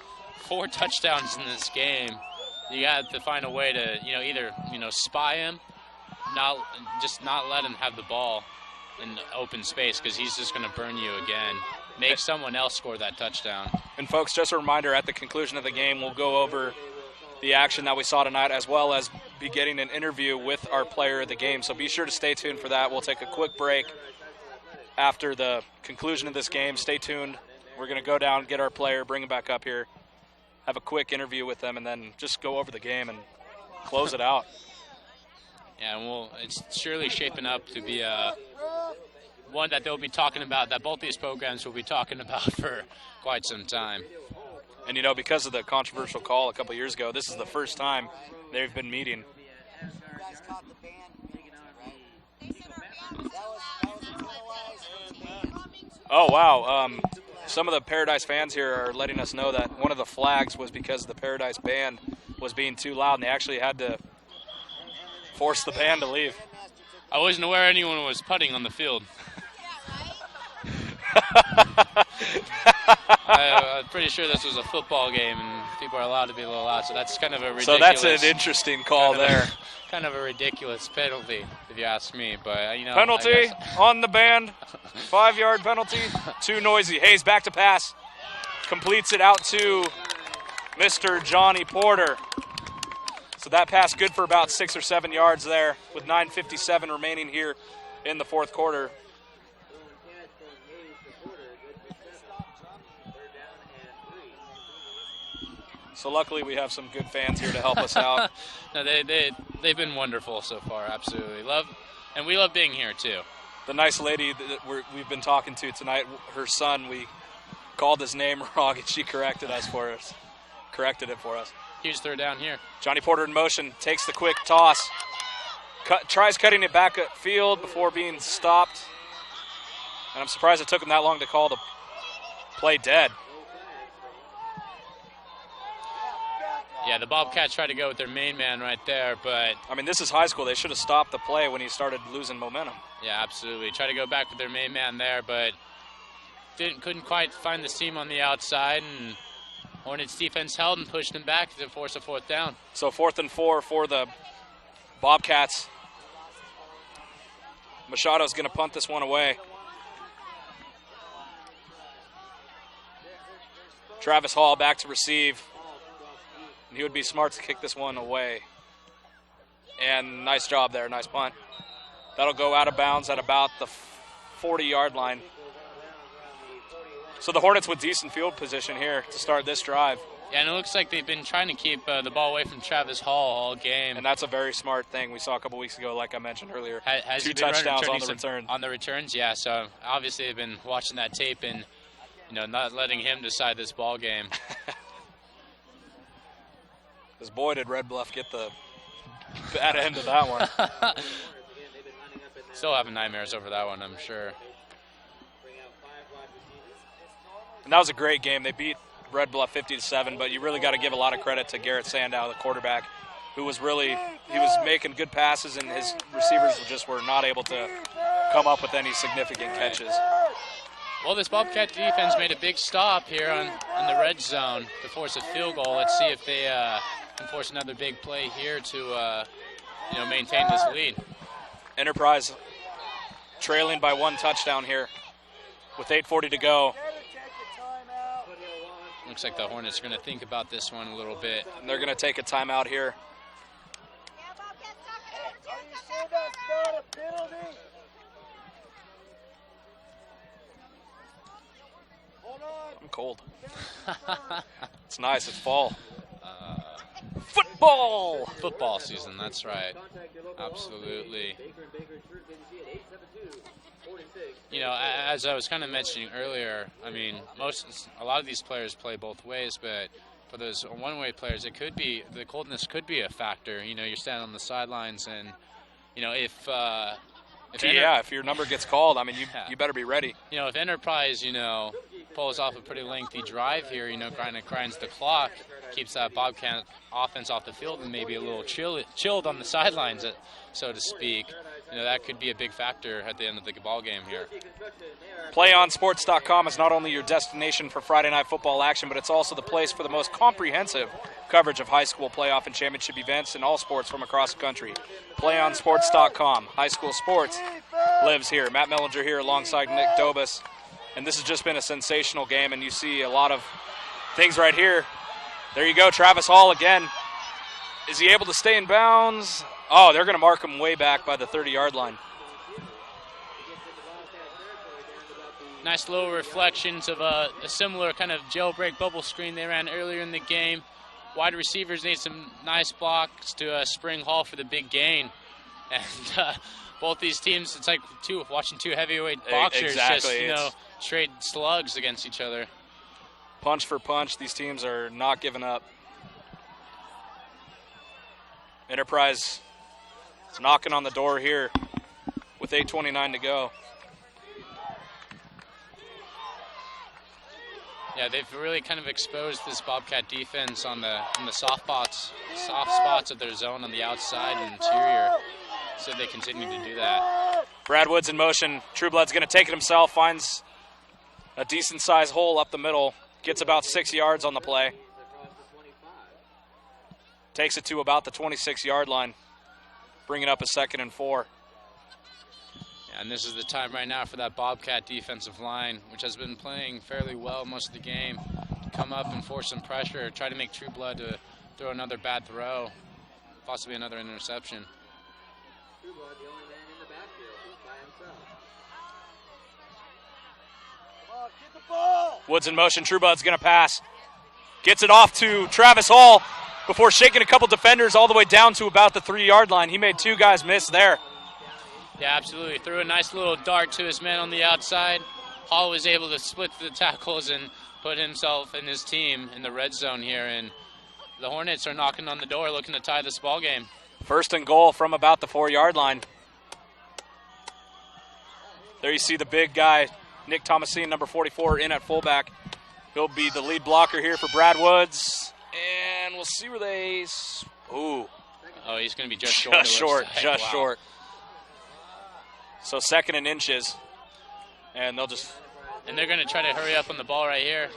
4 touchdowns in this game. You got to find a way to, either, spy him, not let him have the ball in open space, because he's just going to burn you again. Make someone else score that touchdown. And folks, just a reminder, at the conclusion of the game, we'll go over the action that we saw tonight, as well as be getting an interview with our player of the game. So be sure to stay tuned for that. We'll take a quick break after the conclusion of this game. Stay tuned. We're going to go down, get our player, bring him back up here, have a quick interview with them, and then just go over the game and close it out. Yeah, well, it's surely shaping up to be one that they'll be talking about, that both these programs will be talking about for quite some time. And, because of the controversial call a couple years ago, this is the first time they've been meeting. Oh, wow. Some of the Paradise fans here are letting us know that one of the flags was because the Paradise band was being too loud, and they actually had to force the band to leave. I wasn't aware anyone was putting on the field. I'm pretty sure this was a football game, and people are allowed to be a little loud, so that's kind of a ridiculous... So that's an interesting call there. Kind of a ridiculous penalty, if you ask me, but, Penalty on the band, 5-yard penalty, too noisy. Hayes back to pass, completes it out to Mr. Johnny Porter. So that pass good for about 6 or 7 yards there with 9:57 remaining here in the 4th quarter. So luckily we have some good fans here to help us out. No, they've been wonderful so far, absolutely. We love being here too. The nice lady that we've been talking to tonight, her son, we called his name wrong and she corrected it for us. Huge 3rd down here. Johnny Porter in motion, takes the quick toss. Tries cutting it back at field before being stopped. And I'm surprised it took him that long to call the play dead. Yeah, the Bobcats tried to go with their main man right there, but... I mean, this is high school. They should have stopped the play when he started losing momentum. Yeah, absolutely. Tried to go back with their main man there, but couldn't quite find the seam on the outside, and Hornets defense held and pushed him back to force a 4th down. So 4th and 4 for the Bobcats. Machado's going to punt this one away. Travis Hall back to receive. He would be smart to kick this one away. And nice job there, nice punt. That'll go out of bounds at about the 40-yard line. So the Hornets with decent field position here to start this drive. Yeah, and it looks like they've been trying to keep the ball away from Travis Hall all game. And that's a very smart thing we saw a couple weeks ago, like I mentioned earlier. Has 2 touchdowns on the return. On the returns, yeah. So obviously they've been watching that tape and, not letting him decide this ball game. Because boy, did Red Bluff get the bad end of that one. Still having nightmares over that one, I'm sure. And that was a great game. They beat Red Bluff 50-7, but you really got to give a lot of credit to Garrett Sandow, the quarterback, who was making good passes, and his receivers were not able to come up with any significant catches. Well, this Bobcat defense made a big stop here on the red zone to force a field goal. Let's see if they can force another big play here to maintain this lead. Enterprise trailing by 1 touchdown here with 8:40 to go. Looks like the Hornets are going to think about this one a little bit. And they're going to take a timeout here. I'm cold. It's nice. It's fall. Football Season, that's right. Absolutely. As I was kind of mentioning earlier, I mean, a lot of these players play both ways, but for those one-way players, the coldness could be a factor. You're standing on the sidelines, and if your number gets called, I mean, you better be ready. If Enterprise, pulls off a pretty lengthy drive here, kind of grinds the clock, keeps that Bobcat offense off the field, and maybe a little chilled on the sidelines, so to speak. That could be a big factor at the end of the ball game here. PlayOnSports.com is not only your destination for Friday night football action, but it's also the place for the most comprehensive coverage of high school playoff and championship events in all sports from across the country. PlayOnSports.com. High school sports lives here. Matt Mellinger here alongside Nick Dobus. And this has just been a sensational game, and you see a lot of things right here. There you go, Travis Hall again. Is he able to stay in bounds? Oh, they're going to mark him way back by the 30-yard line. Nice little reflections of a similar kind of jailbreak bubble screen they ran earlier in the game. Wide receivers need some nice blocks to spring Hall for the big gain. And both these teams, it's like watching two heavyweight boxers just trade slugs against each other. Punch for punch, these teams are not giving up. Enterprise is knocking on the door here with 8:29 to go. Yeah, they've really kind of exposed this Bobcat defense on the soft spots of their zone on the outside and interior, so they continue to do that. Brad Woods in motion. Trueblood's going to take it himself, finds a decent-sized hole up the middle, gets about 6 yards on the play. Takes it to about the 26-yard line, bringing up a 2nd and 4. Yeah, and this is the time right now for that Bobcat defensive line, which has been playing fairly well most of the game, to come up and force some pressure, try to make Trueblood to throw another bad throw, possibly another interception. Trueblood, the only man in the backfield, by himself. Come on, get the ball! Woods in motion. Trueblood's going to pass. Gets it off to Travis Hall before shaking a couple defenders all the way down to about the 3-yard line. He made 2 guys miss there. Yeah, absolutely. Threw a nice little dart to his man on the outside. Hall was able to split the tackles and put himself and his team in the red zone here. And the Hornets are knocking on the door looking to tie this ball game. 1st and goal from about the 4-yard line. There you see the big guy, Nick Thomasine, number 44, in at fullback. He'll be the lead blocker here for Brad Woods. And we'll see where they... Ooh. Oh, he's going to be just short. Just short. So 2nd and inches. And they'll just... And they're going to try to hurry up on the ball right here.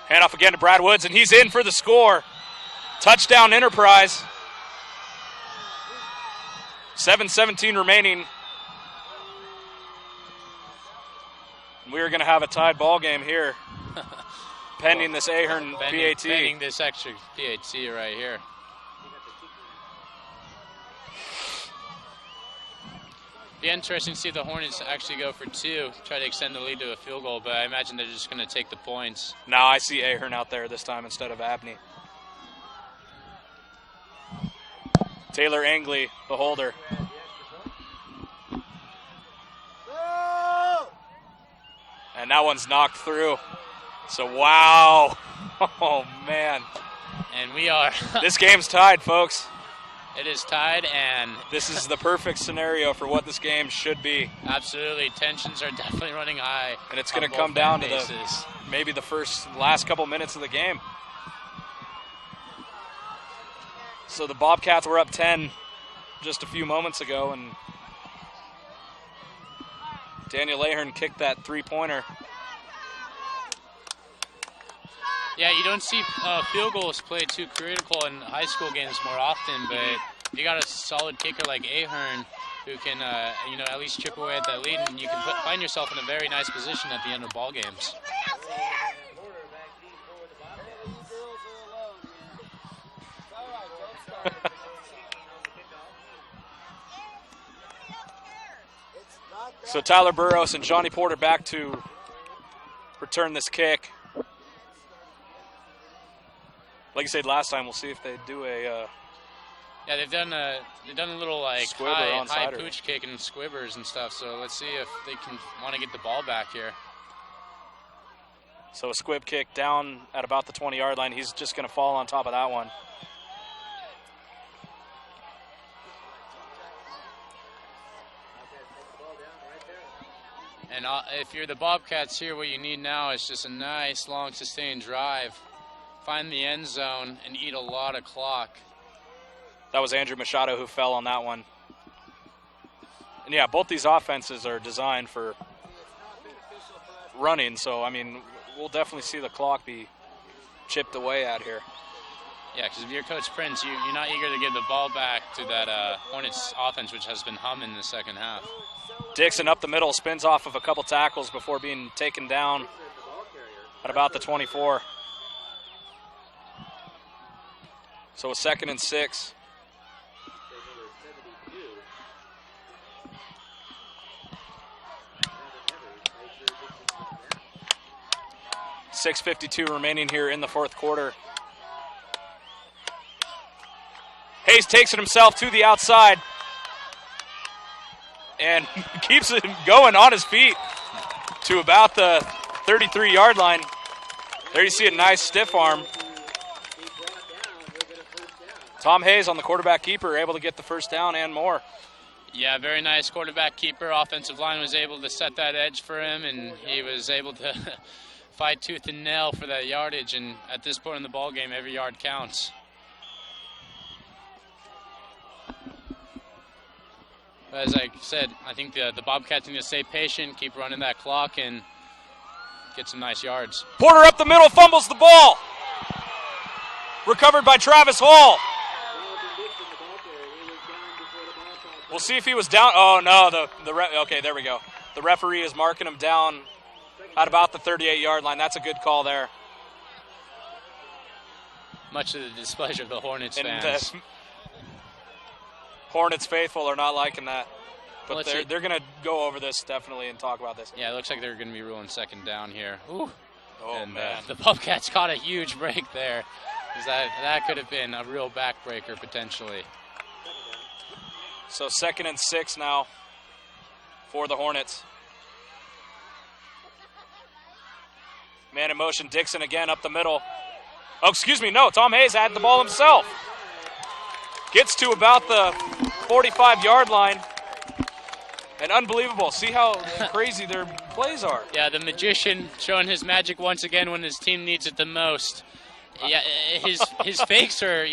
Handoff again to Brad Woods, and he's in for the score. Touchdown Enterprise. 7:17 remaining. We are going to have a tied ball game here. Pending this Ahern PAT. Pending this extra PAT right here. Be interesting to see the Hornets actually go for 2, try to extend the lead to a field goal, but I imagine they're just going to take the points. Now I see Ahern out there this time instead of Abney. Taylor Angley, the holder. And that one's knocked through. So, wow. Oh, man. And we are. This game's tied, folks. It is tied, and this is the perfect scenario for what this game should be. Absolutely. Tensions are definitely running high. And it's going to come down to maybe the last couple minutes of the game. So the Bobcats were up 10 just a few moments ago, and Daniel Ahern kicked that three-pointer. Yeah, you don't see field goals played too critical in high school games more often, but if you got a solid kicker like Ahern who can, at least chip away at that lead, and you can find yourself in a very nice position at the end of ball games. So Tyler Burrows and Johnny Porter back to return this kick. Like I said last time, we'll see if they do a. Yeah, they've done a little like high pooch kick and squibbers and stuff. So let's see if they can want to get the ball back here. So a squib kick down at about the 20-yard line. He's just going to fall on top of that one. And if you're the Bobcats here, what you need now is just a nice, long, sustained drive. Find the end zone and eat a lot of clock. That was Andrew Machado who fell on that one. And yeah, both these offenses are designed for running. So, I mean, we'll definitely see the clock be chipped away at here. Yeah, because if you're Coach Prince, you're not eager to give the ball back to that Hornets offense, which has been humming in the second half. Dixon up the middle, spins off of a couple tackles before being taken down at about the 24. So a 2nd and 6. .6:52 remaining here in the fourth quarter. Hayes takes it himself to the outside and keeps it going on his feet to about the 33-yard line. There you see a nice stiff arm. Tom Hayes on the quarterback keeper, able to get the first down and more. Yeah, very nice quarterback keeper. Offensive line was able to set that edge for him, and he was able to fight tooth and nail for that yardage. And at this point in the ball game, every yard counts. But as I said, I think the Bobcats need to stay patient, keep running that clock, and get some nice yards. Porter up the middle, fumbles the ball. Recovered by Travis Hall. We'll see if he was down. Oh, no. Okay, there we go. The referee is marking him down at about the 38-yard line. That's a good call there. Much to the displeasure of the Hornets fans. Hornets faithful are not liking that. But Well, they're going to go over this definitely and talk about this. Yeah, it looks like they're going to be ruling second down here. Ooh. Oh, And man. the Bobcats caught a huge break there. 'Cause that could have been a real backbreaker potentially. So 2nd and 6 now for the Hornets. Man in motion, Dixon again up the middle. Oh, excuse me, no, Tom Hayes had the ball himself. Gets to about the 45-yard line. And unbelievable. See how crazy their plays are. Yeah, the magician showing his magic once again when his team needs it the most. Yeah, his fakes are,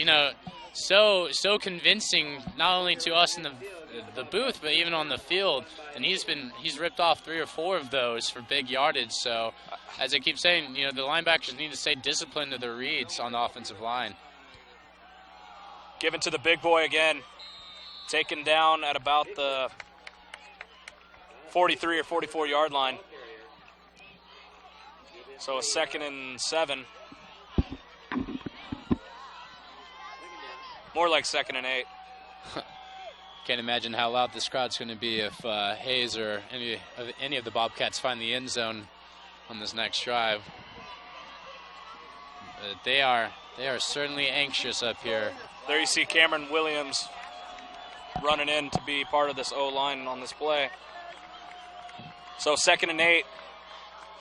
so convincing, not only to us in the booth, but even on the field. And he's ripped off 3 or 4 of those for big yardage. So, as I keep saying, the linebackers need to stay disciplined to their reads on the offensive line. Given to the big boy again. Taken down at about the 43 or 44-yard line. So a 2nd and 7. More like 2nd and 8. Can't imagine how loud this crowd's going to be if Hayes or any of the Bobcats find the end zone on this next drive. They are certainly anxious up here. There you see Cameron Williams running in to be part of this O-line on this play. So 2nd and 8.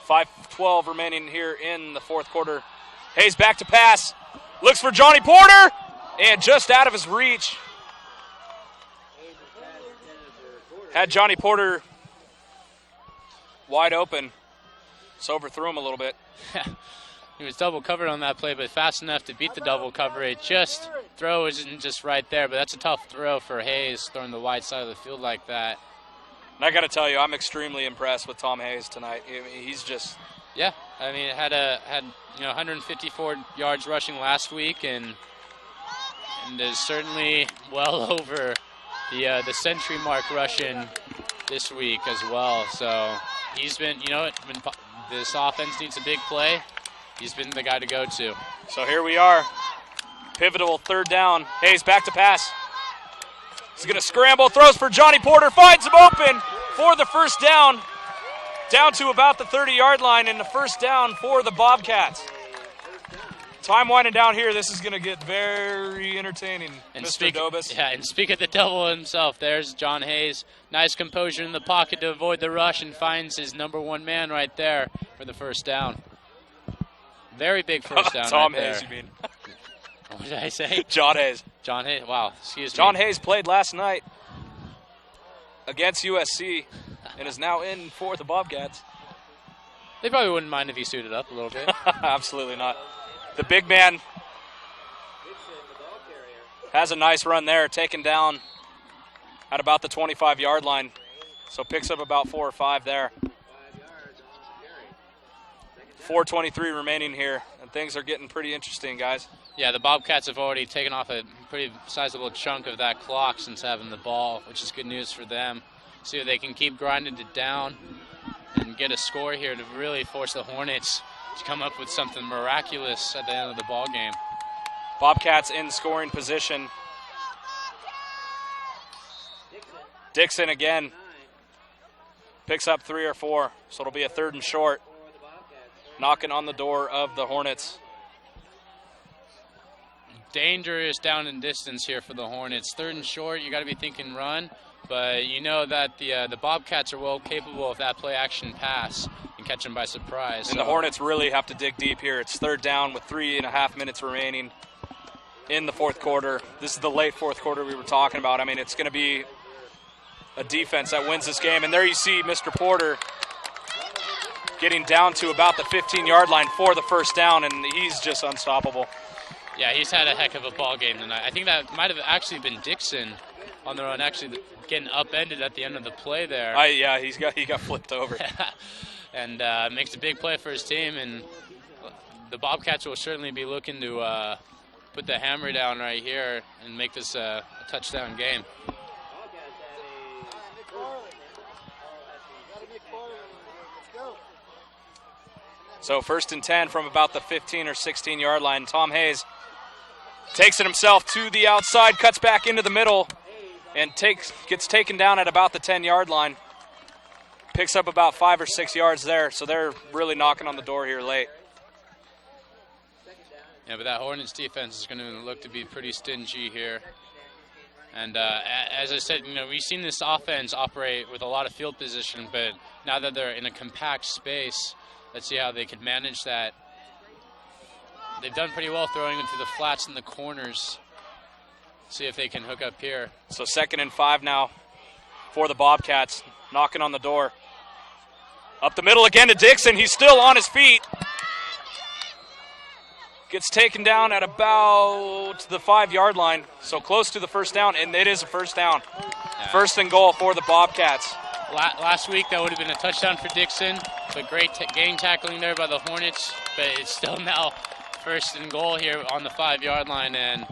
5:12 remaining here in the fourth quarter. Hayes back to pass. Looks for Johnny Porter. And just out of his reach. Had Johnny Porter wide open, so overthrew him a little bit. He was double covered on that play, but fast enough to beat the double coverage. Just throw isn't just right there, but that's a tough throw for Hayes, throwing the wide side of the field like that. And I got to tell you, I'm extremely impressed with Tom Hayes tonight. He's just... Yeah, I mean, had 154 yards rushing last week, and is certainly well over the century mark rushing this week as well. So he's been, when this offense needs a big play, he's been the guy to go to. So here we are, pivotal third down. Hayes back to pass. He's going to scramble, throws for Johnny Porter, finds him open for the first down. Down to about the 30-yard line, and the first down for the Bobcats. Time winding down here. This is going to get very entertaining, and Mr. Dobis. Yeah, and speak of the devil himself, there's John Hayes. Nice composure in the pocket to avoid the rush, and finds his number one man right there for the first down. Very big first down. Tom right Hayes, there. you mean? What did I say? John Hayes. John Hayes. Wow, excuse me. John Hayes played last night against USC and is now in for the Bobcats. They probably wouldn't mind if he suited up a little bit. Absolutely not. The big man has a nice run there, taken down at about the 25-yard line. So picks up about 4 or 5 there. 4:23 remaining here, and things are getting pretty interesting, guys. Yeah, the Bobcats have already taken off a pretty sizable chunk of that clock since having the ball, which is good news for them. See if they can keep grinding it down and get a score here to really force the Hornets to come up with something miraculous at the end of the ball game. Bobcats in scoring position. Dixon again picks up 3 or 4, so it'll be a 3rd and short. Knocking on the door of the Hornets. Dangerous down and distance here for the Hornets. 3rd and short, you got to be thinking run, but you know that the Bobcats are well capable of that play action pass and catch them by surprise. And the Hornets really have to dig deep here. It's 3rd down with 3.5 minutes remaining in the 4th quarter. This is the late 4th quarter we were talking about. I mean, it's going to be a defense that wins this game. And there you see Mr. Porter getting down to about the 15-yard line for the first down, and he's just unstoppable. Yeah, he's had a heck of a ball game tonight. I think that might have actually been Dixon on the run, actually getting upended at the end of the play there. Yeah, he got flipped over. And makes a big play for his team, and the Bobcats will certainly be looking to put the hammer down right here and make this a touchdown game. So 1st and 10 from about the 15 or 16-yard line. Tom Hayes takes it himself to the outside, cuts back into the middle, and gets taken down at about the 10-yard line. Picks up about 5 or 6 yards there, so they're really knocking on the door here late. Yeah, but that Hornets defense is going to look to be pretty stingy here. And as I said, we've seen this offense operate with a lot of field position, but now that they're in a compact space, let's see how they can manage that. They've done pretty well throwing into the flats and the corners. See if they can hook up here. So 2nd and 5 now for the Bobcats, knocking on the door. Up the middle again to Dixon. He's still on his feet. Gets taken down at about the 5-yard line, so close to the first down, and it is a first down. Yeah. 1st and goal for the Bobcats. Last week that would have been a touchdown for Dixon, but great gang tackling there by the Hornets, but it's still now 1st and goal here on the 5-yard line, and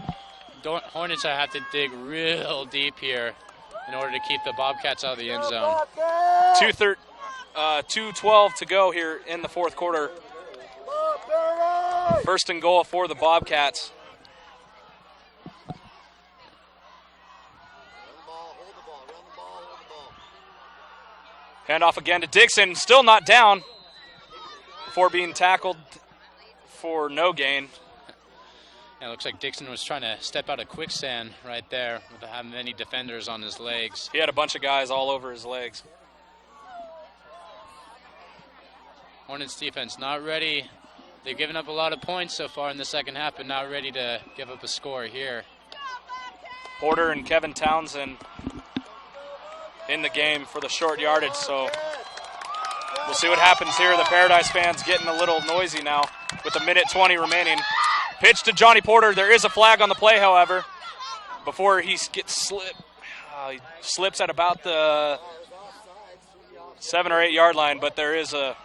Hornets have to dig real deep here in order to keep the Bobcats out of the end zone. 2:12 to go here in the 4th quarter. 1st and goal for the Bobcats. Handoff again to Dixon, still not down before being tackled for no gain. Yeah, it looks like Dixon was trying to step out of quicksand right there with having many defenders on his legs. He had a bunch of guys all over his legs. Hornets defense not ready. They've given up a lot of points so far in the second half, but not ready to give up a score here. Porter and Kevin Townsend in the game for the short yardage. So we'll see what happens here. The Paradise fans getting a little noisy now with a minute 20 remaining. Pitch to Johnny Porter. There is a flag on the play, however, before he gets slipped. He slips at about the 7 or 8 yard line, but there is a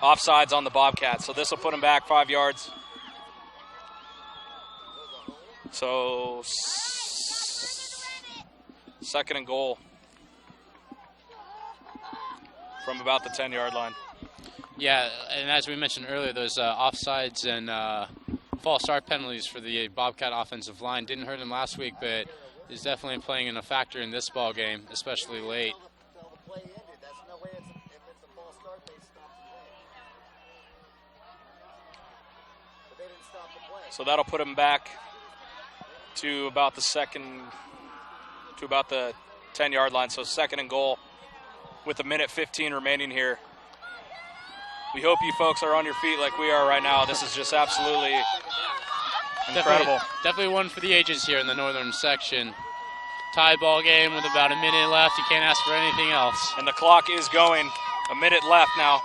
offsides on the Bobcats. So this will put him back 5 yards. So second and goal from about the 10-yard line. Yeah, and as we mentioned earlier, those offsides and false start penalties for the Bobcat offensive line didn't hurt them last week, but is definitely playing in a factor in this ball game, especially late. So that'll put him back to about the 10-yard line. So second and goal with a minute 15 remaining here. We hope you folks are on your feet like we are right now. This is just absolutely incredible. Definitely one for the ages here in the northern section. Tie ball game with about a minute left. You can't ask for anything else. And the clock is going. A minute left now.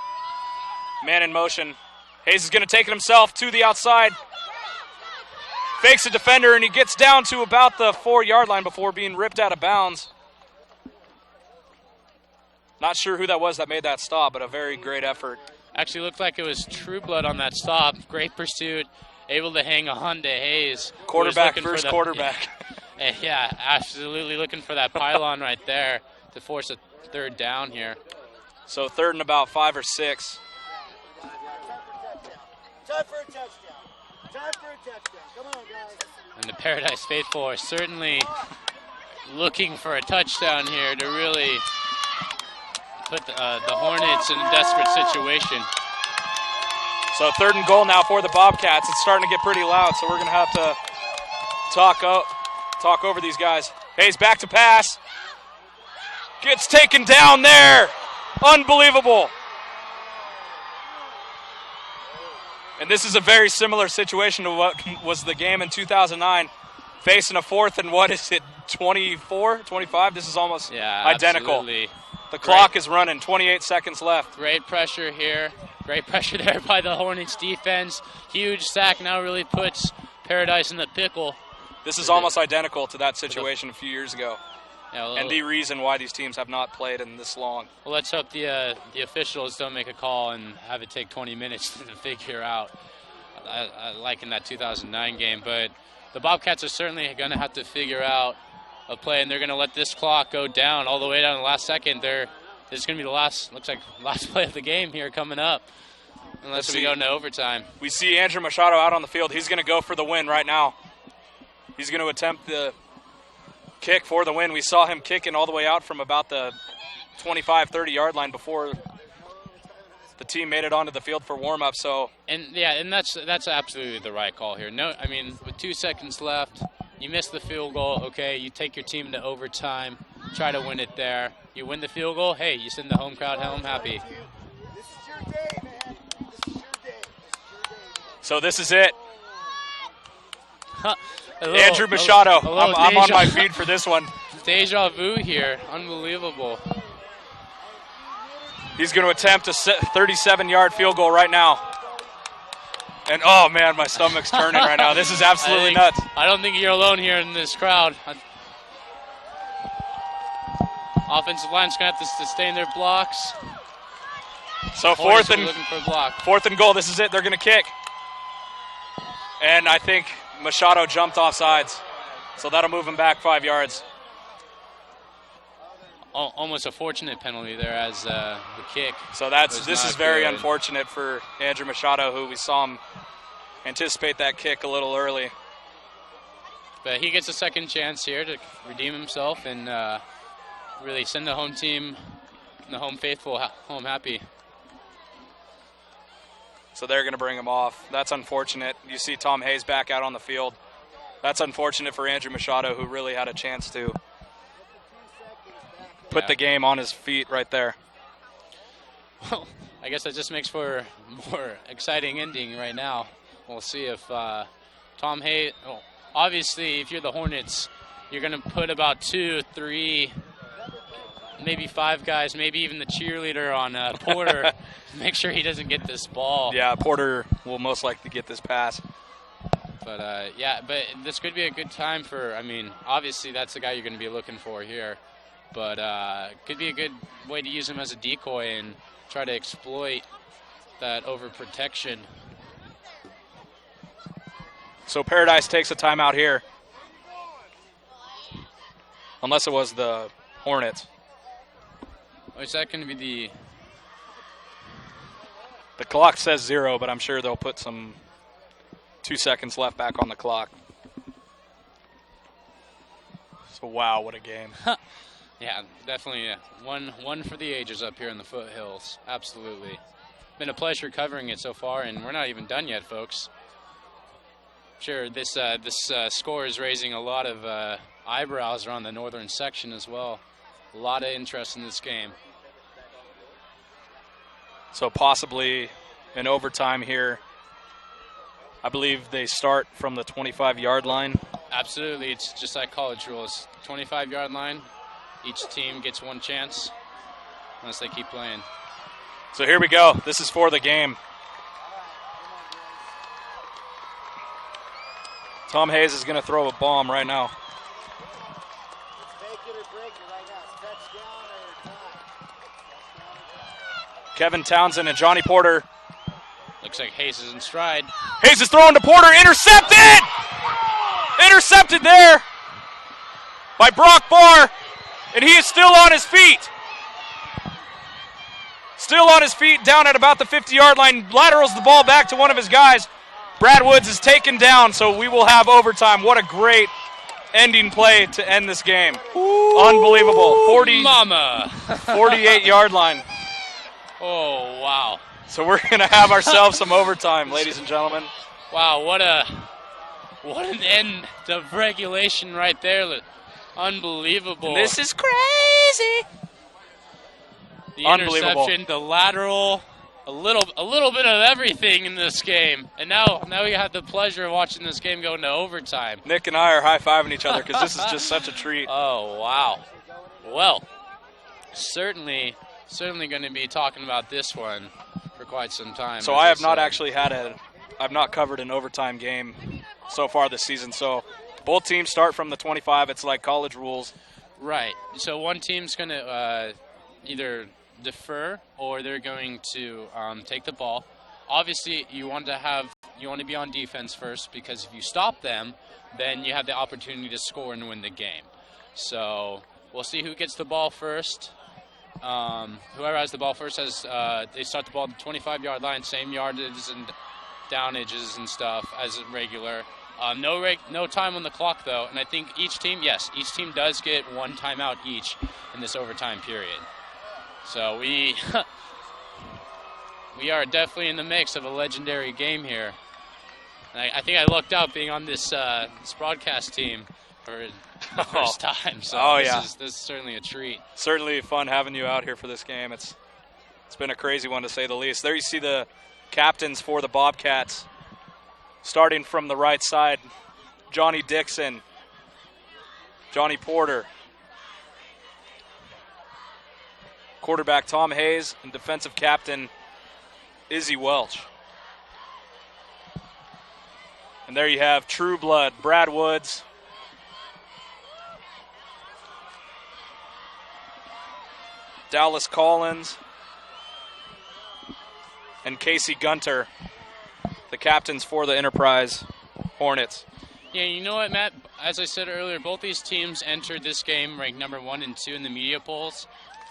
Man in motion. Hayes is going to take it himself to the outside. Fakes a defender, and he gets down to about the 4-yard line before being ripped out of bounds. Not sure who that was that made that stop, but a very great effort. Actually looked like it was True Blood on that stop. Great pursuit. Able to hang on to Hayes. Quarterback, first quarterback. Yeah, absolutely looking for that pylon right there to force a third down here. So third and about 5 or 6. Time for a touchdown. Time for a touchdown. Come on, guys. And the Paradise faithful are certainly looking for a touchdown here to really put the Hornets in a desperate situation. So third and goal now for the Bobcats. It's starting to get pretty loud, so we're going to have to talk over these guys. Hayes back to pass. Gets taken down there. Unbelievable. And this is a very similar situation to what was the game in 2009. Facing a fourth and 24, 25? This is almost identical. Absolutely. The clock is running, 28 seconds left. Great pressure here. Great pressure there by the Hornets defense. Huge sack now really puts Paradise in the pickle. This is almost identical to that situation a few years ago. Yeah, and the reason why these teams have not played in this long. Well, let's hope the officials don't make a call and have it take 20 minutes to figure out, like in that 2009 game. But the Bobcats are certainly going to have to figure out a play, and they're going to let this clock go down all the way down to the last second. This is going to be the last play of the game here coming up, unless we go into overtime. We see Andrew Machado out on the field. He's going to go for the win right now. He's going to attempt the kick for the win. We saw him kicking all the way out from about the 25, 30-yard line before the team made it onto the field for warm-up. And that's absolutely the right call here. No, I mean, with 2 seconds left, you miss the field goal. Okay, you take your team to overtime, try to win it there. You win the field goal. Hey, you send the home crowd home happy. This is your day, man. This is your day. So this is it. Andrew Machado. I'm on my feed for this one. Deja vu here. Unbelievable. He's going to attempt a 37-yard field goal right now. And, oh, man, my stomach's turning right now. This is absolutely nuts. I don't think you're alone here in this crowd. Offensive line's going to have to sustain their blocks. So fourth and goal. This is it. They're going to kick. And I think Machado jumped off sides. So that'll move him back 5 yards. Almost a fortunate penalty there as the kick. So this is very unfortunate for Andrew Machado, who we saw him anticipate that kick a little early. But he gets a second chance here to redeem himself and really send the home team and the home faithful home happy. So they're going to bring him off. That's unfortunate. You see Tom Hayes back out on the field. That's unfortunate for Andrew Machado, who really had a chance to put the game on his feet right there. Well, I guess that just makes for a more exciting ending right now. We'll see if Tom Hayes, obviously if you're the Hornets, you're going to put about 2, 3 maybe 5 guys, maybe even the cheerleader on Porter, make sure he doesn't get this ball. Yeah, Porter will most likely get this pass. But, yeah, but this could be a good time for, I mean, obviously that's the guy you're going to be looking for here. But could be a good way to use him as a decoy and try to exploit that overprotection. So Paradise takes a timeout here. Unless it was the Hornets. Oh, is that going to be The clock says 0, but I'm sure they'll put some 2 seconds left back on the clock. So, wow, what a game. Yeah, definitely one for the ages up here in the foothills. Absolutely. Been a pleasure covering it so far, and we're not even done yet, folks. Sure, this score is raising a lot of eyebrows around the northern section as well. A lot of interest in this game. So possibly in overtime here. I believe they start from the 25-yard line. Absolutely, it's just like college rules. 25-yard line, each team gets one chance unless they keep playing. So here we go. This is for the game. Tom Hayes is going to throw a bomb right now. Make it or break it right now. It's touchdown or tie. Kevin Townsend and Johnny Porter. Looks like Hayes is in stride. Hayes is throwing to Porter. Intercepted! Intercepted there by Brock Barr. And he is still on his feet. Still on his feet down at about the 50-yard line. Laterals the ball back to one of his guys. Brad Woods is taken down, so we will have overtime. What a great ending play to end this game. Ooh, unbelievable. 48-yard line. Oh, wow. So we're going to have ourselves some overtime, ladies and gentlemen. Wow, what an end of regulation right there. Unbelievable. This is crazy. The interception, the lateral, a little bit of everything in this game. And now we have the pleasure of watching this game go into overtime. Nick and I are high-fiving each other because this is just such a treat. Oh, wow. Well, certainly going to be talking about this one for quite some time. So I have not actually I've not covered an overtime game so far this season. So both teams start from the 25. It's like college rules. Right. So one team's going to either defer or they're going to take the ball. Obviously, you want to be on defense first because if you stop them, then you have the opportunity to score and win the game. So we'll see who gets the ball first. Whoever has the ball first they start the ball at the 25-yard line, same yardage and downages and stuff as regular. No time on the clock though, and I think each team does get one timeout each in this overtime period. So we are definitely in the mix of a legendary game here. And I think I lucked out being on this broadcast team for the first time. So this is certainly a treat. Certainly fun having you out here for this game. It's been a crazy one to say the least. There you see the captains for the Bobcats. Starting from the right side, Johnny Dixon, Johnny Porter, quarterback Tom Hayes, and defensive captain Izzy Welch. And there you have True Blood, Brad Woods, Dallas Collins, and Casey Gunter, the captains for the Enterprise Hornets. Yeah, you know what, Matt? As I said earlier, both these teams entered this game ranked number 1 and 2 in the media polls,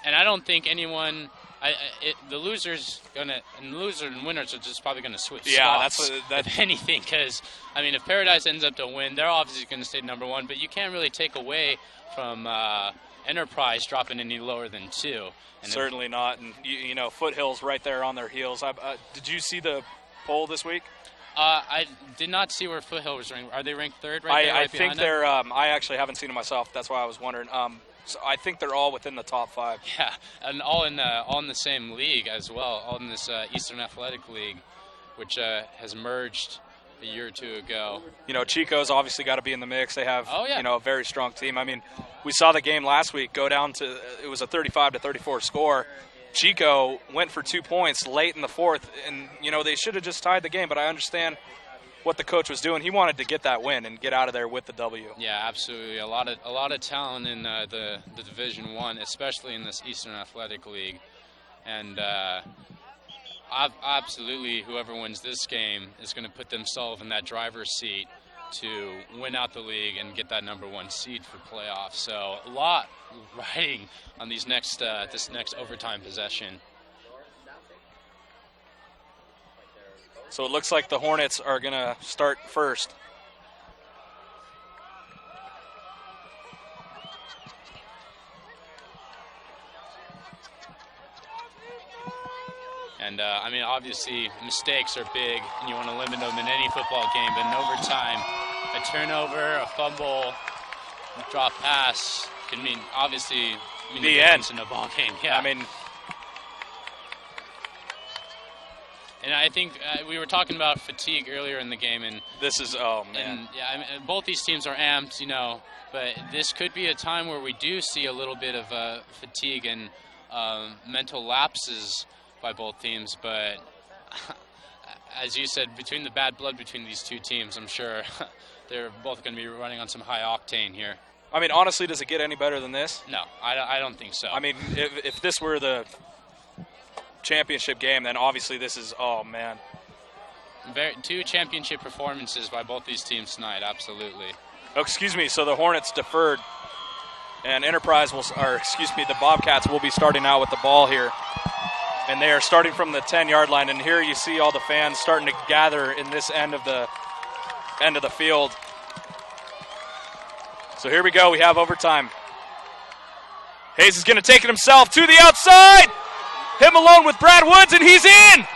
and I don't think anyone, the losers and winners are just probably going to switch spots. That's if anything, because I mean, if Paradise ends up to win, they're obviously going to stay number 1, but you can't really take away from Enterprise dropping any lower than 2. And certainly not, and you know, Foothills right there on their heels. Did you see the poll this week? I did not see where Foothill was ranked. Are they ranked 3rd right there? I think they're. I actually haven't seen it myself. That's why I was wondering. So I think they're all within the top 5. Yeah, and all in the same league as well. All in this Eastern Athletic League, which has merged a year or two ago. You know, Chico's obviously got to be in the mix. They have, Oh, yeah. you know, a very strong team. I mean, we saw the game last week go down to, it was a 35-34 score. Chico went for 2 points late in the fourth, and, you know, they should have just tied the game, but I understand what the coach was doing. He wanted to get that win and get out of there with the W. Yeah, absolutely. A lot of talent in the Division I, especially in this Eastern Athletic League. And absolutely, whoever wins this game is going to put themselves in that driver's seat to win out the league and get that #1 seed for playoffs. So a lot riding on these next this next overtime possession. So it looks like the Hornets are going to start first. And, I mean, obviously, mistakes are big, and you want to limit them in any football game. But in overtime, a turnover, a fumble, a drop pass can mean, obviously, The end. in a ball game. Yeah. I mean, and I think we were talking about fatigue earlier in the game, and this is, oh, man. and yeah, I mean, both these teams are amped, you know, but this could be a time where we do see a little bit of fatigue and mental lapses by both teams. But as you said, between the bad blood between these two teams, I'm sure they're both going to be running on some high octane here. I mean, honestly, does it get any better than this? No, I don't think so. I mean, if this were the championship game, then obviously this is, oh, man. Two championship performances by both these teams tonight, absolutely. Oh, excuse me, so the Hornets deferred, and Enterprise will, or excuse me, the Bobcats will be starting out with the ball here. And they are starting from the 10-yard line, and here you see all the fans starting to gather in this end of the field. So here we go. We have overtime. Hayes is going to take it himself to the outside. Him alone with Brad Woods, and he's in.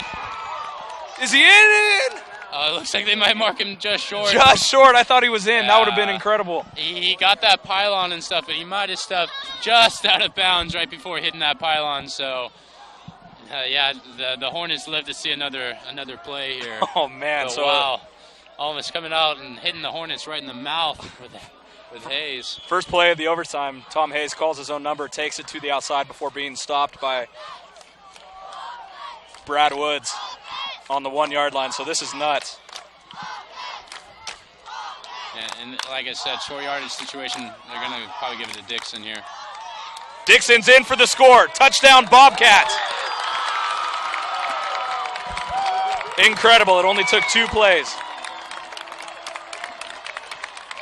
Is he in? It looks like they might mark him just short. Just short. I thought he was in. Yeah. That would have been incredible. He got that pylon and stuff, but he might have stepped just out of bounds right before hitting that pylon. So, yeah, the Hornets live to see another play here. Oh, man. But so wow. Almost coming out and hitting the Hornets right in the mouth with Hayes. First play of the overtime, Tom Hayes calls his own number, takes it to the outside before being stopped by Brad Woods on the 1-yard line. So this is nuts. Yeah, and like I said, short yardage situation, they're going to probably give it to Dixon here. Dixon's in for the score. Touchdown, Bobcats. Incredible. It only took 2 plays.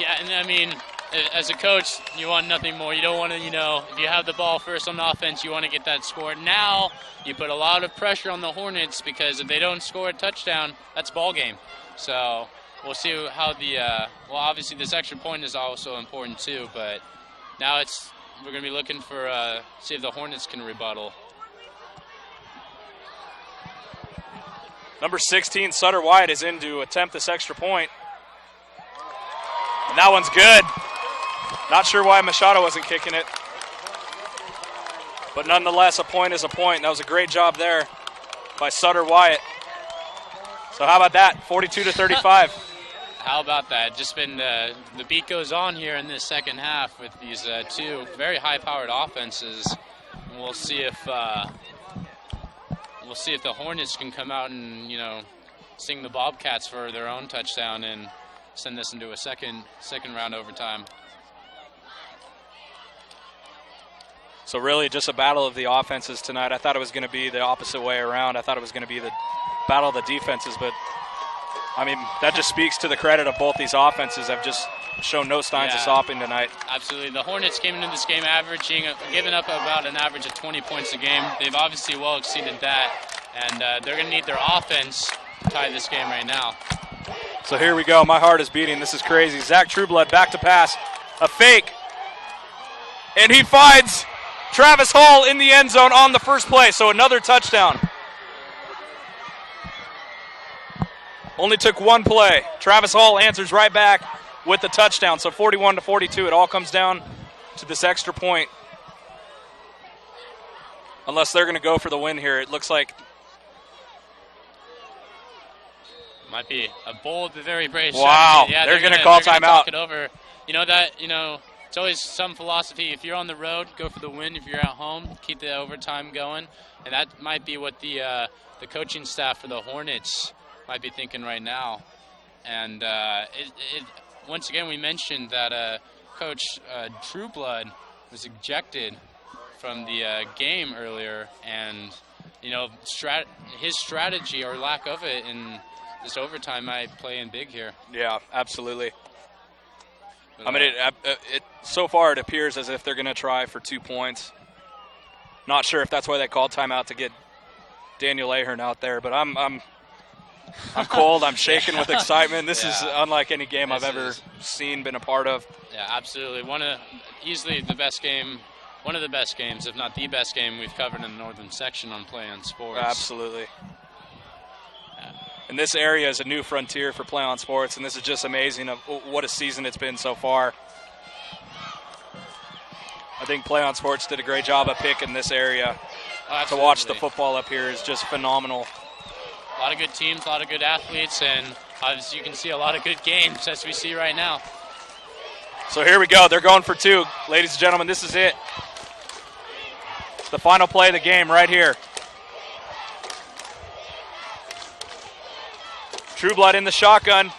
Yeah, and I mean, as a coach, you want nothing more. You don't want to, you know, if you have the ball first on offense, you want to get that score. Now, you put a lot of pressure on the Hornets because if they don't score a touchdown, that's ball game. So we'll see how well, obviously this extra point is also important too, but now we're going to be looking for, see if the Hornets can rebuttal. Number 16, Sutter Wyatt, is in to attempt this extra point. And that one's good. Not sure why Machado wasn't kicking it. But nonetheless, a point is a point. That was a great job there by Sutter Wyatt. So how about that? 42-35. How about that? Just been the beat goes on here in this second half with these two very high-powered offenses. And we'll see if the Hornets can come out and, you know, sing the Bobcats for their own touchdown and send this into a second round overtime. So really just a battle of the offenses tonight. I thought it was going to be the opposite way around. I thought it was going to be the battle of the defenses, but I mean, that just speaks to the credit of both these offenses. Have just shown no signs of stopping tonight. Absolutely. The Hornets came into this game giving up about an average of 20 points a game. They've obviously well exceeded that, and they're going to need their offense to tie this game right now. So here we go. My heart is beating. This is crazy. Zach Trueblood back to pass. A fake. And he finds Travis Hall in the end zone on the first play. So another touchdown. Only took 1 play. Travis Hall answers right back with the touchdown. So 41-42. It all comes down to this extra point. Unless they're going to go for the win here. It looks like Might be a bold but very brave Wow, strategy. Yeah, they're going to call they're gonna timeout. talk it over. It's always some philosophy. If you're on the road, go for the win. If you're at home, keep the overtime going. And that might be what the coaching staff for the Hornets might be thinking right now. And once again, we mentioned that Coach Trueblood was ejected from the game earlier, and his strategy or lack of it in this overtime might play in big here. Yeah, absolutely. I mean, so far it appears as if they're going to try for 2 points. Not sure if that's why they called timeout to get Daniel Ahern out there, but I'm cold. I'm shaking with excitement. This is unlike any game I've ever seen, been a part of. Yeah, absolutely. Easily the best game, one of the best games, if not the best game we've covered in the Northern section on PlayOn Sports. Absolutely. And this area is a new frontier for PlayOn Sports, and this is just amazing of what a season it's been so far. I think PlayOn Sports did a great job of picking this area. To watch the football up here is just phenomenal. A lot of good teams, a lot of good athletes, and as you can see, a lot of good games as we see right now. So here we go. They're going for 2. Ladies and gentlemen, this is it. It's the final play of the game right here. Trueblood in the shotgun.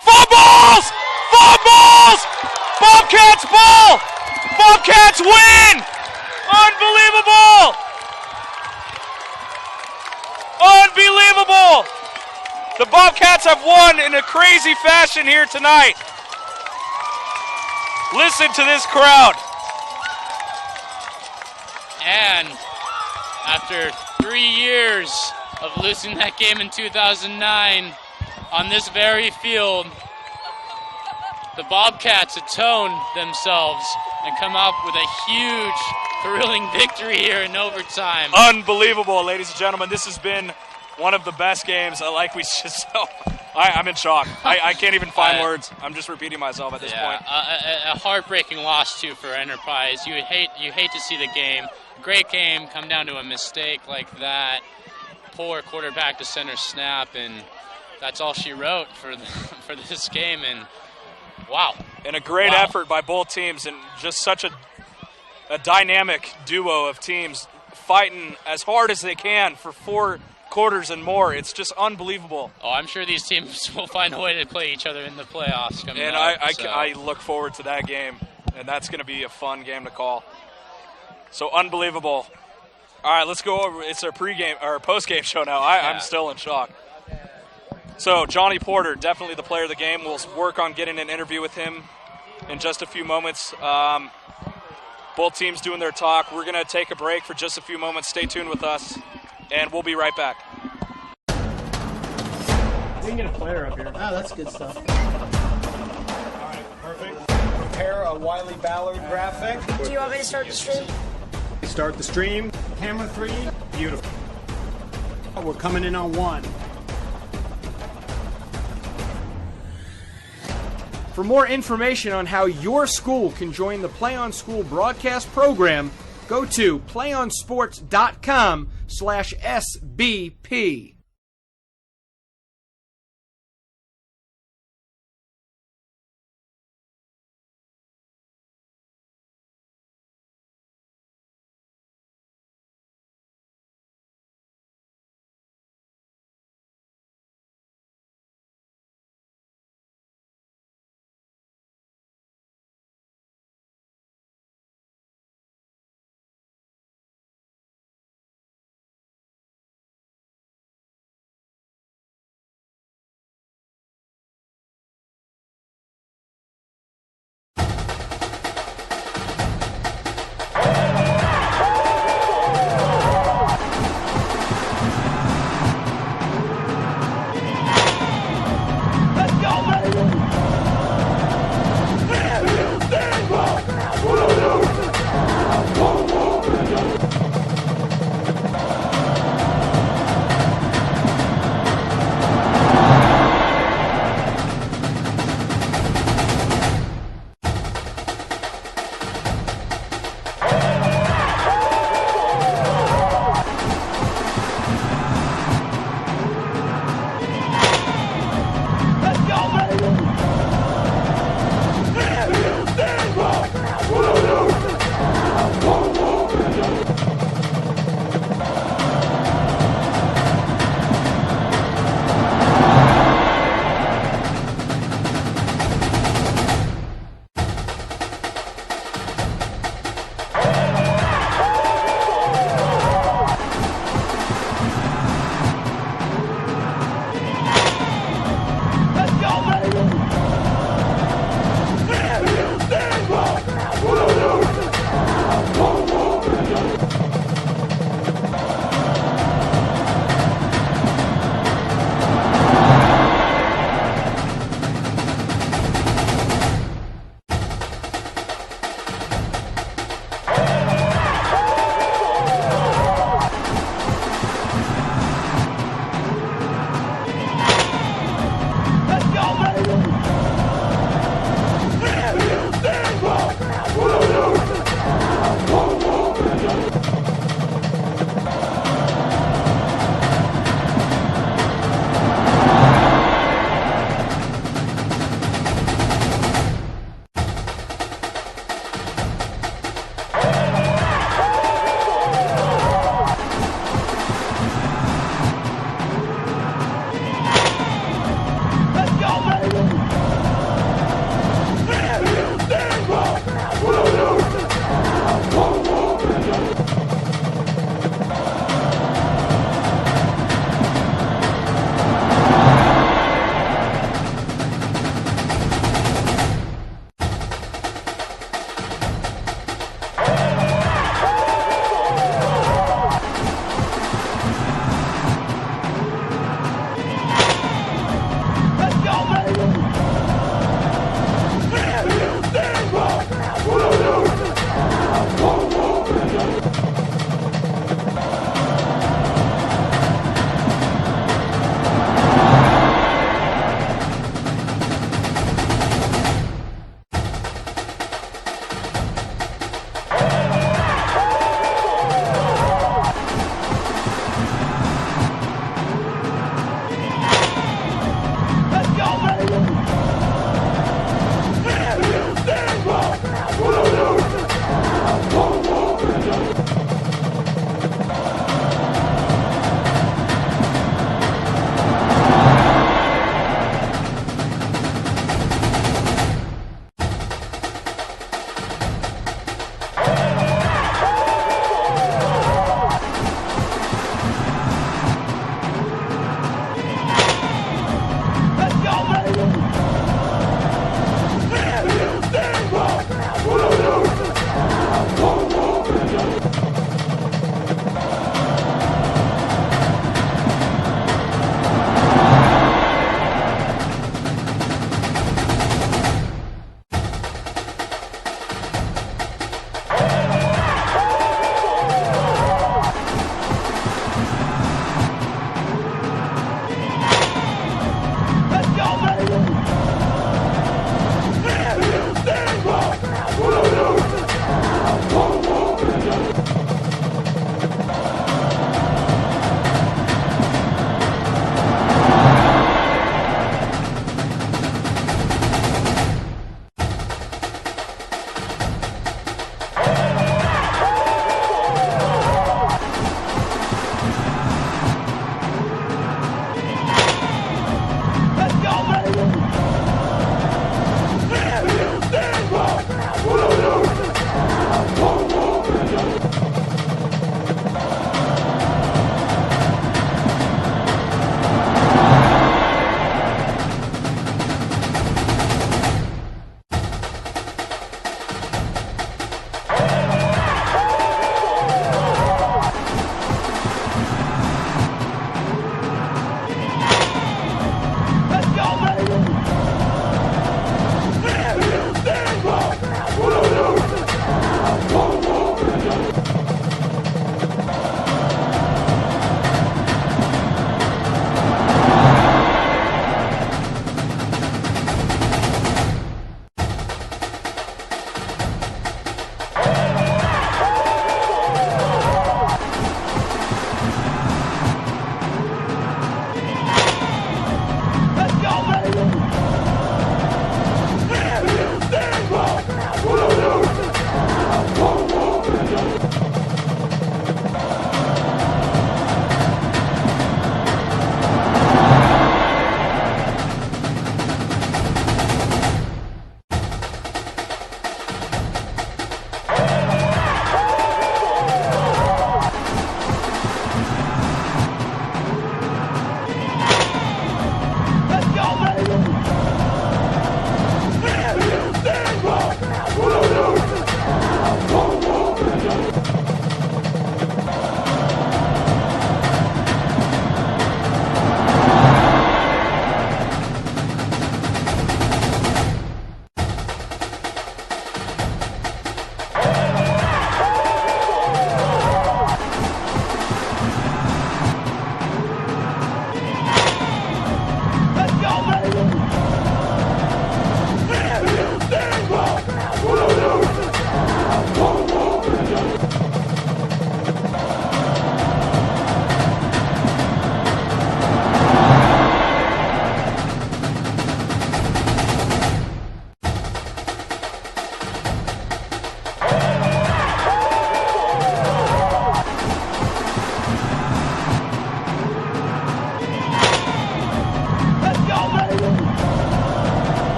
Fumbles! Fumbles! Bobcats ball! Bobcats win! Unbelievable! Unbelievable! The Bobcats have won in a crazy fashion here tonight. Listen to this crowd. And after 3 years of losing that game in 2009 on this very field, the Bobcats atone themselves and come up with a huge, thrilling victory here in overtime. Unbelievable, ladies and gentlemen. This has been one of the best games. Like we just I'm in shock. I can't even find words. I'm just repeating myself at this point. A heartbreaking loss, too, for Enterprise. You hate to see the game. Great game come down to a mistake like that. Poor quarterback to center snap, and that's all she wrote for this game. And wow. And a great effort by both teams, and just such a dynamic duo of teams fighting as hard as they can for 4 quarters and more. It's just unbelievable. Oh, I'm sure these teams will find a way to play each other in the playoffs coming up. And I look forward to that game, and that's going to be a fun game to call. So unbelievable. All right, let's go over. It's our pregame or post-game show now. I'm still in shock. So Johnny Porter, definitely the player of the game. We'll work on getting an interview with him in just a few moments. Both teams doing their talk. We're going to take a break for just a few moments. Stay tuned with us, and we'll be right back. We can get a player up here. Oh, that's good stuff. All right, perfect. Prepare a Wiley Ballard graphic. Do you want me to start the stream? Start the stream. Camera 3. Beautiful. We're coming in on 1. For more information on how your school can join the PlayOn School broadcast program, go to playonsports.com/SBP.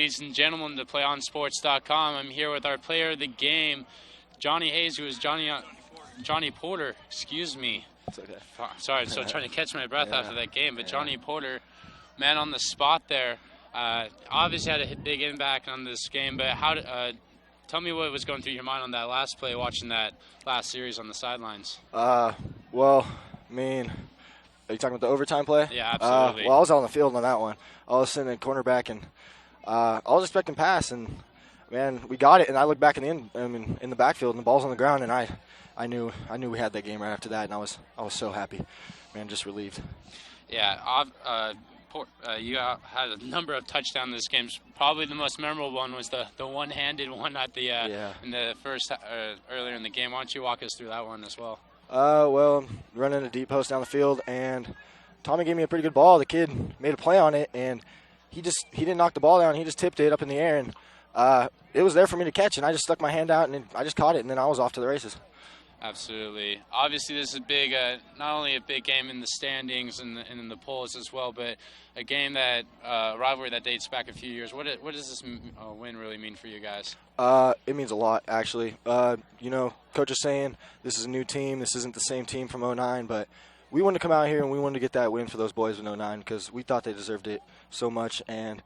ladies and gentlemen, to PlayOnSports.com. I'm here with our player of the game, Johnny Hayes, who is Johnny Porter. Excuse me. It's okay. Sorry, still trying to catch my breath after that game. But Johnny Porter, man on the spot there. Obviously had a big impact on this game. But tell me what was going through your mind on that last play, watching that last series on the sidelines. Well, I mean, are you talking about the overtime play? Yeah, absolutely. Well, I was on the field on that one. I was sitting at cornerback, and I was expecting pass, and man, we got it. And I looked back in the backfield, and the ball's on the ground, and I knew we had that game right after that, and I was so happy, man, just relieved. Yeah, you had a number of touchdowns this game. Probably the most memorable one was the one-handed one at the in the first earlier in the game. Why don't you walk us through that one as well? Well, running a deep post down the field, and Tommy gave me a pretty good ball. The kid made a play on it, and he didn't knock the ball down. He just tipped it up in the air, and it was there for me to catch, and I just stuck my hand out, and I just caught it, and then I was off to the races. Absolutely. Obviously, this is a big, not only a big game in the standings and in the polls as well, but a game that rivalry that dates back a few years. What does this win really mean for you guys? It means a lot, actually. Coach is saying this is a new team. This isn't the same team from 09, but we wanted to come out here and we wanted to get that win for those boys in 09 because we thought they deserved it so much. And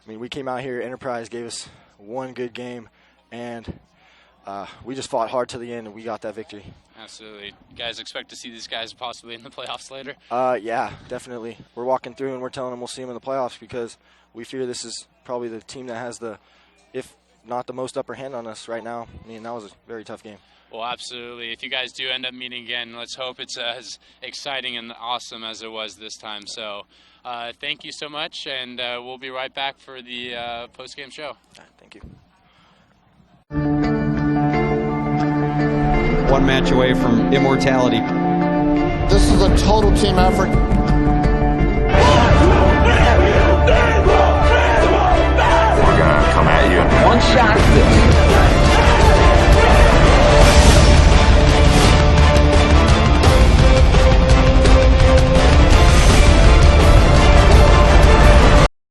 I mean, we came out here. Enterprise gave us one good game, and we just fought hard to the end, and we got that victory. Absolutely. You guys expect to see these guys possibly in the playoffs later? Yeah, definitely. We're walking through, and we're telling them we'll see them in the playoffs because we fear this is probably the team that has if not the most upper hand on us right now. I mean, that was a very tough game. Well, absolutely. If you guys do end up meeting again, let's hope it's as exciting and awesome as it was this time. So thank you so much, and we'll be right back for the post-game show. All right, thank you. One match away from immortality. This is a total team effort.